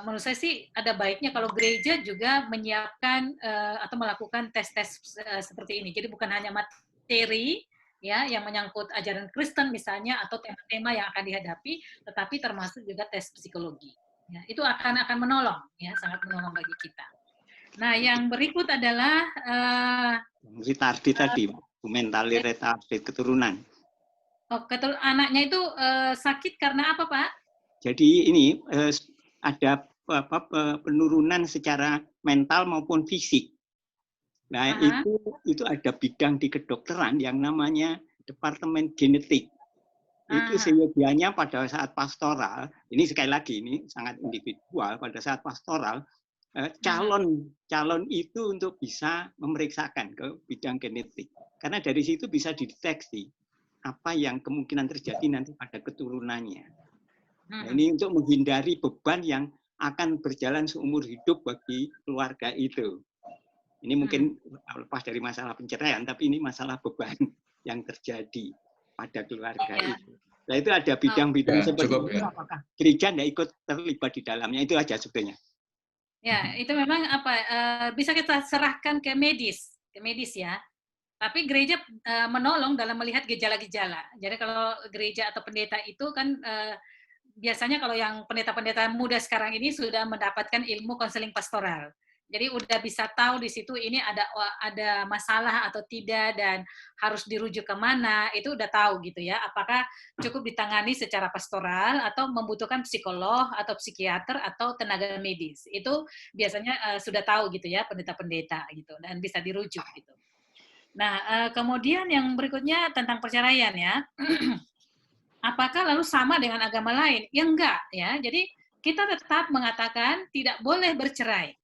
menurut saya sih ada baiknya kalau gereja juga menyiapkan atau melakukan tes-tes seperti ini. Jadi bukan hanya materi ya yang menyangkut ajaran Kristen misalnya atau tema-tema yang akan dihadapi, tetapi termasuk juga tes psikologi. Ya, itu akan menolong ya, sangat menolong bagi kita. Nah, yang berikut adalah retarded tadi, mentally retarded keturunan. Anaknya itu sakit karena apa, Pak? Jadi ini ada penurunan secara mental maupun fisik. Nah, itu ada bidang di kedokteran yang namanya Departemen Genetik. Itu seyogianya pada saat pastoral, ini sekali lagi ini sangat individual, pada saat pastoral calon itu untuk bisa memeriksakan ke bidang genetik. Karena dari situ bisa dideteksi apa yang kemungkinan terjadi nanti pada keturunannya. Nah, ini untuk menghindari beban yang akan berjalan seumur hidup bagi keluarga itu. Ini mungkin lepas dari masalah penceraian, tapi ini masalah beban. yang terjadi pada keluarga itu. Nah itu ada bidang-bidang seperti itu, apakah gereja tidak ikut terlibat di dalamnya? Itu aja sebetulnya. Ya, itu memang bisa kita serahkan ke medis ya. Tapi gereja menolong dalam melihat gejala-gejala. Jadi kalau gereja atau pendeta itu kan biasanya kalau yang pendeta-pendeta muda sekarang ini sudah mendapatkan ilmu konseling pastoral. Jadi udah bisa tahu di situ ini ada masalah atau tidak dan harus dirujuk kemana, itu udah tahu gitu ya. Apakah cukup ditangani secara pastoral atau membutuhkan psikolog atau psikiater atau tenaga medis. Itu biasanya sudah tahu gitu ya pendeta-pendeta gitu dan bisa dirujuk gitu. Nah, kemudian yang berikutnya tentang perceraian ya. Apakah lalu sama dengan agama lain? Ya enggak ya. Jadi kita tetap mengatakan tidak boleh bercerai.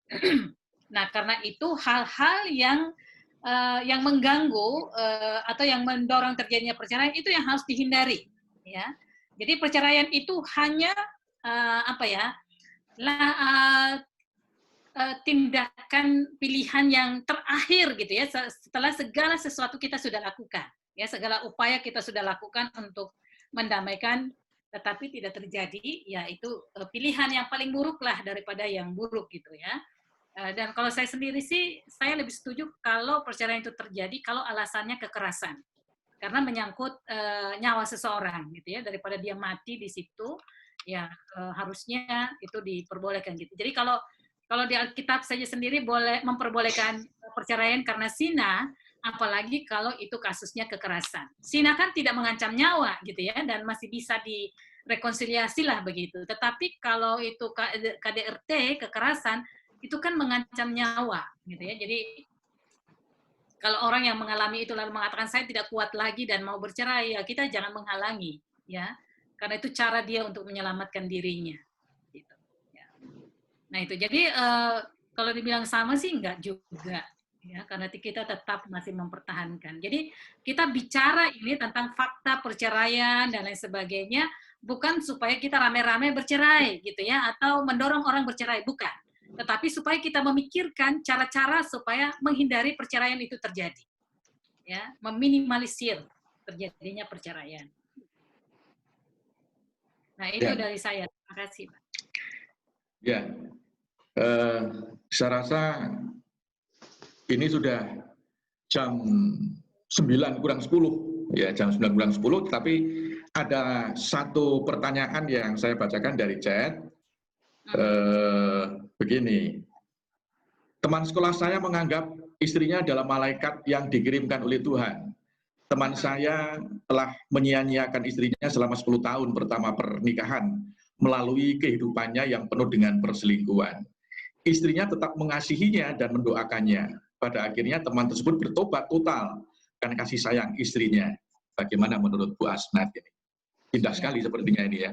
Nah, karena itu hal-hal yang mengganggu atau yang mendorong terjadinya perceraian itu yang harus dihindari, ya. Jadi perceraian itu hanya tindakan pilihan yang terakhir gitu ya, setelah segala sesuatu kita sudah lakukan, ya, segala upaya kita sudah lakukan untuk mendamaikan, tetapi tidak terjadi, ya itu pilihan yang paling buruk lah daripada yang buruk gitu ya. Dan kalau saya sendiri sih, saya lebih setuju kalau perceraian itu terjadi kalau alasannya kekerasan. Karena menyangkut nyawa seseorang gitu ya, daripada dia mati di situ, ya harusnya itu diperbolehkan gitu. Jadi kalau di Alkitab saja sendiri boleh memperbolehkan perceraian karena zina, apalagi kalau itu kasusnya kekerasan. Zina kan tidak mengancam nyawa gitu ya, dan masih bisa direkonsiliasi lah begitu. Tetapi kalau itu KDRT, kekerasan, itu kan mengancam nyawa gitu ya. Jadi kalau orang yang mengalami itu lalu mengatakan saya tidak kuat lagi dan mau bercerai, ya kita jangan menghalangi ya, karena itu cara dia untuk menyelamatkan dirinya gitu ya. Nah itu jadi kalau dibilang sama sih enggak juga ya, karena kita tetap masih mempertahankan. Jadi kita bicara ini tentang fakta perceraian dan lain sebagainya, bukan supaya kita rame-rame bercerai gitu ya, atau mendorong orang bercerai, bukan. Tetapi supaya kita memikirkan cara-cara supaya menghindari perceraian itu terjadi. Ya, meminimalisir terjadinya perceraian. Nah, itu dari saya. Terima kasih, Pak. Ya, saya rasa ini sudah jam 9 kurang 10, ya jam 9 kurang 10, tapi ada satu pertanyaan yang saya bacakan dari chat. Begini, teman sekolah saya menganggap istrinya adalah malaikat yang dikirimkan oleh Tuhan. Teman saya telah menyia-nyiakan istrinya selama 10 tahun pertama pernikahan melalui kehidupannya yang penuh dengan perselingkuhan. Istrinya tetap mengasihinya dan mendoakannya. Pada akhirnya teman tersebut bertobat total karena kasih sayang istrinya. Bagaimana menurut Bu Asnat ini? Indah sekali sepertinya ini ya.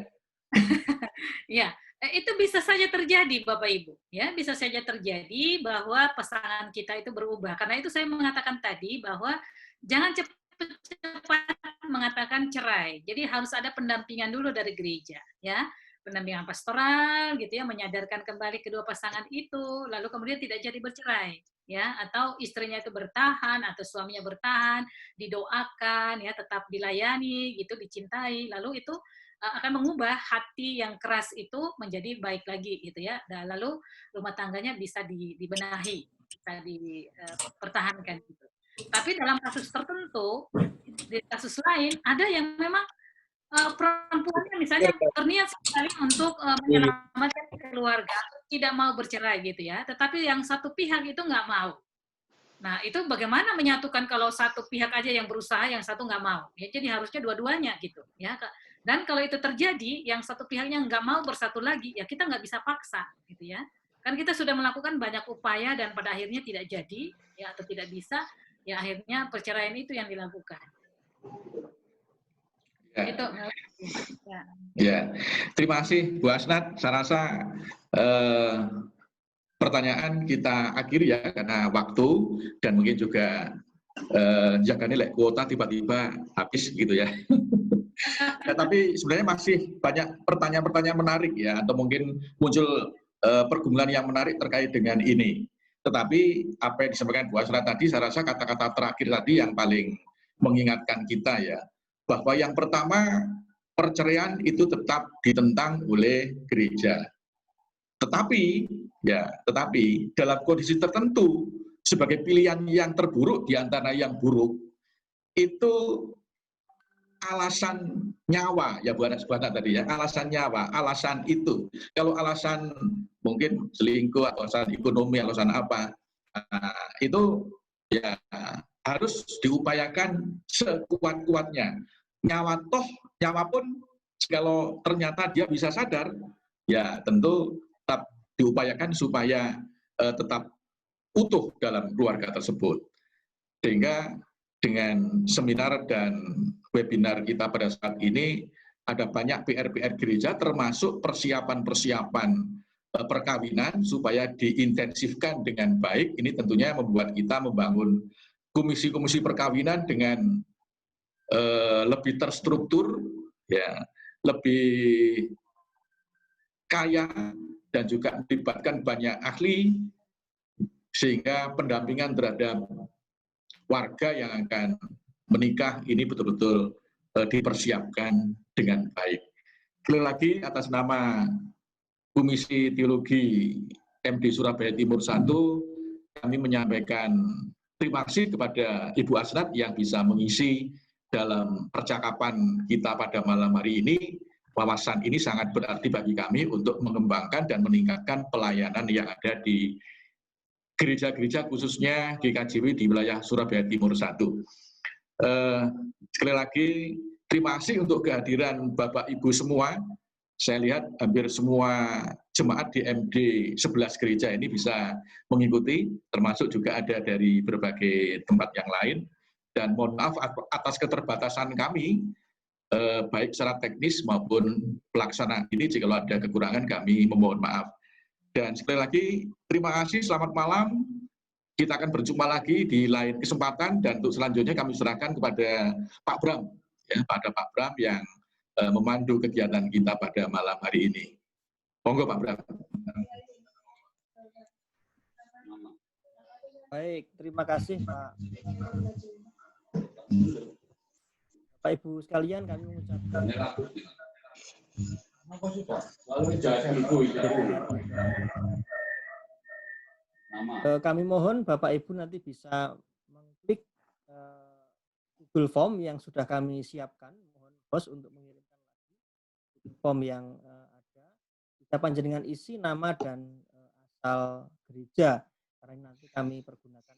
Ya, itu bisa saja terjadi Bapak Ibu, ya bisa saja terjadi bahwa pasangan kita itu berubah. Karena itu saya mengatakan tadi bahwa jangan cepat-cepat mengatakan cerai. Jadi harus ada pendampingan dulu dari gereja, ya, pendampingan pastoral, gitu ya, menyadarkan kembali kedua pasangan itu, lalu kemudian tidak jadi bercerai, ya, atau istrinya itu bertahan atau suaminya bertahan, didoakan, ya, tetap dilayani, gitu, dicintai, lalu itu akan mengubah hati yang keras itu menjadi baik lagi gitu ya. Dan lalu rumah tangganya bisa dibenahi, bisa dipertahankan gitu. Tapi dalam kasus tertentu, di kasus lain ada yang memang perempuannya misalnya berniat sekali untuk menyelamatkan keluarga, tidak mau bercerai gitu ya. Tetapi yang satu pihak itu nggak mau. Nah itu bagaimana menyatukan kalau satu pihak aja yang berusaha, yang satu nggak mau? Ya jadi harusnya dua-duanya gitu ya. Dan kalau itu terjadi, yang satu pihaknya nggak mau bersatu lagi, ya kita nggak bisa paksa, gitu ya. Kan kita sudah melakukan banyak upaya dan pada akhirnya tidak jadi, ya atau tidak bisa, ya akhirnya perceraian itu yang dilakukan. Ya. Itu. Ya, terima kasih Bu Asnat. Saya rasa pertanyaan kita akhiri ya karena waktu dan mungkin juga jaga nilai kuota tiba-tiba habis gitu ya. Ya, tapi sebenarnya masih banyak pertanyaan-pertanyaan menarik ya, atau mungkin muncul pergumulan yang menarik terkait dengan ini. Tetapi apa yang disampaikan Bu Asnat tadi, saya rasa kata-kata terakhir tadi yang paling mengingatkan kita ya, bahwa yang pertama perceraian itu tetap ditentang oleh gereja. Tetapi dalam kondisi tertentu sebagai pilihan yang terburuk di antara yang buruk itu alasan nyawa ya Bu Anak tadi ya, alasan nyawa, alasan itu. Kalau alasan mungkin selingkuh atau alasan ekonomi, alasan apa, itu ya harus diupayakan sekuat-kuatnya. Nyawa pun kalau ternyata dia bisa sadar, ya tentu tetap diupayakan supaya tetap utuh dalam keluarga tersebut. Sehingga dengan seminar dan webinar kita pada saat ini ada banyak PR-PR gereja termasuk persiapan-persiapan perkawinan supaya diintensifkan dengan baik. Ini tentunya membuat kita membangun komisi-komisi perkawinan dengan lebih terstruktur, ya, lebih kaya dan juga melibatkan banyak ahli sehingga pendampingan terhadap warga yang akan menikah ini betul-betul dipersiapkan dengan baik. Sekali lagi atas nama Komisi Teologi MD Surabaya Timur 1, kami menyampaikan terima kasih kepada Ibu Asnat yang bisa mengisi dalam percakapan kita pada malam hari ini. Wawasan ini sangat berarti bagi kami untuk mengembangkan dan meningkatkan pelayanan yang ada di gereja-gereja khususnya GKJW di wilayah Surabaya Timur 1. Sekali lagi, terima kasih untuk kehadiran Bapak Ibu semua. Saya lihat hampir semua jemaat di MD 11 gereja ini bisa mengikuti, termasuk juga ada dari berbagai tempat yang lain. Dan mohon maaf atas keterbatasan kami, baik secara teknis maupun pelaksanaan ini, jika ada kekurangan kami memohon maaf. Dan sekali lagi, terima kasih, selamat malam. Kita akan berjumpa lagi di lain kesempatan, dan untuk selanjutnya kami serahkan kepada Pak Bram, ya, pada Pak Bram yang memandu kegiatan kita pada malam hari ini. Monggo Pak Bram. Baik, terima kasih Pak. Bapak Ibu sekalian, kami mengucapkan kami mohon Bapak Ibu nanti bisa mengklik Google Form yang sudah kami siapkan. Mohon host untuk mengirimkan lagi form yang ada. Bisa panjenengan isi nama dan asal gereja, karena nanti kami pergunakan.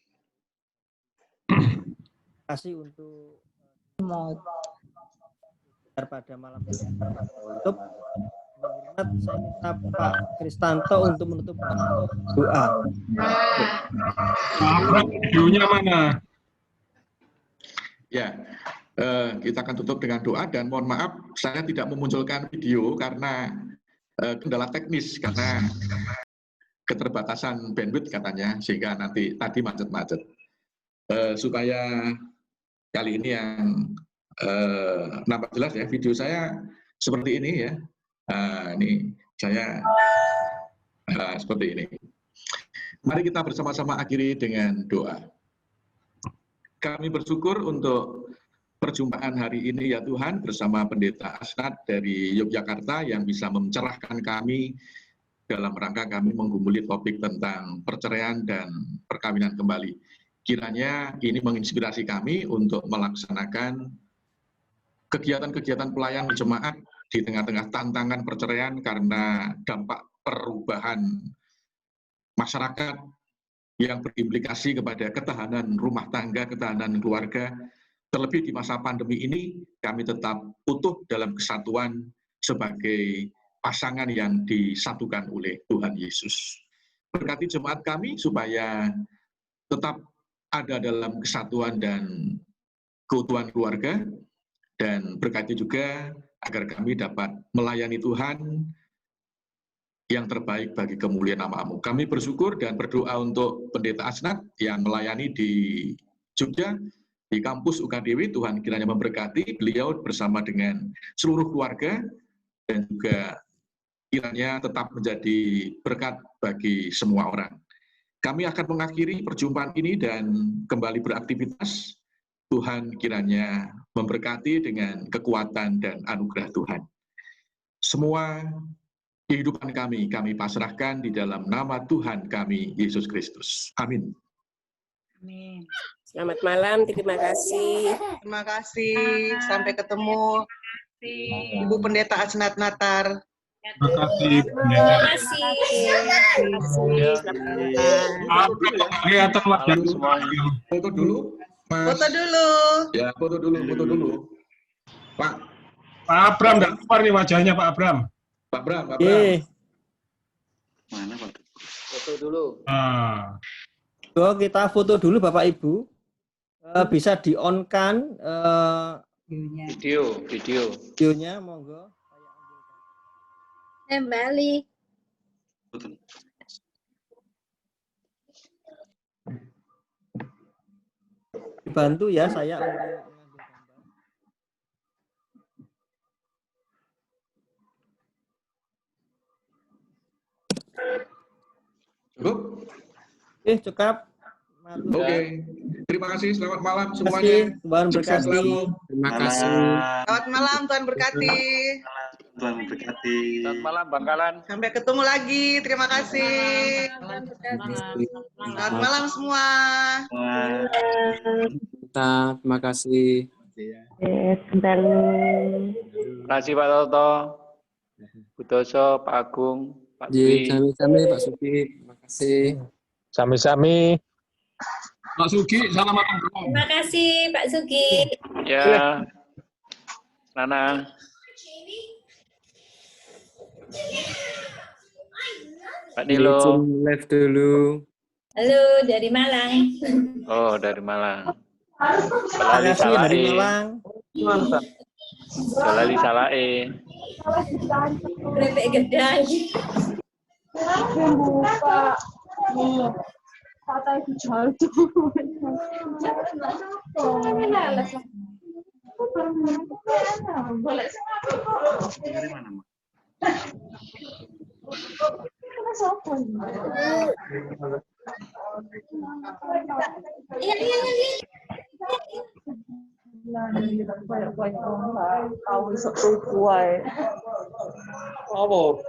Terima kasih untuk pada malam ini. Untuk menghormat, saya minta Pak Kristanto untuk menutup doa. Videonya mana? Ya, kita akan tutup dengan doa, dan mohon maaf saya tidak memunculkan video karena kendala teknis, karena keterbatasan bandwidth katanya, sehingga nanti tadi macet-macet. Supaya kali ini yang nampak jelas ya, video saya seperti ini ya. Ini saya seperti ini. Mari kita bersama-sama akhiri dengan doa. Kami bersyukur untuk perjumpaan hari ini ya Tuhan, bersama Pendeta Asnat dari Yogyakarta yang bisa mencerahkan kami dalam rangka kami menggumuli topik tentang perceraian dan perkawinan kembali. Kiranya ini menginspirasi kami untuk melaksanakan kegiatan-kegiatan pelayanan jemaat di tengah-tengah tantangan perceraian karena dampak perubahan masyarakat yang berimplikasi kepada ketahanan rumah tangga, ketahanan keluarga. Terlebih di masa pandemi ini, kami tetap utuh dalam kesatuan sebagai pasangan yang disatukan oleh Tuhan Yesus. Berkati jemaat kami supaya tetap ada dalam kesatuan dan keutuhan keluarga, dan berkati juga agar kami dapat melayani Tuhan yang terbaik bagi kemuliaan nama-Mu. Kami bersyukur dan berdoa untuk Pendeta Asnat yang melayani di Jogja, di kampus UKDW. Tuhan kiranya memberkati beliau bersama dengan seluruh keluarga, dan juga kiranya tetap menjadi berkat bagi semua orang. Kami akan mengakhiri perjumpaan ini dan kembali beraktivitas. Tuhan kiranya memberkati dengan kekuatan dan anugerah Tuhan. Semua kehidupan kami pasrahkan di dalam nama Tuhan kami, Yesus Kristus. Amin. Amin. Selamat malam, terima kasih. Terima kasih. Sampai ketemu. Ibu Pendeta Asnat Natar. Terima kasih. Terima kasih. Kelihatan wajah Foto dulu, Mas. Foto dulu. Ya, foto dulu. Pak Abram nggak keluar nih wajahnya Pak Abram. Pak Bram. Mana Pak? Foto dulu. Kita foto dulu Bapak Ibu. Bisa di-on-kan videonya, monggo. Kembali. Dibantu ya saya untuk Cukup? Cukup. Oke. Terima kasih. Selamat malam semuanya. Tuhan berkati. Terima kasih. Selamat malam, Tuhan berkati. Tuhan berkati. Selamat malam, Bangkalan. Sampai ketemu lagi. Terima kasih. Selamat malam semua. Terima kasih. Terima kasih Pak Toto, Bu Toso, Pak Agung, Pak Dwi. Sami-sami Pak Suki. Terima kasih. Sami-sami. Pak Suki, salam malam. Terima kasih Pak Suki. Ya, Nana. Pak Nilo. Live dulu. Halo, dari Malang. Oh, dari Malang. Terima kasih dari Malang. Lali Salae. Keripik gedang. Kata itu jual tuh. Boleh Dari mana, Mak? Banyak orang tahu sesuatu aja. Apa?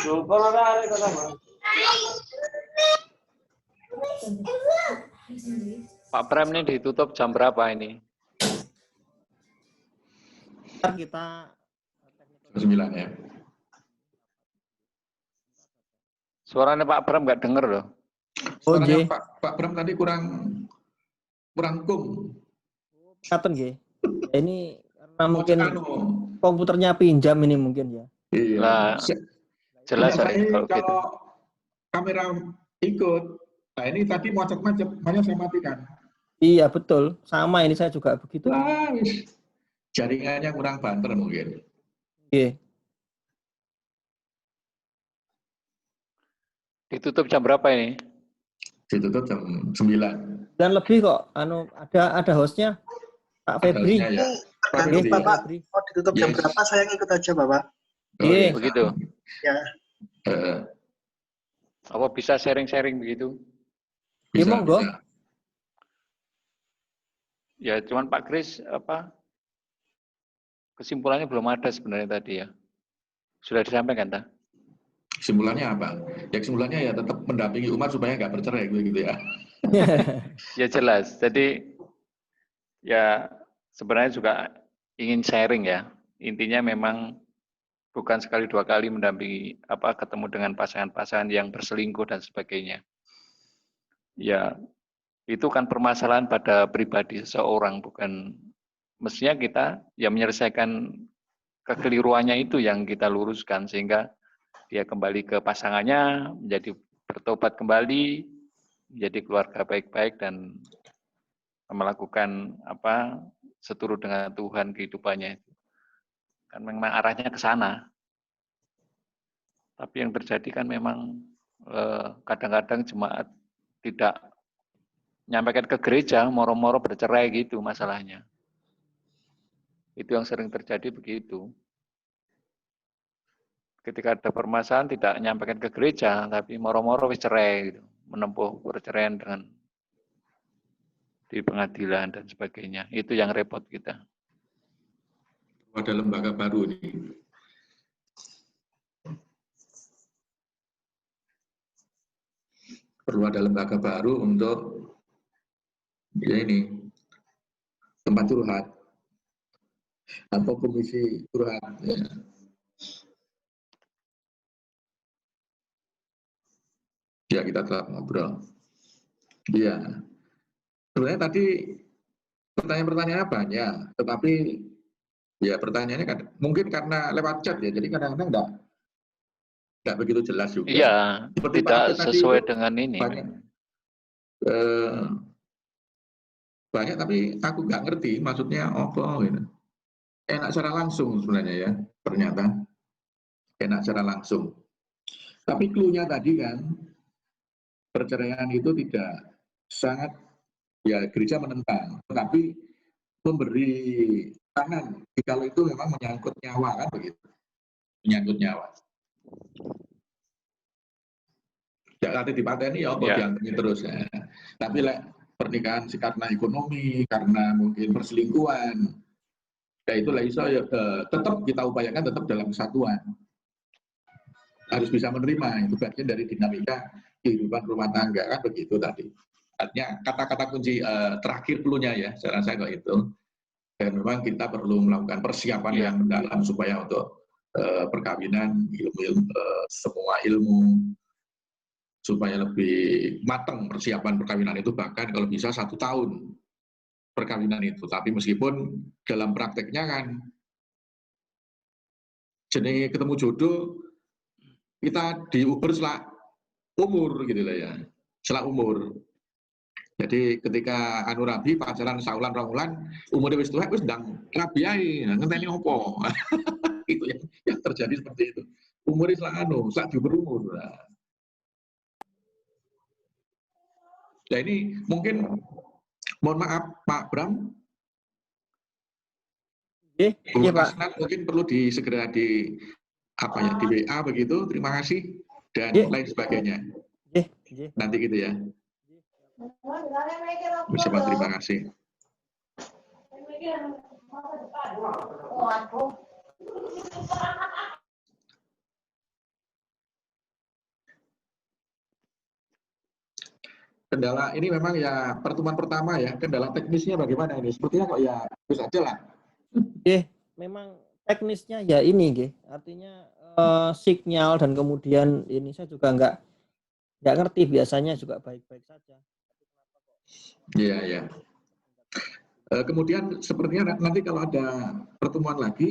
Lupa ada kata Mas. Pak Prem ini ditutup jam berapa ini? Kita 9 ya. Suaranya Pak Prem nggak denger loh. Suaranya Pak Prem tadi kurang kum. Katen nggih. Ini karena mungkin komputernya pinjam ini mungkin ya. Iya. Nah, jelas kalau gitu. Kamera ikut. Nah ini tadi macet-macet, makanya saya matikan. Iya betul, sama ini saya juga begitu. Jaringannya kurang banter mungkin. Iya. Ditutup jam berapa ini? Ditutup jam 9. Dan lebih kok, ada hostnya, Pak Febri. Ya. Bapak, mau ditutup jam berapa? Saya ngikut aja, Bapak. Iya. Begitu. Ya. Apa bisa sharing-sharing begitu? Bisa, monggo. Ya, cuman Pak Kris kesimpulannya belum ada sebenarnya tadi ya. Sudah disampaikan, tak? Kesimpulannya apa? Ya kesimpulannya ya tetap mendampingi umat supaya nggak bercerai gitu ya. Ya jelas. Jadi ya sebenarnya juga ingin sharing ya. Intinya memang bukan sekali dua kali mendampingi ketemu dengan pasangan-pasangan yang berselingkuh dan sebagainya. Ya, itu kan permasalahan pada pribadi seseorang, bukan mestinya kita ya menyelesaikan kekeliruannya itu yang kita luruskan sehingga dia kembali ke pasangannya, menjadi bertobat kembali, menjadi keluarga baik-baik dan melakukan seturut dengan Tuhan kehidupannya itu. Kan memang arahnya ke sana. Tapi yang terjadi kan memang kadang-kadang jemaat tidak nyampaikan ke gereja, moro-moro bercerai gitu masalahnya. Itu yang sering terjadi begitu. Ketika ada permasalahan tidak nyampaikan ke gereja, tapi moro-moro cerai gitu, menempuh perceraian dengan di pengadilan dan sebagainya. Itu yang repot kita. Ada lembaga baru nih. Perlu ada lembaga baru untuk ya ini tempat curhat atau komisi curhat. Ya kita tetap ngobrol. Iya. Sebenarnya tadi pertanyaan-pertanyaannya banyak, tetapi ya pertanyaannya kan mungkin karena lewat chat ya, jadi kadang-kadang nggak begitu jelas juga. Iya, seperti tidak sesuai itu, dengan ini. Banyak tapi aku nggak ngerti maksudnya apa gitu. Enak secara langsung sebenarnya ya, ternyata enak secara langsung. Tapi clue-nya tadi kan perceraian itu tidak sangat ya gereja menentang, tetapi memberi tangan kalau itu memang menyangkut nyawa kan begitu, menyangkut nyawa. Ya nanti dipateni ya, diantemi terus ya. Tapi pernikahan karena ekonomi, karena mungkin perselingkuhan, ya itulah iso ya, tetap kita upayakan tetap dalam kesatuan. Harus bisa menerima, itu bagian dari dinamika kehidupan rumah tangga kan begitu tadi. Artinya kata-kata kunci terakhir clue-nya ya, saya rasa kok itu. Dan memang kita perlu melakukan persiapan yang mendalam supaya untuk perkawinan, semua ilmu, supaya lebih matang persiapan perkawinan itu, bahkan kalau bisa 1 tahun perkawinan itu. Tapi meskipun dalam prakteknya kan jenis ketemu jodoh kita diuber setelah umur gitu lah ya, setelah umur. Jadi ketika anu rabi pacaran saulan rong-wulan umurnya wis tuwek wis ndang rabi ae, ngenteni opo. Itu yang terjadi seperti itu. Umurnya setelah setelah berumur. Nah ini mungkin mohon maaf Pak Bram. Iya Pak. Mungkin perlu segera di WA begitu. Terima kasih dan lain sebagainya. Nanti gitu ya. Bersama terima kasih. Kendala ini memang ya pertemuan pertama ya, kendala teknisnya bagaimana ini? Sepertinya kok ya bisa aja lah. Memang teknisnya ya ini artinya sinyal dan kemudian ini saya juga nggak ngerti, biasanya juga baik-baik saja. Iya. Kemudian sepertinya nanti kalau ada pertemuan lagi